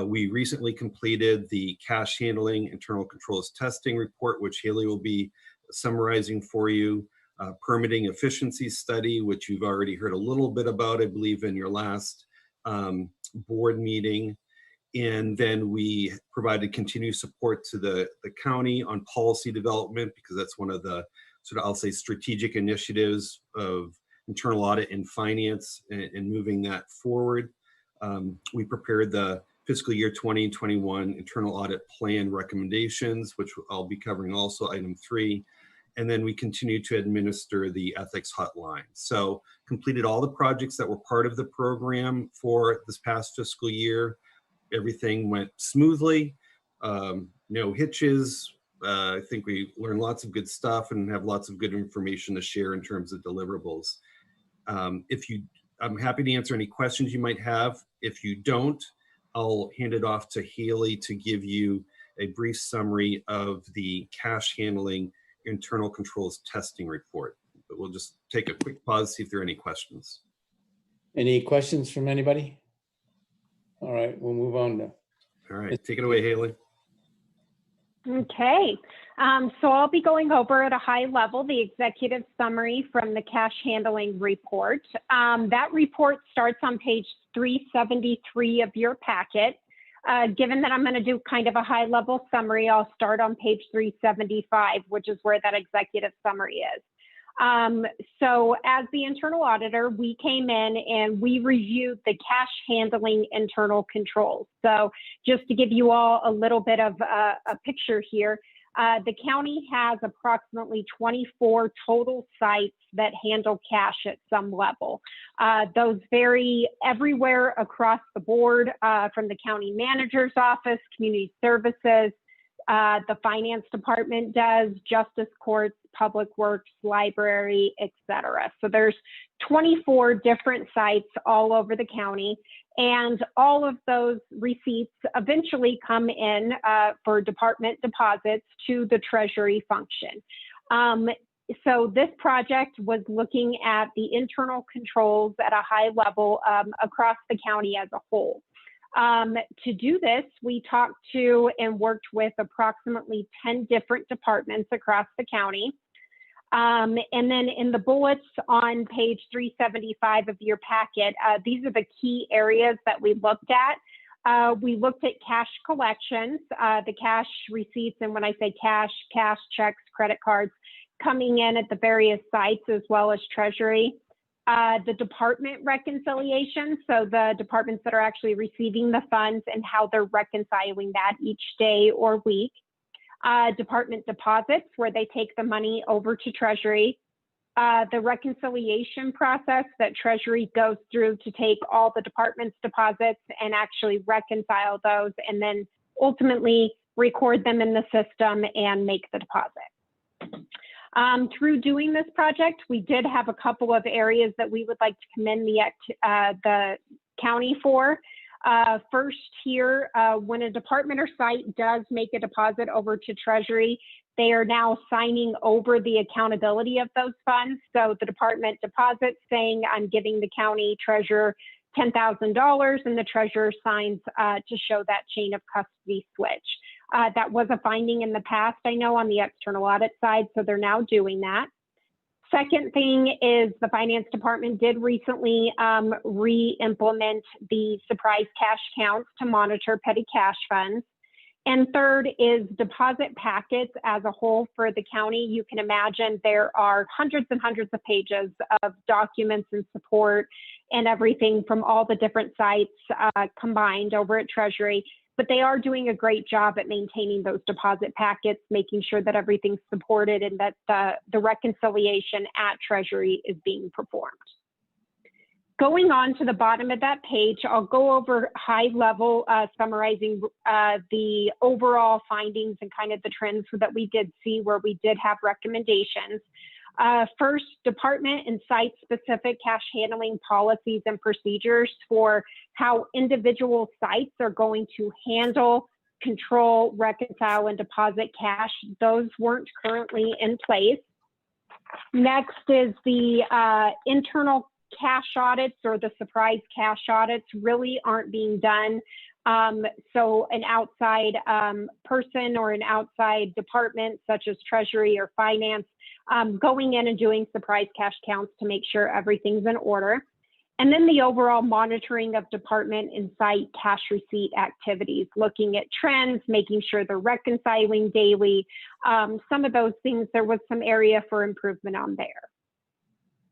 We recently completed the cash handling internal controls testing report, which Haley will be summarizing for you. Permitting efficiency study, which you've already heard a little bit about, I believe, in your last board meeting. And then we provided continued support to the county on policy development, because that's one of the sort of, I'll say, strategic initiatives of internal audit and finance and moving that forward. We prepared the fiscal year 2021 internal audit plan recommendations, which I'll be covering also, item 3. And then we continue to administer the ethics hotline. So completed all the projects that were part of the program for this past fiscal year. Everything went smoothly, no hitches. I think we learned lots of good stuff and have lots of good information to share in terms of deliverables. I'm happy to answer any questions you might have. If you don't, I'll hand it off to Haley to give you a brief summary of the cash handling internal controls testing report. But we'll just take a quick pause, see if there are any questions. Any questions from anybody? All right, we'll move on now. All right, take it away, Haley. Okay, so I'll be going over at a high level the executive summary from the cash handling report. That report starts on page 373 of your packet. Given that I'm going to do kind of a high level summary, I'll start on page 375, which is where that executive summary is. So as the internal auditor, we came in and we reviewed the cash handling internal controls. So just to give you all a little bit of a picture here, the county has approximately 24 total sites that handle cash at some level. Those vary everywhere across the board, from the county manager's office, community services, The finance department does, justice courts, public works, library, etc. So there's 24 different sites all over the county, and all of those receipts eventually come in for department deposits to the treasury function. So this project was looking at the internal controls at a high level across the county as a whole. To do this, we talked to and worked with approximately 10 different departments across the county. And then in the bullets on page 375 of your packet, these are the key areas that we looked at. We looked at cash collections, the cash receipts, and when I say cash, checks, credit cards, coming in at the various sites as well as treasury. The department reconciliation, so the departments that are actually receiving the funds and how they're reconciling that each day or week. Department deposits, where they take the money over to treasury. The reconciliation process that treasury goes through to take all the department's deposits and actually reconcile those, and then ultimately record them in the system and make the deposit. Through doing this project, we did have a couple of areas that we would like to commend the county for. First here, when a department or site does make a deposit over to Treasury, they are now signing over the accountability of those funds. So the department deposits saying, I'm giving the county treasurer $10,000, and the treasurer signs to show that chain of custody switch. That was a finding in the past, I know, on the external audit side, so they're now doing that. Second thing is the finance department did recently re-implement the surprise cash counts to monitor petty cash funds. And third is deposit packets as a whole for the county. You can imagine there are hundreds and hundreds of pages of documents and support and everything from all the different sites combined over at Treasury. But they are doing a great job at maintaining those deposit packets, making sure that everything's supported and that the reconciliation at Treasury is being performed. Going on to the bottom of that page, I'll go over high level summarizing the overall findings and kind of the trends that we did see where we did have recommendations. First, department and site specific cash handling policies and procedures for how individual sites are going to handle, control, reconcile, and deposit cash. Those weren't currently in place. Next is the internal cash audits, or the surprise cash audits really aren't being done. So an outside person or an outside department such as Treasury or Finance going in and doing surprise cash counts to make sure everything's in order. And then the overall monitoring of department and site cash receipt activities, looking at trends, making sure they're reconciling daily. Some of those things, there was some area for improvement on there.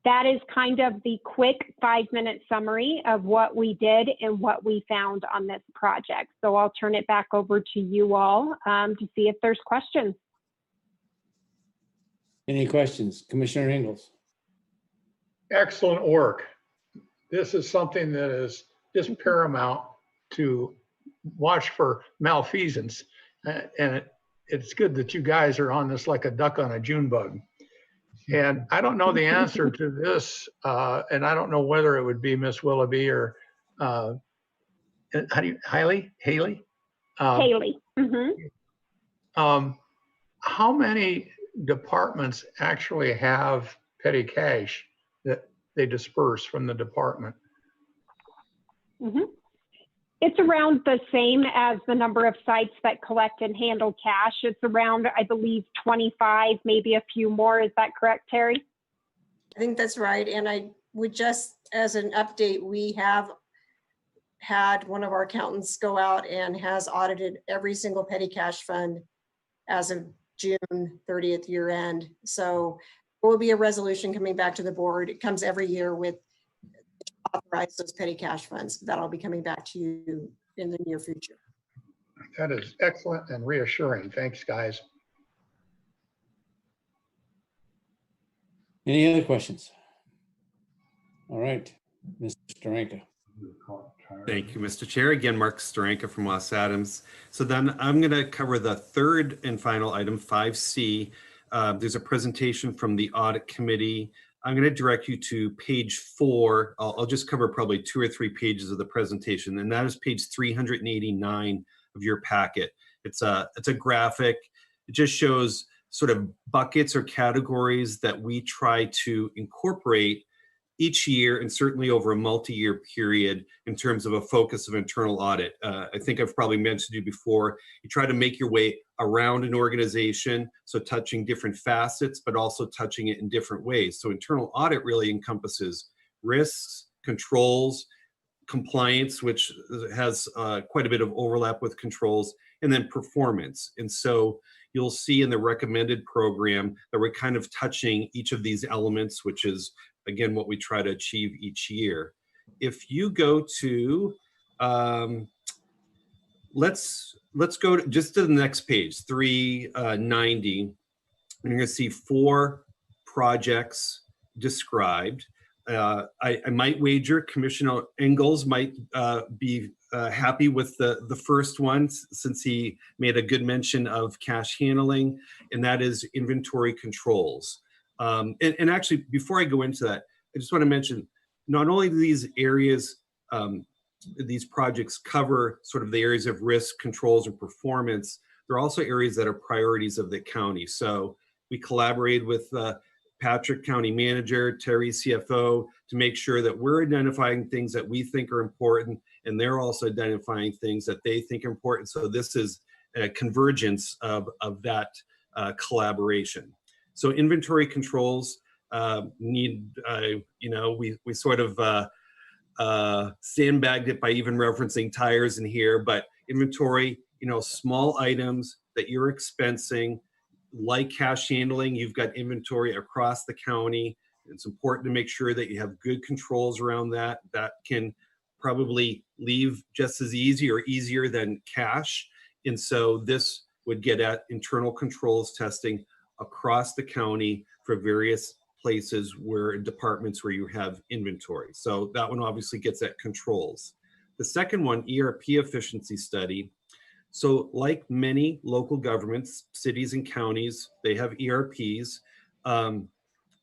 That is kind of the quick 5-minute summary of what we did and what we found on this project. So I'll turn it back over to you all to see if there's questions. Any questions? Commissioner Ingalls. Excellent work. This is something that is just paramount to watch for malfeasance. And it's good that you guys are on this like a duck on a June bug. And I don't know the answer to this, and I don't know whether it would be Miss Willoughby or how do you, Haley? Haley. How many departments actually have petty cash that they disperse from the department? It's around the same as the number of sites that collect and handle cash. It's around, I believe, 25, maybe a few more. Is that correct, Terry? I think that's right. And I would just, as an update, we have had one of our accountants go out and has audited every single petty cash fund as of June 30th year end. So there will be a resolution coming back to the board. It comes every year with authorize those petty cash funds. That'll be coming back to you in the near future. That is excellent and reassuring. Thanks, guys. Any other questions? All right, Mr. Starenka. Thank you, Mr. Chair. Again, Mark Starenka from Los Adams. So then I'm going to cover the third and final item, 5C. There's a presentation from the Audit Committee. I'm going to direct you to page 4. I'll just cover probably 2 or 3 pages of the presentation, and that is page 389 of your packet. It's a graphic. It just shows sort of buckets or categories that we try to incorporate each year, and certainly over a multi-year period, in terms of a focus of internal audit. I think I've probably mentioned to you before, you try to make your way around an organization, so touching different facets, but also touching it in different ways. So internal audit really encompasses risks, controls, compliance, which has quite a bit of overlap with controls, and then performance. And so you'll see in the recommended program that we're kind of touching each of these elements, which is, again, what we try to achieve each year. If you go to, let's go to, just to the next page, 390, and you're going to see 4 projects described. I might wager Commissioner Engels might be happy with the first one, since he made a good mention of cash handling, and that is inventory controls. And actually, before I go into that, I just want to mention, not only do these areas, these projects cover sort of the areas of risk, controls, and performance, there are also areas that are priorities of the county. So we collaborate with Patrick, County Manager, Terry, CFO, to make sure that we're identifying things that we think are important, and they're also identifying things that they think are important. So this is a convergence of that collaboration. So inventory controls need, we sort of sandbagged it by even referencing tires in here, but inventory, small items that you're expensing, like cash handling, you've got inventory across the county. It's important to make sure that you have good controls around that. That can probably leave just as easy or easier than cash. And so this would get at internal controls testing across the county for various places where departments where you have inventory. So that one obviously gets at controls. The second one, ERP efficiency study. So like many local governments, cities and counties, they have ERPs.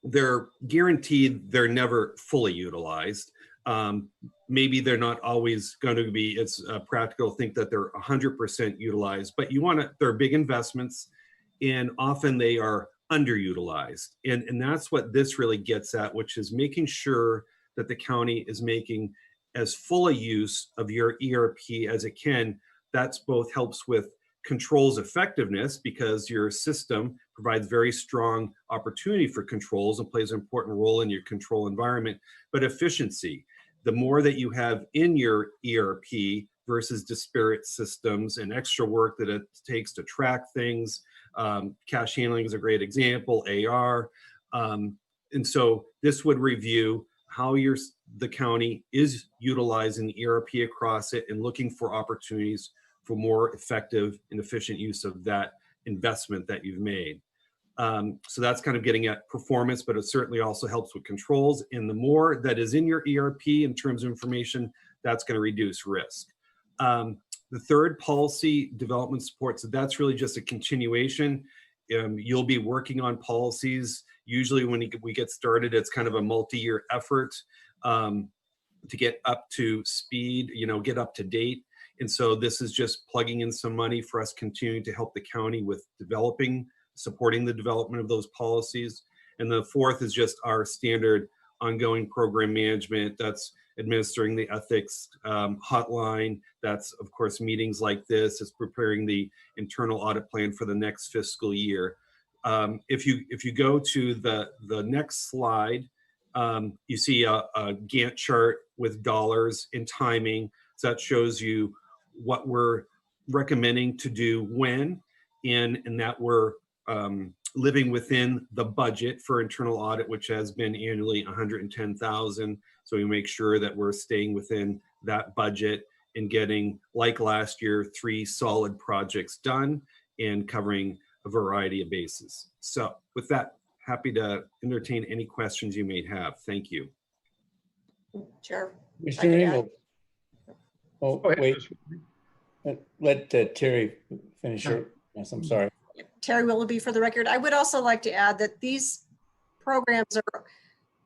They're guaranteed they're never fully utilized. Maybe they're not always going to be, it's practical to think that they're 100% utilized, but they're big investments, and often they are underutilized. And that's what this really gets at, which is making sure that the county is making as full a use of your ERP as it can. That's both helps with controls effectiveness, because your system provides very strong opportunity for controls and plays an important role in your control environment, but efficiency. The more that you have in your ERP versus disparate systems and extra work that it takes to track things. Cash handling is a great example, AR. And so this would review how the county is utilizing the ERP across it and looking for opportunities for more effective and efficient use of that investment that you've made. So that's kind of getting at performance, but it certainly also helps with controls. And the more that is in your ERP in terms of information, that's going to reduce risk. The third, policy development support. So that's really just a continuation. You'll be working on policies. Usually when we get started, it's kind of a multi-year effort to get up to speed, get up to date. And so this is just plugging in some money for us continuing to help the county with supporting the development of those policies. And the fourth is just our standard ongoing program management. That's administering the ethics hotline. That's, of course, meetings like this. It's preparing the internal audit plan for the next fiscal year. If you go to the next slide, you see a Gantt chart with dollars and timing. So that shows you what we're recommending to do when, and that we're living within the budget for internal audit, which has been annually $110,000. So we make sure that we're staying within that budget and getting, like last year, 3 solid projects done and covering a variety of bases. So with that, happy to entertain any questions you may have. Thank you. Chair. Mr. Engel. Oh, Go ahead, wait, Ms. let Terry finish her. Yes, I'm sorry. Terry Willoughby for the record. I would also like to add that these programs are,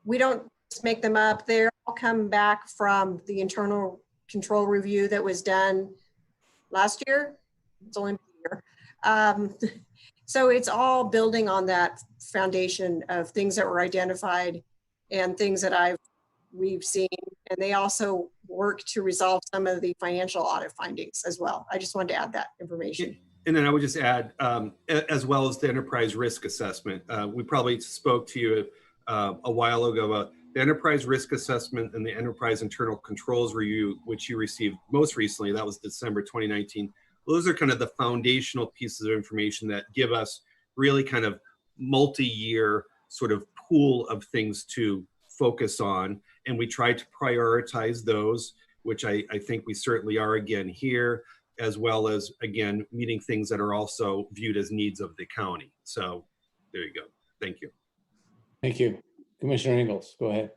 we don't just make them up. They all come back from the internal control review that was done last year. It's only been a year. So it's all building on that foundation of things that were identified and things that we've seen. And they also work to resolve some of the financial audit findings as well. I just wanted to add that information. And then I would just add, as well as the enterprise risk assessment. We probably spoke to you a while ago about the enterprise risk assessment and the enterprise internal controls review, which you received most recently. That was December 2019. Those are kind of the foundational pieces of information that give us really kind of multi-year sort of pool of things to focus on. And we try to prioritize those, which I think we certainly are again here, as well as, again, meeting things that are also viewed as needs of the county. So there you go. Thank you. Thank you. Commissioner Ingalls, go ahead.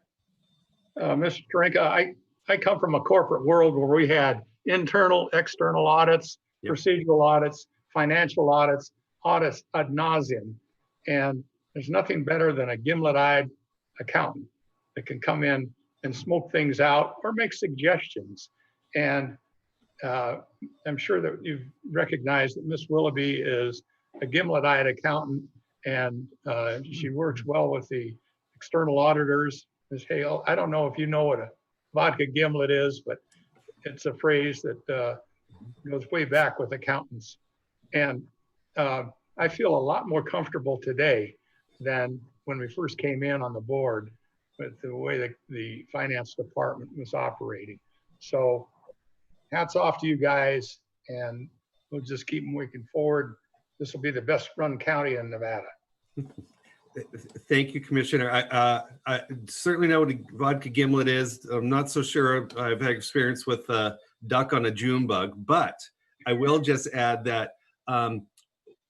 Mr. Taranka, I come from a corporate world where we had internal, external audits, procedural audits, financial audits, audits ad nauseum. And there's nothing better than a gimlet-eyed accountant that can come in and smoke things out or make suggestions. And I'm sure that you've recognized that Ms. Willoughby is a gimlet-eyed accountant, and she works well with the external auditors. Ms. Hale, I don't know if you know what a vodka gimlet is, but it's a phrase that goes way back with accountants. And I feel a lot more comfortable today than when we first came in on the board with the way that the finance department was operating. So hats off to you guys, and we'll just keep moving forward. This will be the best run county in Nevada. Thank you, Commissioner. I certainly know what a vodka gimlet is. I'm not so sure I've had experience with duck on a June bug, but I will just add that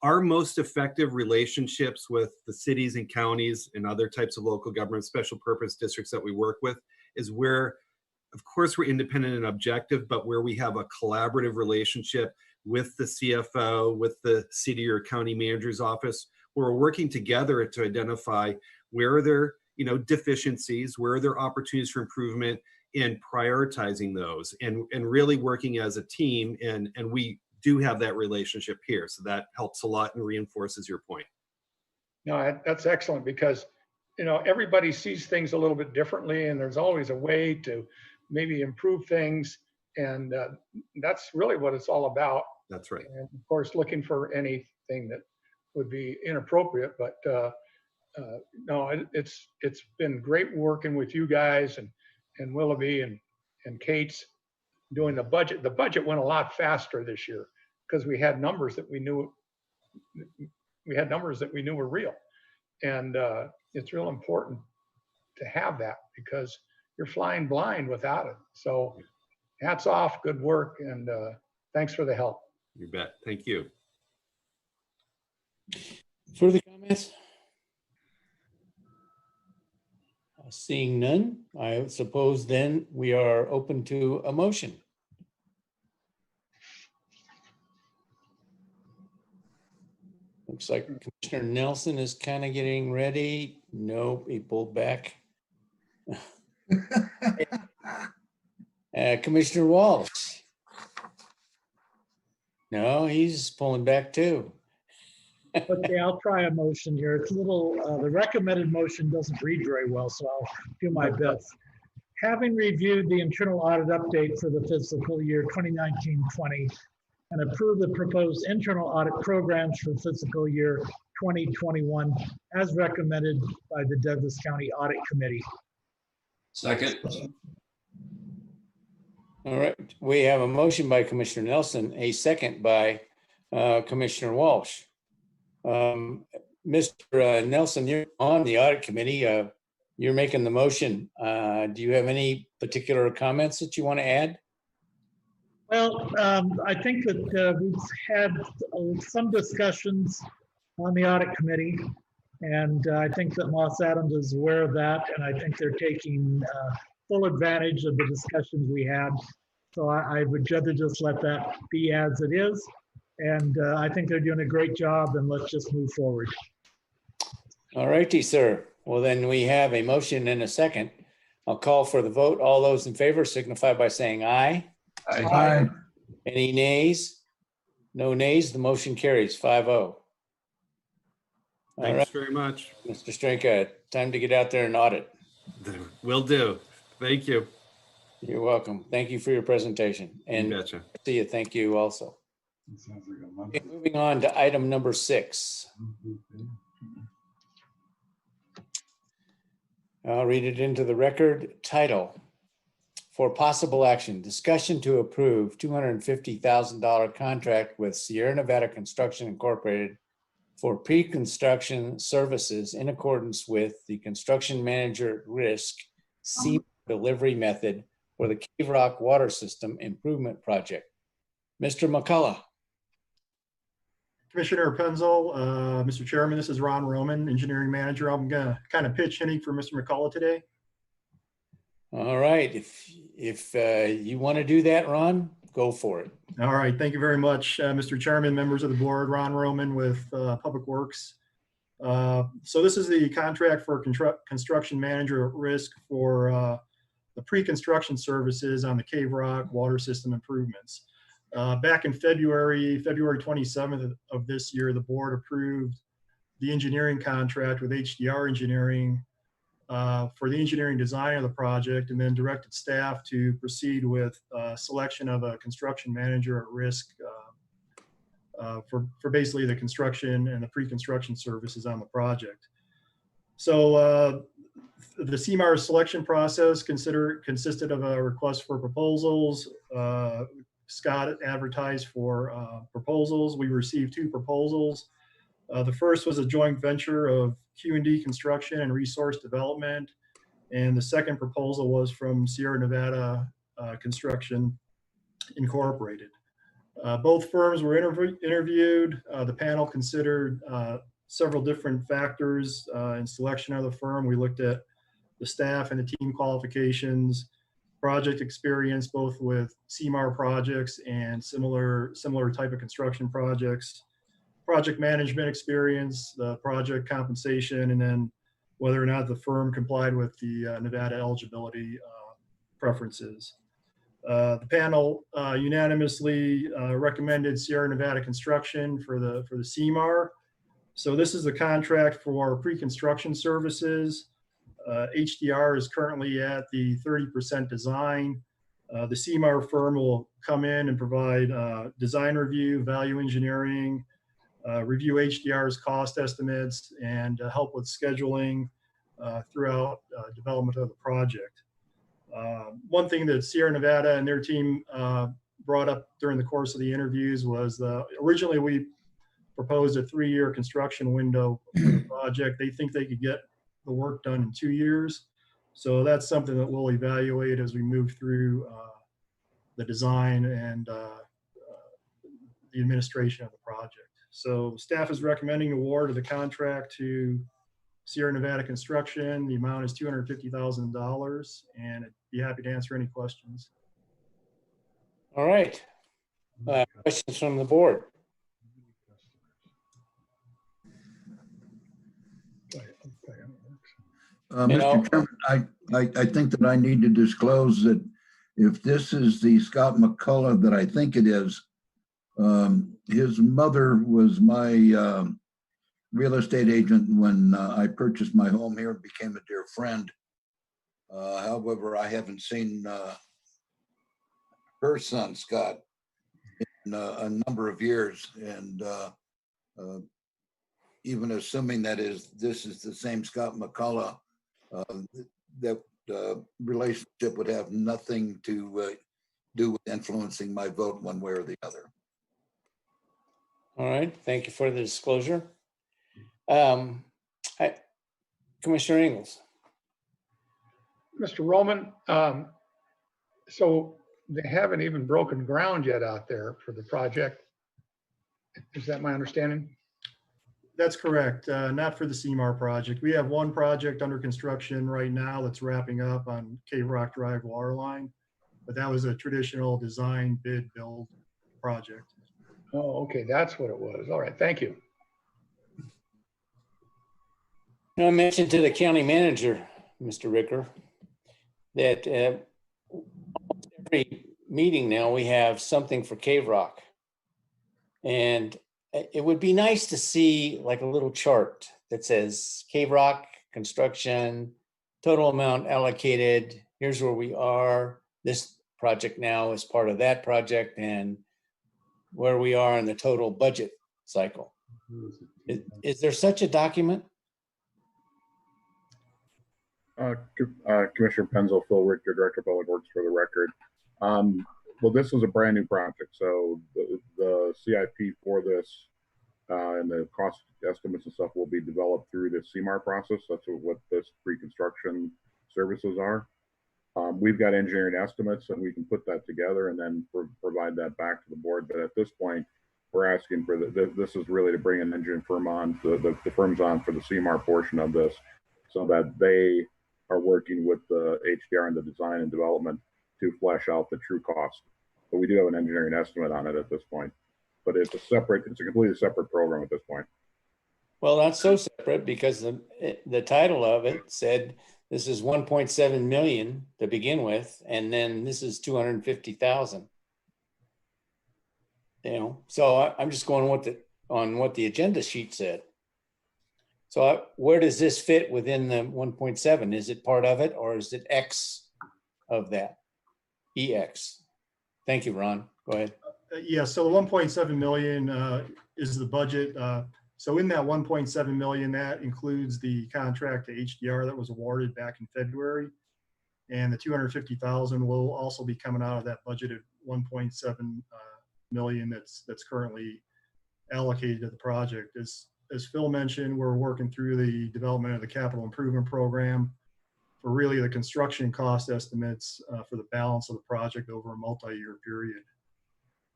our most effective relationships with the cities and counties and other types of local government special purpose districts that we work with is where, of course, we're independent and objective, but where we have a collaborative relationship with the CFO, with the city or county manager's office, where we're working together to identify where are there, deficiencies, where are there opportunities for improvement, and prioritizing those, and really working as a team. And we do have that relationship here, so that helps a lot and reinforces your point. No, that's excellent, because everybody sees things a little bit differently, and there's always a way to maybe improve things, and that's really what it's all about. That's right. And of course, looking for anything that would be inappropriate, but no, it's been great working with you guys and Willoughby and Kate's doing the budget. The budget went a lot faster this year because we had numbers that we knew were real, and it's real important to have that, because you're flying blind without it. So hats off, good work, and thanks for the help. You bet. Thank you. Further comments? Seeing none, I suppose then we are open to a motion. Looks like Commissioner Nelson is kind of getting ready. Nope, he pulled back. Commissioner Walsh. No, he's pulling back too. Okay, I'll try a motion here. It's a little, the recommended motion doesn't read very well, so I'll do my best. Having reviewed the internal audit update for the fiscal year 2019-20 and approved the proposed internal audit programs for fiscal year 2021 as recommended by the Douglas County Audit Committee. Second. All right, we have a motion by Commissioner Nelson, a second by Commissioner Walsh. Mr. Nelson, you're on the audit committee. You're making the motion. Do you have any particular comments that you want to add? Well, I think that we've had some discussions on the audit committee, and I think that Moss Adams is aware of that, and I think they're taking full advantage of the discussions we had So I would rather just let that be as it is. And I think they're doing a great job, and let's just move forward. All righty, sir. Well, then we have a motion and a second. I'll call for the vote. All those in favor signify by saying aye. Aye. Any nays? No nays. The motion carries 5-0. All Thanks right, very much. Mr. Stranka, time to get out there and audit. Will do. Thank you. You're welcome. Thank you for your presentation. And betcha. see you. Thank you also. It sounds like a month. Okay, moving on to item number 6. I'll read it into the record. Title: for possible action, discussion to approve $250,000 contract with Sierra Nevada Construction Incorporated for pre-construction services in accordance with the construction manager risk C delivery method for the Cave Rock Water System Improvement Project. Mr. McCullough. Commissioner Penzel, Mr. Chairman, this is Ron Roman, Engineering Manager. I'm gonna kind of pitch hitting for Mr. McCullough today. All right, if you want to do that, Ron, go for it. All right, thank you very much, Mr. Chairman, members of the board. Ron Roman with Public Works. So this is the contract for construction manager at risk for the pre-construction services on the Cave Rock water system improvements. Back in February 27th of this year, the board approved the engineering contract with HDR Engineering for the engineering design of the project, and then directed staff to proceed with selection of a construction manager at risk for basically the construction and the pre-construction services on the project. So the CMAR selection process consisted of a request for proposals. Scott advertised for proposals. We received 2 proposals. The first was a joint venture of Q&D Construction and Resource Development. And the second proposal was from Sierra Nevada Construction Incorporated. Both firms were interviewed. The panel considered several different factors in selection of the firm. We looked at the staff and the team qualifications, project experience, both with CMAR projects and similar type of construction projects, project management experience, the project compensation, and then whether or not the firm complied with the Nevada eligibility preferences. The panel unanimously recommended Sierra Nevada Construction for the CMAR. So this is the contract for pre-construction services. HDR is currently at the 30% design. The CMAR firm will come in and provide design review, value engineering, review HDR's cost estimates, and help with scheduling throughout development of the project. One thing that Sierra Nevada and their team brought up during the course of the interviews was originally we proposed a 3-year construction window for the project. They think they could get the work done in 2 years. So that's something that we'll evaluate as we move through the design and the administration of the project. So staff is recommending award of the contract to Sierra Nevada Construction. The amount is $250,000, and I'd be happy to answer any questions. All right. Questions from the board? Mr. Chairman, I think that I need to disclose that if this is the Scott McCullough that I think it is, his mother was my real estate agent when I purchased my home here and became a dear friend. However, I haven't seen her son, Scott, in a number of years. And even assuming that this is the same Scott McCullough, that relationship would have nothing to do with influencing my vote one way or the other. All right, thank you for the disclosure. Commissioner Ingles. Mr. Roman, so they haven't even broken ground yet out there for the project. Is that my understanding? That's correct. Not for the CMAR project. We have one project under construction right now that's wrapping up on Cave Rock Drive water line. but that was a traditional design, bid, build project. Oh, okay, that's what it was. All right, thank you. Now, I mentioned to the county manager, Mr. Ricker, that every meeting now we have something for Cave Rock. And it would be nice to see like a little chart that says Cave Rock construction, total amount allocated, here's where we are. This project now is part of that project and where we are in the total budget cycle. Is there such a document? Commissioner Penzel, Phil Richter, Director of Public Works for the record. Well, this is a brand new project, so the CIP for this and the cost estimates and stuff will be developed through the CMAR process. That's what this pre-construction services are. We've got engineering estimates and we can put that together and then provide that back to the board. But at this point, we're asking for this is really to bring an engineering firm on, the firms on for the CMAR portion of this, so that they are working with the HDR and the design and development to flesh out the true cost. But we do have an engineering estimate on it at this point. But it's a completely separate program at this point. Well, not so separate because the title of it said this is 1.7 million to begin with, and then this is 250,000. You know, so I'm just going on what the agenda sheet said. So where does this fit within the 1.7? Is it part of it or is it X of that? EX. Thank you, Ron. Go ahead. Yeah, so the 1.7 million is the budget. So in that 1.7 million, that includes the contract to HDR that was awarded back in February. And the 250,000 will also be coming out of that budgeted 1.7 million that's currently allocated to the project. As Phil mentioned, we're working through the development of the capital improvement program for really the construction cost estimates for the balance of the project over a multi-year period.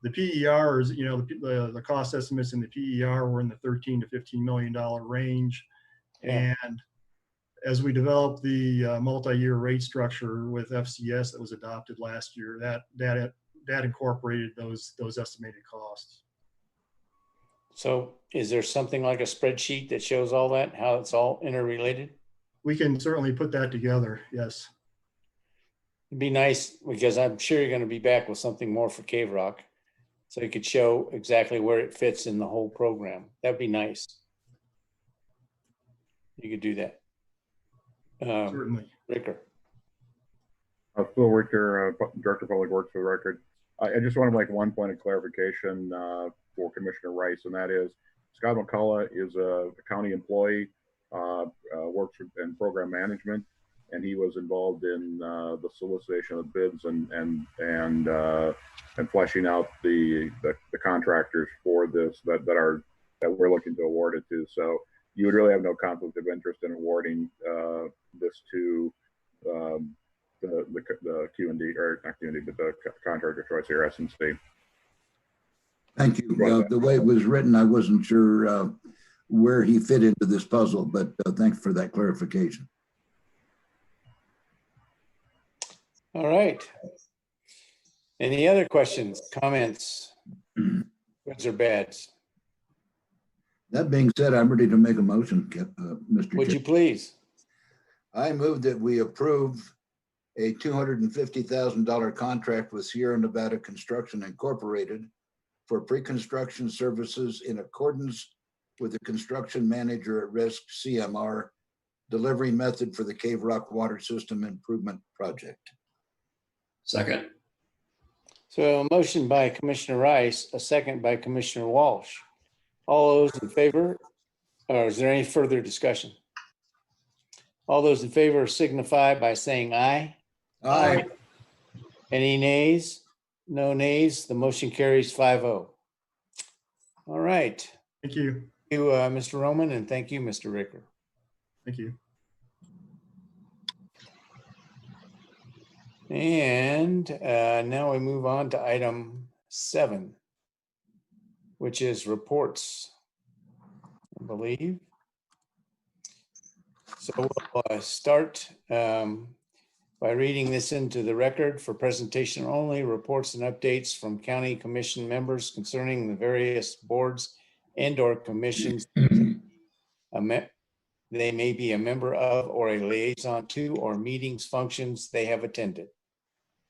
The PERs, you know, the cost estimates in the PER were in the $13 to $15 million range. Yeah. And as we developed the multi-year rate structure with FCS that was adopted last year, that incorporated those estimated costs. So is there something like a spreadsheet that shows all that, how it's all interrelated? We can certainly put that together, yes. It'd be nice because I'm sure you're going to be back with something more for Cave Rock. So you could show exactly where it fits in the whole program. That'd be nice. You could do that. Certainly. Ricker. Phil Richter, Director of Public Works for the record. I just want to make one point of clarification for Commissioner Rice, and that is Scott McCullough is a county employee, works in program management, and he was involved in the solicitation of bids and fleshing out the contractors for this that we're looking to award it to. So you would really have no conflict of interest in awarding this to the Q&D, or not Q&D, but the contractor choice here, S&C. Thank you. The way it was written, I wasn't sure where he fit into this puzzle, but thanks for that clarification. All right. Any other questions, comments, goods or bads? That being said, I'm ready to make a motion, Mr. Would you please? I move that we approve a $250,000 contract with Sierra Nevada Construction Incorporated for pre-construction services in accordance with the construction manager at risk CMR delivery method for the Cave Rock Water System Improvement Project. Second. So a motion by Commissioner Rice, a second by Commissioner Walsh. All those in favor, or is there any further discussion? All those in favor signify by saying aye. Aye. Any nays? No nays. The motion carries 5-0. All right. Thank you. Thank you, Mr. Roman, and thank you, Mr. Ricker. Thank you. And now we move on to item 7, which is reports, I believe. So we'll start by by reading this into the record for presentation only. Reports and updates from county commission members concerning the various boards and/or commissions they may be a member of or a liaison to, or meetings, functions they have attended.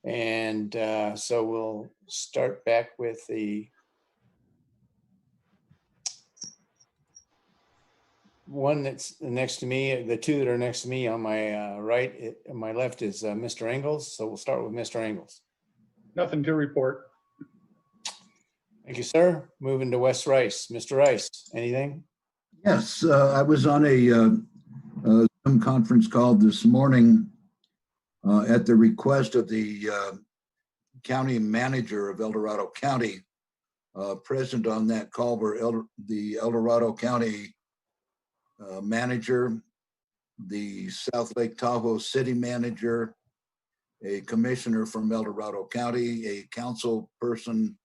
And so we'll start back with the one that's next to me, the two that are next to me on my right, on my left is Mr. Engels. So we'll start with Mr. Engels. Nothing to report. Thank you, sir. Moving to Wes Rice. Mr. Rice, anything? Yes, I was on a Zoom conference call this morning at the request of the county manager of El Dorado County. Present on that call were the El Dorado County manager, the South Lake Tahoe city manager, a commissioner from El Dorado County, a council person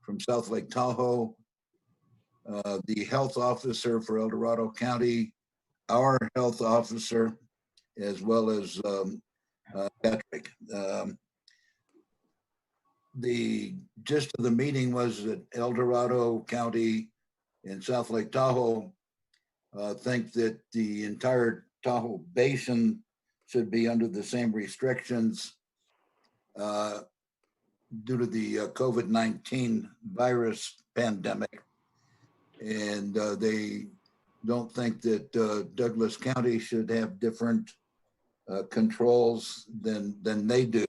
from South Lake Tahoe, the health officer for El Dorado County, our health officer, as well as Patrick. The gist of the meeting was that El Dorado County and South Lake Tahoe think that the entire Tahoe Basin should be under the same restrictions due to the COVID-19 virus pandemic. And they don't think that Douglas County should have different controls than they do.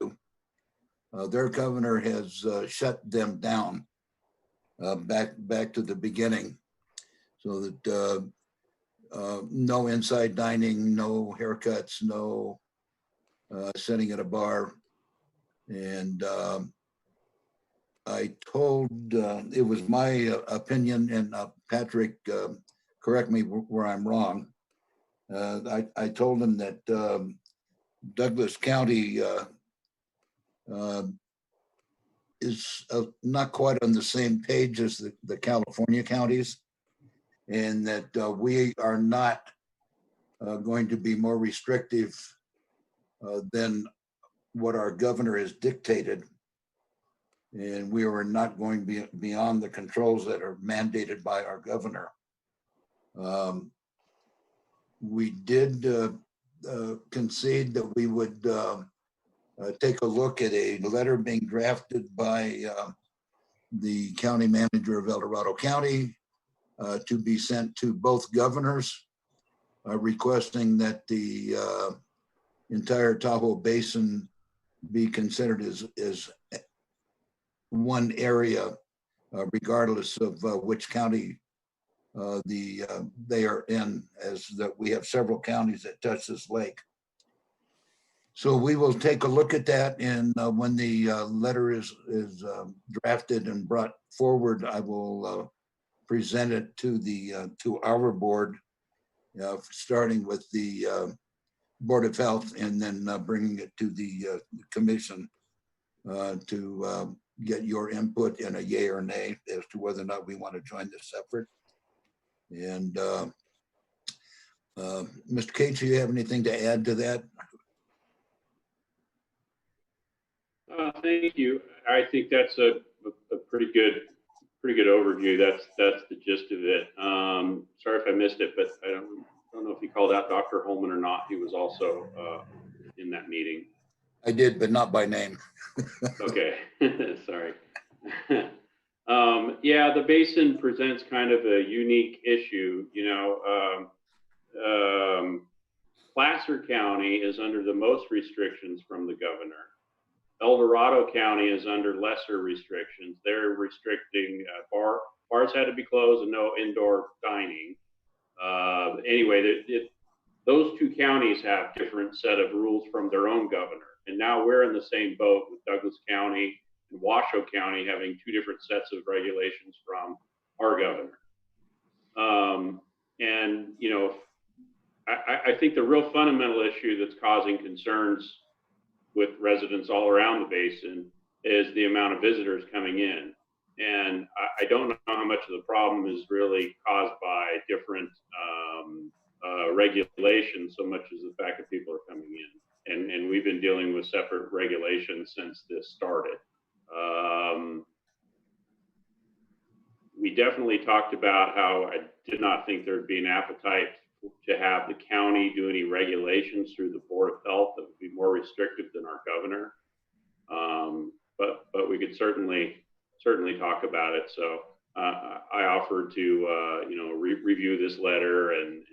Their governor has shut them down back to the beginning, so that no inside dining, no haircuts, no sitting at a bar. And I told, it was my opinion, and Patrick, correct me where I'm wrong. I told him that Douglas County is not quite on the same page as the California counties, and that we are not going to be more restrictive than what our governor has dictated. And we are not going beyond the controls that are mandated by our governor. We did concede that we would take a look at a letter being drafted by the county manager of El Dorado County to be sent to both governors, requesting that the entire Tahoe Basin be considered as one area, regardless of which county they are in, as that we have several counties that touch this lake. So we will take a look at that, and when the letter is drafted and brought forward, I will present it to our board, starting with the Board of Health, and then bringing it to the commission to get your input and a yay or nay as to whether or not we want to join this effort. And Mr. Cates, do you have anything to add to that? Thank you. I think that's a pretty good overview. That's the gist of it. Sorry if I missed it, but I don't know if he called out Dr. Holman or not. He was also in that meeting. I did, but not by name. Okay, sorry. Yeah, the basin presents kind of a unique issue. You know, Placer County is under the most restrictions from the governor. El Dorado County is under lesser restrictions. They're restricting bars had to be closed and no indoor dining. Anyway, those two counties have different set of rules from their own governor. And now we're in the same boat with Douglas County and Washoe County having two different sets of regulations from our governor. And, you know, I think the real fundamental issue that's causing concerns with residents all around the basin is the amount of visitors coming in. And I don't know how much of the problem is really caused by different regulations so much as the fact that people are coming in. and we've been dealing with separate regulations since this started. We definitely talked about how I did not think there'd be an appetite to have the county do any regulations through the Board of Health that would be more restrictive than our governor. But we could certainly talk about it. So I offered to review this letter and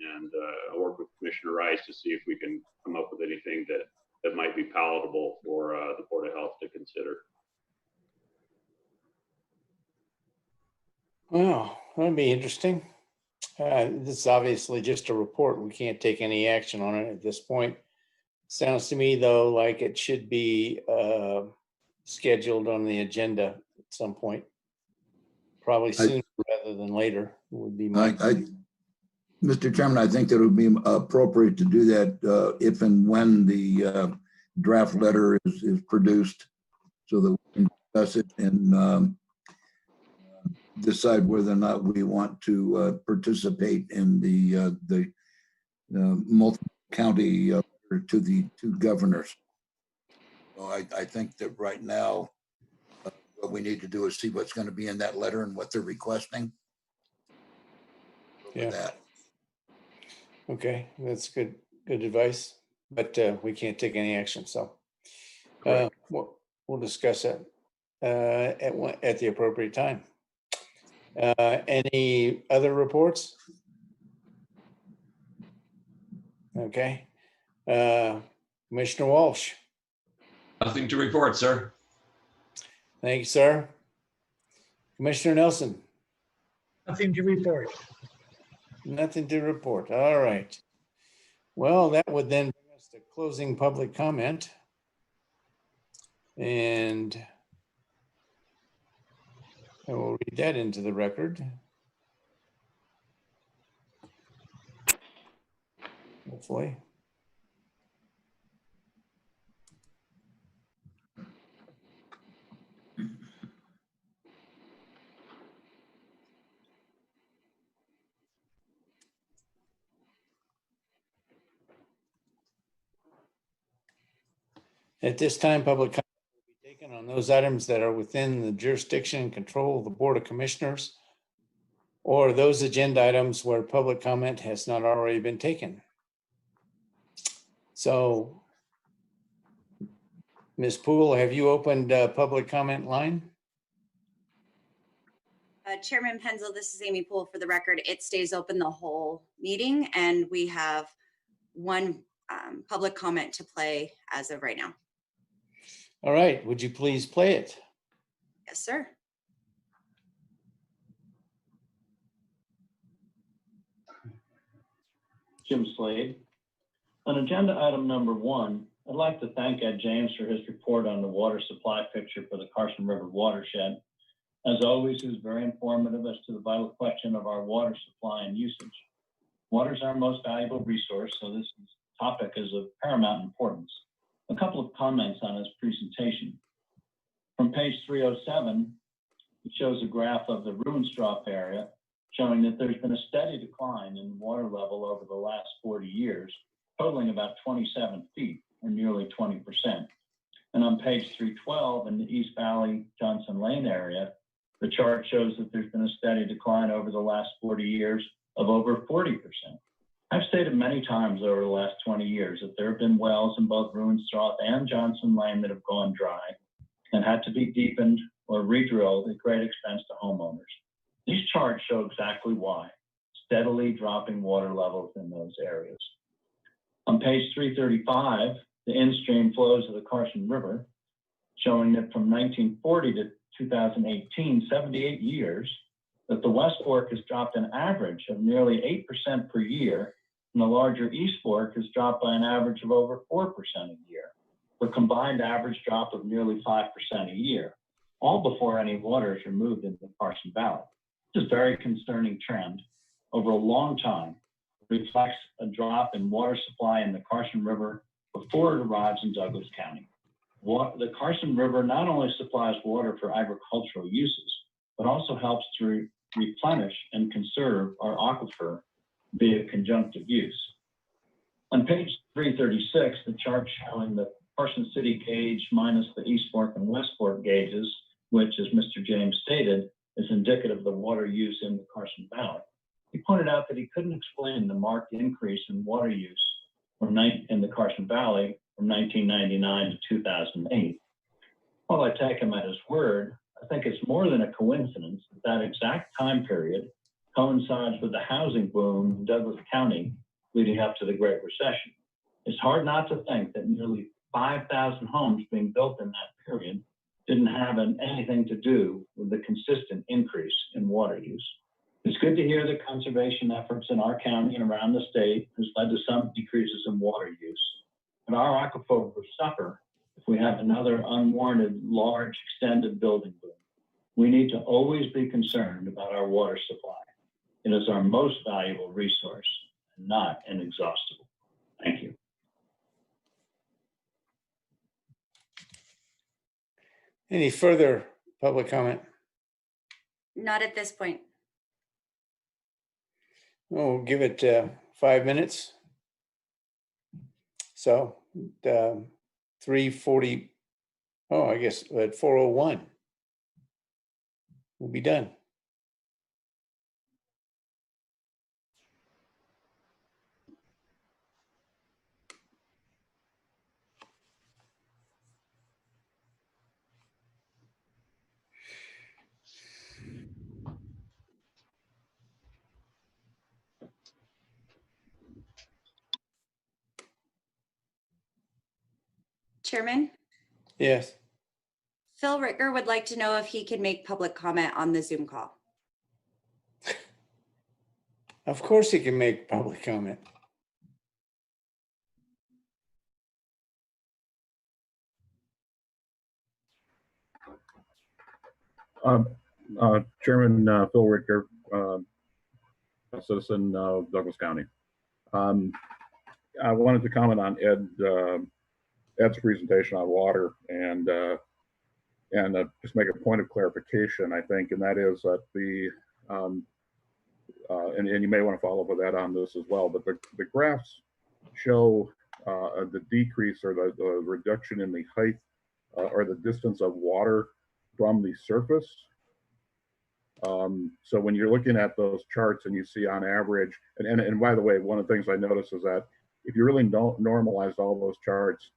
work with Commissioner Rice to see if we can come up with anything that might be palatable for the Board of Health to consider. Well, that'd be interesting. This is obviously just a report. We can't take any action on it at this point. Sounds to me, though, like it should be scheduled on the agenda at some point. Probably sooner rather than later would be my. Mr. Chairman, I think that it would be appropriate to do that if and when the draft letter is produced, so that we can discuss it and decide whether or not we want to participate in the multi-county to the two governors. So I think that right now, what we need to do is see what's going to be in that letter and what they're requesting. Yeah. That. Okay, that's good advice, but we can't take any action. So we'll discuss it at the appropriate time. Any other reports? Okay. Commissioner Walsh. Nothing to report, sir. Thank you, sir. Commissioner Nelson. Nothing to report. Nothing to report. All right. Well, that would then bring us to closing public comment. And I will read that into the record. Hopefully. At this time, public comment will be taken on those items that are within the jurisdiction and control of the Board of Commissioners, or those agenda items where public comment has not already been taken. So, Ms. Poole, have you opened a public comment line? Chairman Penzel, this is Amy Poole for the record. It stays open the whole meeting, and we have one public comment to play as of right now. All right, would you please play it? Yes, sir. Jim Slade. On agenda item number 1, I'd like to thank Ed James for his report on the water supply picture for the Carson River watershed. As always, he was very informative as to the vital question of our water supply and usage. Water is our most valuable resource, so this topic is of paramount importance. A couple of comments on his presentation. From page 307, it shows a graph of the Ruinstrop area showing that there's been a steady decline in water level over the last 40 years, totaling about 27 feet, or nearly 20%. And on page 312, in the East Valley Johnson Lane area, the chart shows that there's been a steady decline over the last 40 years of over 40%. I've stated many times over the last 20 years that there have been wells in both Ruinstrop and Johnson Lane that have gone dry and had to be deepened or re-drilled at great expense to homeowners. These charts show exactly why, steadily dropping water levels in those areas. On page 335, the in-stream flows of the Carson River, showing that from 1940 to 2018, 78 years, that the West Fork has dropped an average of nearly 8% per year, and the larger East Fork has dropped by an average of over 4% a year, for a combined average drop of nearly 5% a year, all before any water is removed into the Carson Valley. This is a very concerning trend over a long time. It reflects a drop in water supply in the Carson River before it arrives in Douglas County. The Carson River not only supplies water for agricultural uses, but also helps to replenish and conserve our aquifer via conjunctive use. On page 336, the chart showing the Carson City gauge minus the East Fork and West Fork gauges, which, as Mr. James stated, is indicative of the water use in the Carson Valley. He pointed out that he couldn't explain the marked increase in water use in the Carson Valley from 1999 to 2008. While I take him at his word, I think it's more than a coincidence that that exact time period coincides with the housing boom in Douglas County leading up to the Great Recession. It's hard not to think that nearly 5,000 homes being built in that period didn't have anything to do with the consistent increase in water use. It's good to hear that conservation efforts in our county and around the state has led to some decreases in water use. But our aquifer will suffer if we have another unwarranted, large, extended building boom. We need to always be concerned about our water supply. It is our most valuable resource and not inexhaustible. Thank you. Any further public comment? Not at this point. We'll give it 5 minutes. So 3:40, I guess at 4:01, we'll be done. Chairman, Yes. Phil Ricker would like to know if he can make public comment on the Zoom call. Of course he can make public comment. Chairman Phil Ricker, a citizen of Douglas County. I wanted to comment on Ed's presentation on water and just make a point of clarification, I think, and that is that and you may want to follow up with that on this as well, but the graphs show the decrease or the reduction in the height or the distance of water from the surface. So when you're looking at those charts and you see on average, and by the way, one of the things I noticed is that if you really don't normalize all those charts,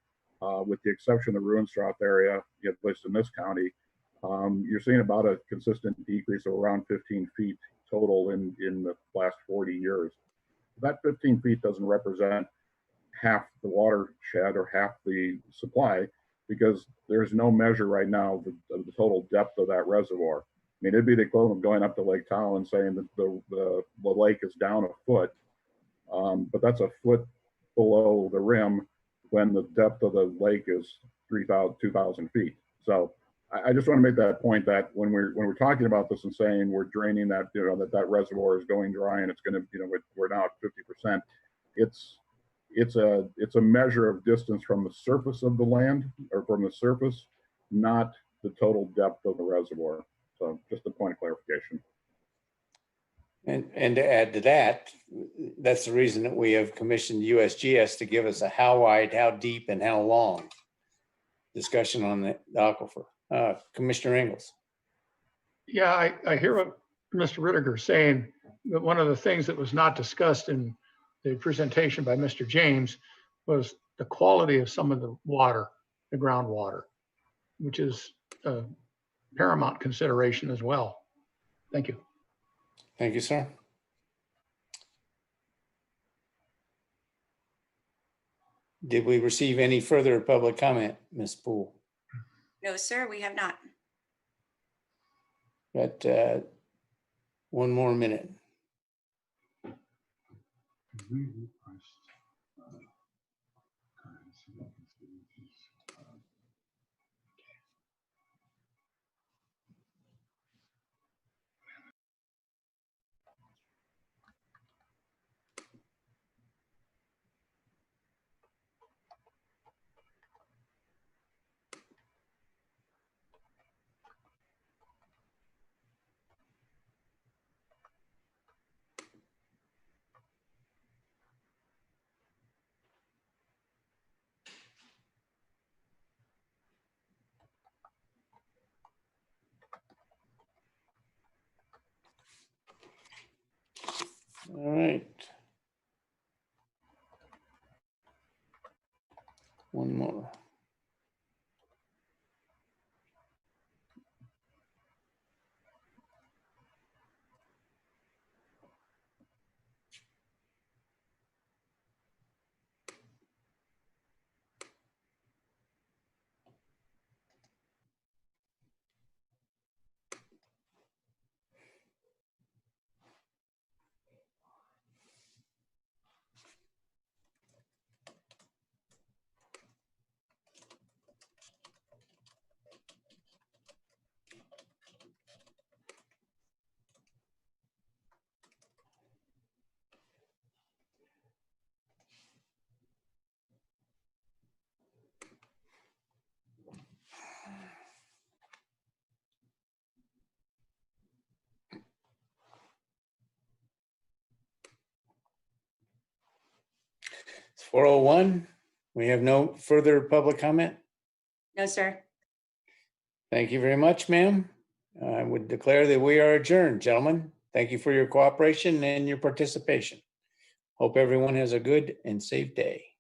with the exception of the Ruinstrath area, at least in this county, you're seeing about a consistent decrease of around 15 feet total in the last 40 years. That 15 feet doesn't represent half the watershed or half the supply, because there's no measure right now of the total depth of that reservoir. I mean, it'd be the equivalent of going up to Lake Powell and saying that the lake is down a foot, but that's a foot below the rim when the depth of the lake is 2,000 feet. So I just want to make that point that when we're talking about this and saying we're draining that, that reservoir is going dry and it's going to, we're now at 50%. It's a measure of distance from the surface of the land or from the surface, not the total depth of the reservoir. So just a point of clarification. And to add to that, that's the reason that we have commissioned USGS to give us a how wide, how deep, and how long discussion on the aquifer. Commissioner Ingles. Yeah, I hear what Mr. Rittiger saying, that one of the things that was not discussed in the presentation by Mr. James was the quality of some of the water, the groundwater, which is a paramount consideration as well. Thank you. Thank you, sir. Did we receive any further public comment, Ms. Poole? No, sir, we have not. Got one more minute. One more. It's 4:01. We have no further public comment. No, sir. Thank you very much, ma'am. I would declare that we are adjourned, gentlemen. Thank you for your cooperation and your participation. Hope everyone has a good and safe day.